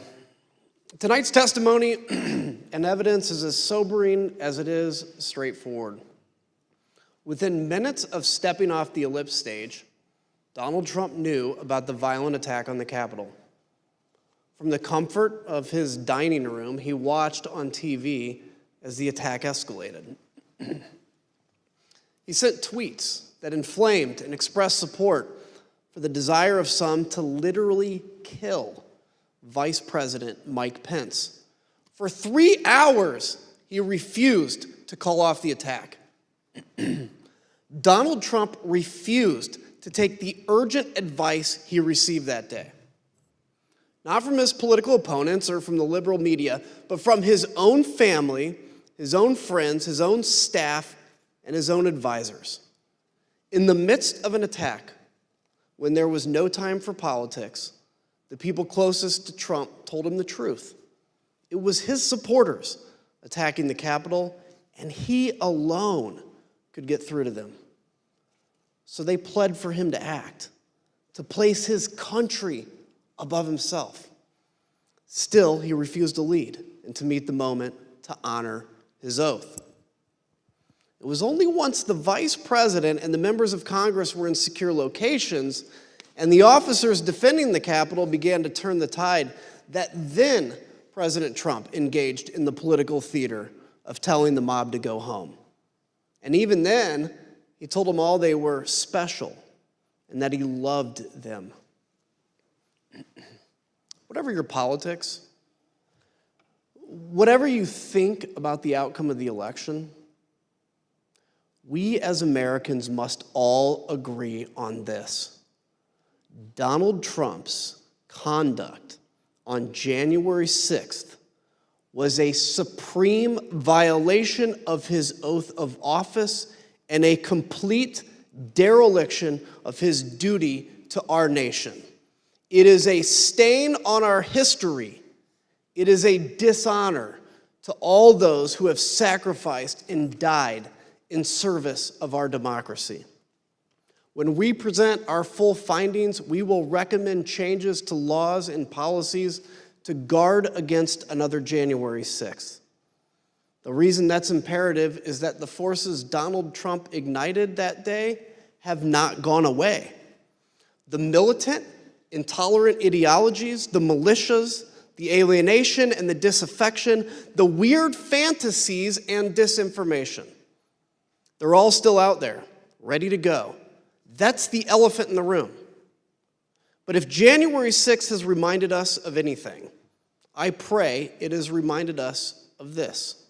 Tonight's testimony and evidence is as sobering as it is straightforward. Within minutes of stepping off the ellipse stage, Donald Trump knew about the violent attack on the Capitol. From the comfort of his dining room, he watched on TV as the attack escalated. He sent tweets that inflamed and expressed support for the desire of some to literally kill Vice President Mike Pence. For 3 hours, he refused to call off the attack. Donald Trump refused to take the urgent advice he received that day. Not from his political opponents or from the liberal media, but from his own family, his own friends, his own staff, and his own advisors. In the midst of an attack, when there was no time for politics, the people closest to Trump told him the truth. It was his supporters attacking the Capitol, and he alone could get through to them. So they pled for him to act, to place his country above himself. Still, he refused to lead and to meet the moment to honor his oath. It was only once the vice president and the members of Congress were in secure locations and the officers defending the Capitol began to turn the tide that then President Trump engaged in the political theater of telling the mob to go home. And even then, he told them all they were special and that he loved them. Whatever your politics, whatever you think about the outcome of the election, we as Americans must all agree on this. Donald Trump's conduct on January 6th was a supreme violation of his oath of office and a complete dereliction of his duty to our nation. It is a stain on our history. It is a dishonor to all those who have sacrificed and died in service of our democracy. When we present our full findings, we will recommend changes to laws and policies to guard against another January 6th. The reason that's imperative is that the forces Donald Trump ignited that day have not gone away. The militant, intolerant ideologies, the militias, the alienation and the disaffection, the weird fantasies and disinformation. They're all still out there, ready to go. That's the elephant in the room. But if January 6th has reminded us of anything, I pray it has reminded us of this.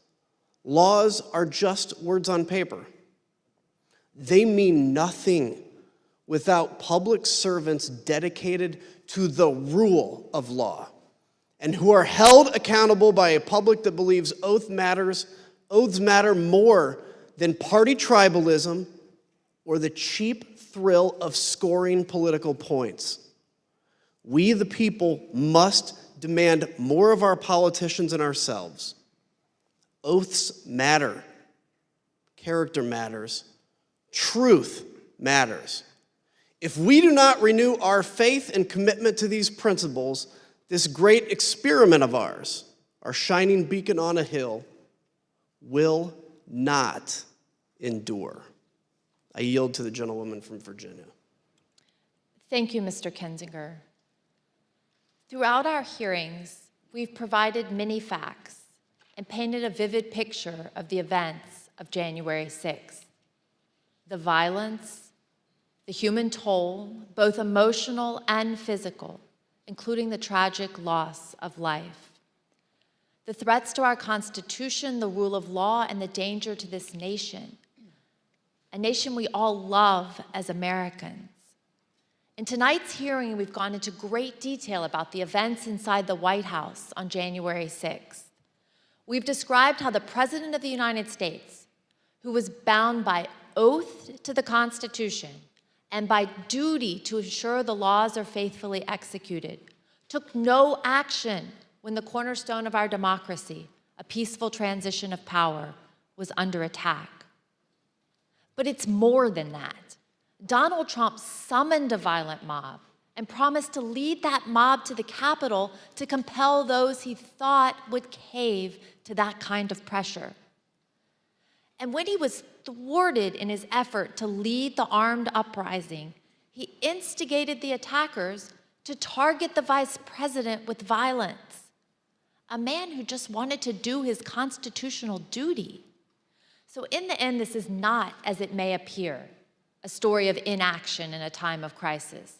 Laws are just words on paper. They mean nothing without public servants dedicated to the rule of law and who are held accountable by a public that believes oaths matter more than party tribalism or the cheap thrill of scoring political points. We, the people, must demand more of our politicians and ourselves. Oaths matter. Character matters. Truth matters. If we do not renew our faith and commitment to these principles, this great experiment of ours, our shining beacon on a hill, will not endure. I yield to the gentlewoman from Virginia. Thank you, Mr. Kinzinger. Throughout our hearings, we've provided many facts and painted a vivid picture of the events of January 6th. The violence, the human toll, both emotional and physical, including the tragic loss of life. The threats to our Constitution, the rule of law, and the danger to this nation, a nation we all love as Americans. In tonight's hearing, we've gone into great detail about the events inside the White House on January 6th. We've described how the President of the United States, who was bound by oath to the Constitution and by duty to ensure the laws are faithfully executed, took no action when the cornerstone of our democracy, a peaceful transition of power, was under attack. But it's more than that. Donald Trump summoned a violent mob and promised to lead that mob to the Capitol to compel those he thought would cave to that kind of pressure. And when he was thwarted in his effort to lead the armed uprising, he instigated the attackers to target the vice president with violence, a man who just wanted to do his constitutional duty. So in the end, this is not, as it may appear, a story of inaction in a time of crisis,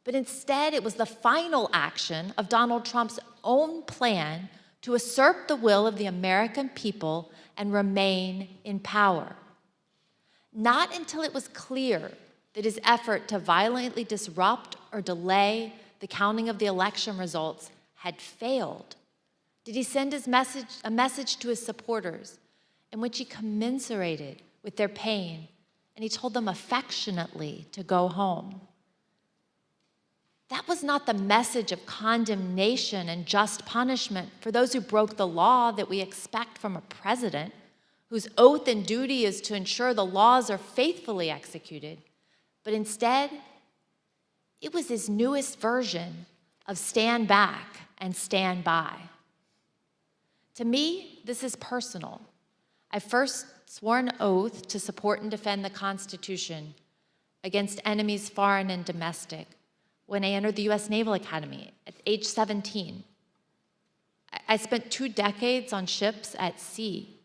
but instead it was the final action of Donald Trump's own plan to usurp the will of the American people and remain in power. Not until it was clear that his effort to violently disrupt or delay the counting of the election results had failed did he send a message to his supporters in which he commiserated with their pain, and he told them affectionately to go home. That was not the message of condemnation and just punishment for those who broke the law that we expect from a president whose oath and duty is to ensure the laws are faithfully executed. But instead, it was his newest version of stand back and stand by. To me, this is personal. I first swore an oath to support and defend the Constitution against enemies foreign and domestic when I entered the U.S. Naval Academy at age 17. I spent 2 decades on ships at sea,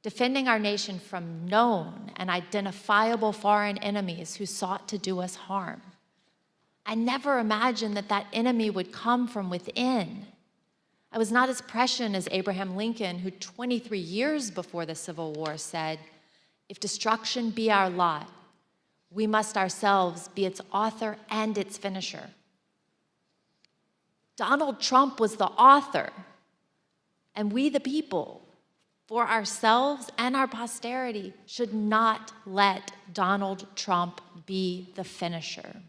defending our nation from known and identifiable foreign enemies who sought to do us harm. I never imagined that that enemy would come from within. I was not as prescient as Abraham Lincoln, who 23 years before the Civil War said, "If destruction be our lot, we must ourselves be its author and its finisher." Donald Trump was the author, and we the people, for ourselves and our posterity, should not let Donald Trump be the finisher.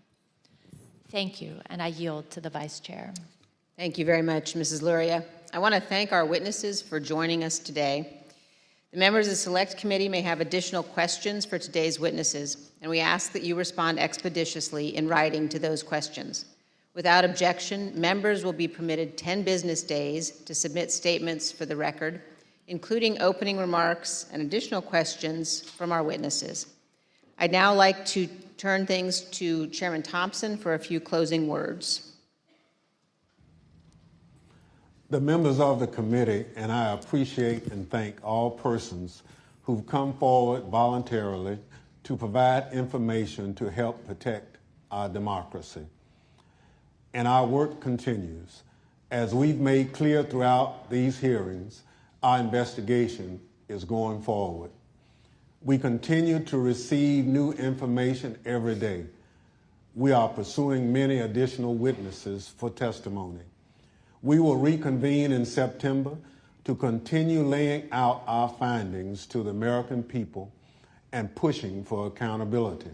Thank you, and I yield to the Vice Chair. Thank you very much, Mrs. Luria. I want to thank our witnesses for joining us today. The members of the Select Committee may have additional questions for today's witnesses, and we ask that you respond expeditiously in writing to those questions. Without objection, members will be permitted 10 business days to submit statements for the record, including opening remarks and additional questions from our witnesses. I'd now like to turn things to Chairman Thompson for a few closing words. The members of the committee and I appreciate and thank all persons who've come forward voluntarily to provide information to help protect our democracy. And our work continues. As we've made clear throughout these hearings, our investigation is going forward. We continue to receive new information every day. We are pursuing many additional witnesses for testimony. We will reconvene in September to continue laying out our findings to the American people and pushing for accountability.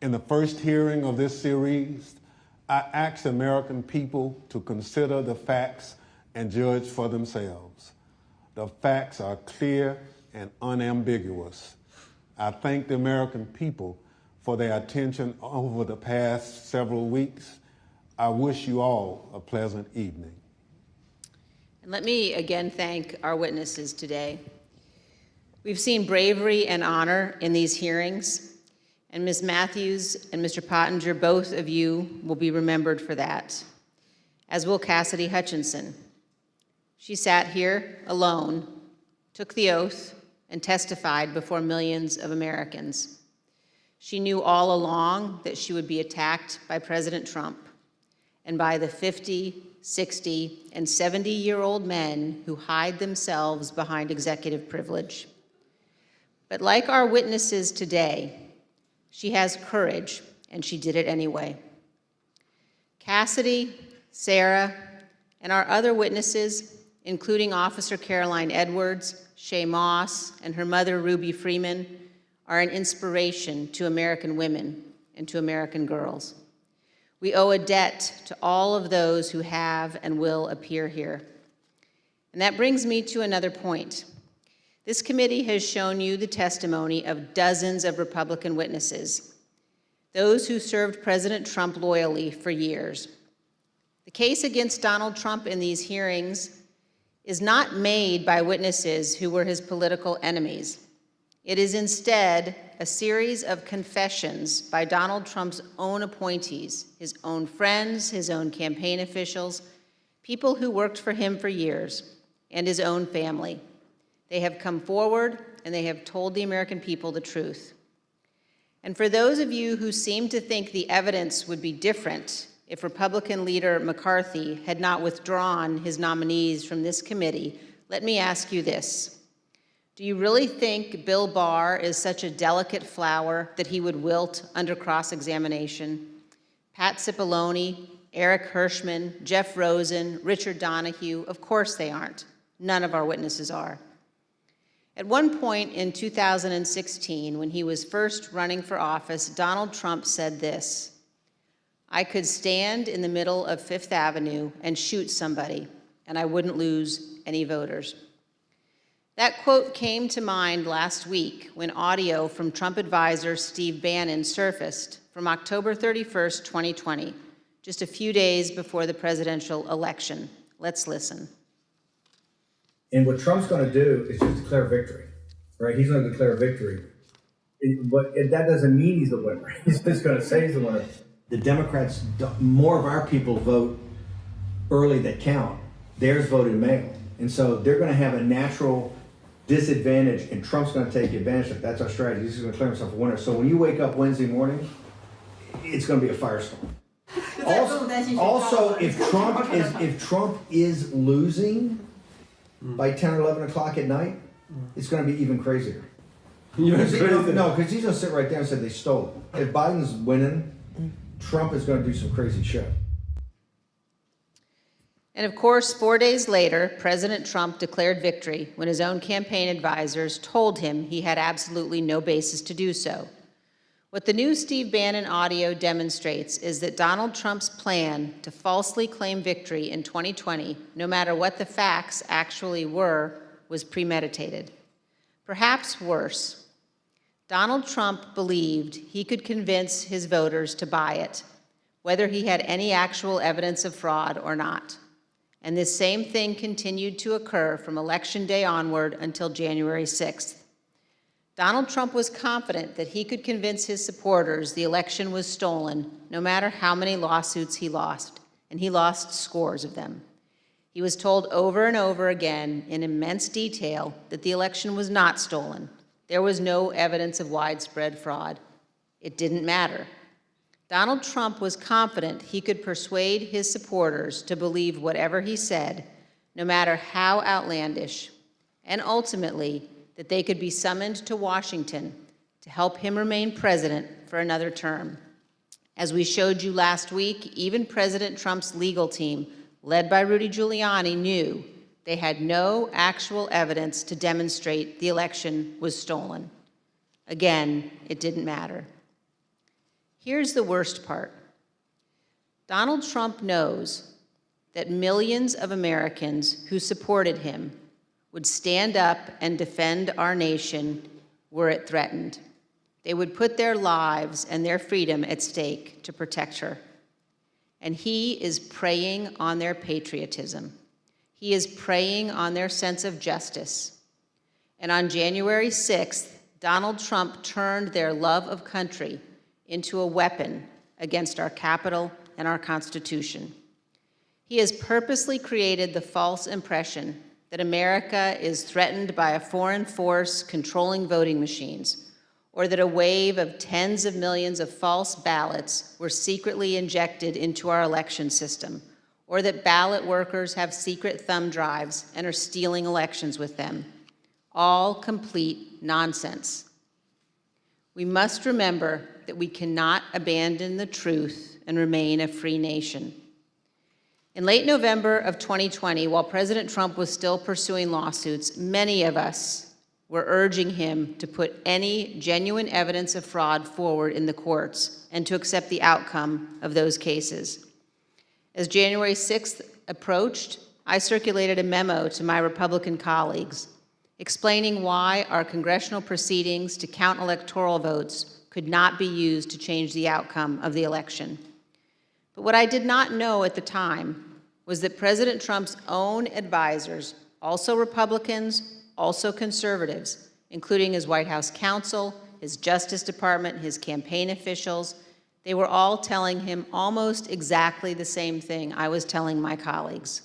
In the first hearing of this series, I asked the American people to consider the facts and judge for themselves. The facts are clear and unambiguous. I thank the American people for their attention over the past several weeks. I wish you all a pleasant evening. And let me again thank our witnesses today. We've seen bravery and honor in these hearings, and Ms. Matthews and Mr. Pottinger, both of you will be remembered for that, as will Cassidy Hutchinson. She sat here alone, took the oath, and testified before millions of Americans. She knew all along that she would be attacked by President Trump and by the 50, 60, and 70-year-old men who hide themselves behind executive privilege. But like our witnesses today, she has courage, and she did it anyway. Cassidy, Sarah, and our other witnesses, including Officer Caroline Edwards, Shay Moss, and her mother, Ruby Freeman, are an inspiration to American women and to American girls. We owe a debt to all of those who have and will appear here. And that brings me to another point. This committee has shown you the testimony of dozens of Republican witnesses, those who served President Trump loyally for years. The case against Donald Trump in these hearings is not made by witnesses who were his political enemies. It is instead a series of confessions by Donald Trump's own appointees, his own friends, his own campaign officials, people who worked for him for years, and his own family. They have come forward and they have told the American people the truth. And for those of you who seem to think the evidence would be different if Republican leader McCarthy had not withdrawn his nominees from this committee, let me ask you this. Do you really think Bill Barr is such a delicate flower that he would wilt under cross-examination? Pat Cipollone, Eric Hirschman, Jeff Rosen, Richard Donahue, of course they aren't. None of our witnesses are. At one point in 2016, when he was first running for office, Donald Trump said this: "I could stand in the middle of Fifth Avenue and shoot somebody, and I wouldn't lose any voters." That quote came to mind last week when audio from Trump advisor Steve Bannon surfaced from October 31st, 2020, just a few days before the presidential election. Let's listen. And what Trump's going to do is just declare victory, right? He's going to declare victory. But that doesn't mean he's the winner. He's just going to say he's the winner. The Democrats, more of our people vote early that count. Theirs voted mail. And so they're going to have a natural disadvantage, and Trump's going to take advantage of it. That's our strategy. He's going to declare himself a winner. So when you wake up Wednesday morning, it's going to be a firestorm. Also, if Trump is losing by 10 or 11 o'clock at night, it's going to be even crazier. Because he's going to sit right there and say they stole it. If Biden's winning, Trump is going to do some crazy shit. And of course, 4 days later, President Trump declared victory when his own campaign advisors told him he had absolutely no basis to do so. What the new Steve Bannon audio demonstrates is that Donald Trump's plan to falsely claim victory in 2020, no matter what the facts actually were, was premeditated. Perhaps worse, Donald Trump believed he could convince his voters to buy it, whether he had any actual evidence of fraud or not. And this same thing continued to occur from Election Day onward until January 6th. Donald Trump was confident that he could convince his supporters the election was stolen, no matter how many lawsuits he lost, and he lost scores of them. He was told over and over again in immense detail that the election was not stolen. There was no evidence of widespread fraud. It didn't matter. Donald Trump was confident he could persuade his supporters to believe whatever he said, no matter how outlandish, and ultimately that they could be summoned to Washington to help him remain president for another term. As we showed you last week, even President Trump's legal team, led by Rudy Giuliani, knew they had no actual evidence to demonstrate the election was stolen. Again, it didn't matter. Here's the worst part. Donald Trump knows that millions of Americans who supported him would stand up and defend our nation were it threatened. They would put their lives and their freedom at stake to protect her. And he is preying on their patriotism. He is preying on their sense of justice. And on January 6th, Donald Trump turned their love of country into a weapon against our Capitol and our Constitution. He has purposely created the false impression that America is threatened by a foreign force controlling voting machines, or that a wave of tens of millions of false ballots were secretly injected into our election system, or that ballot workers have secret thumb drives and are stealing elections with them. All complete nonsense. We must remember that we cannot abandon the truth and remain a free nation. In late November of 2020, while President Trump was still pursuing lawsuits, many of us were urging him to put any genuine evidence of fraud forward in the courts and to accept the outcome of those cases. As January 6th approached, I circulated a memo to my Republican colleagues explaining why our congressional proceedings to count electoral votes could not be used to change the outcome of the election. But what I did not know at the time was that President Trump's own advisors, also Republicans, also conservatives, including his White House counsel, his Justice Department, his campaign officials, they were all telling him almost exactly the same thing I was telling my colleagues.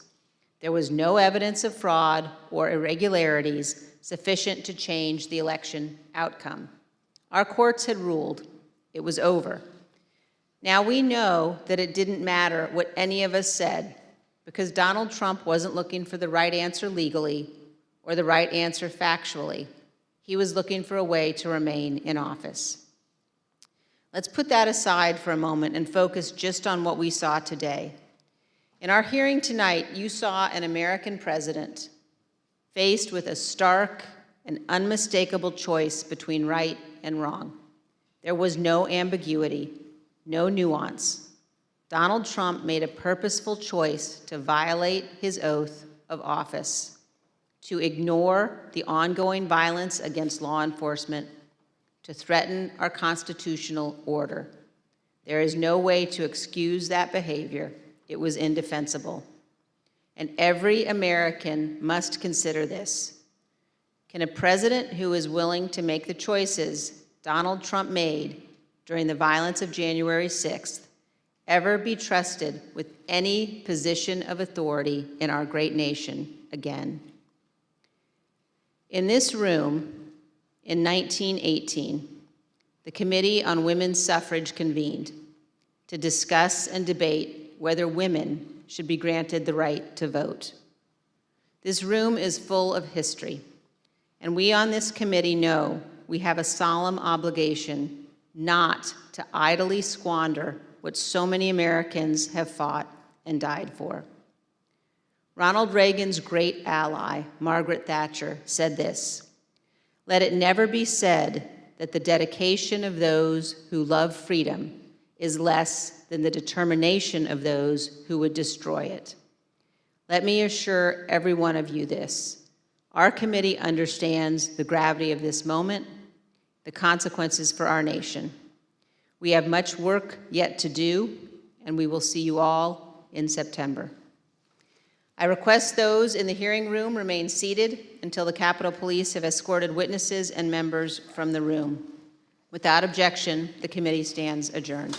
There was no evidence of fraud or irregularities sufficient to change the election outcome. Our courts had ruled. It was over. Now we know that it didn't matter what any of us said because Donald Trump wasn't looking for the right answer legally or the right answer factually. He was looking for a way to remain in office. Let's put that aside for a moment and focus just on what we saw today. In our hearing tonight, you saw an American president faced with a stark and unmistakable choice between right and wrong. There was no ambiguity, no nuance. Donald Trump made a purposeful choice to violate his oath of office, to ignore the ongoing violence against law enforcement, to threaten our constitutional order. There is no way to excuse that behavior. It was indefensible. And every American must consider this. Can a president who is willing to make the choices Donald Trump made during the violence of January 6th ever be trusted with any position of authority in our great nation again? In this room, in 1918, the Committee on Women's Suffrage convened to discuss and debate whether women should be granted the right to vote. This room is full of history, and we on this committee know we have a solemn obligation not to idly squander what so many Americans have fought and died for. Ronald Reagan's great ally, Margaret Thatcher, said this: "Let it never be said that the dedication of those who love freedom is less than the determination of those who would destroy it." Let me assure every one of you this: our committee understands the gravity of this moment, the consequences for our nation. We have much work yet to do, and we will see you all in September. I request those in the hearing room remain seated until the Capitol Police have escorted witnesses and members from the room. Without objection, the committee stands adjourned.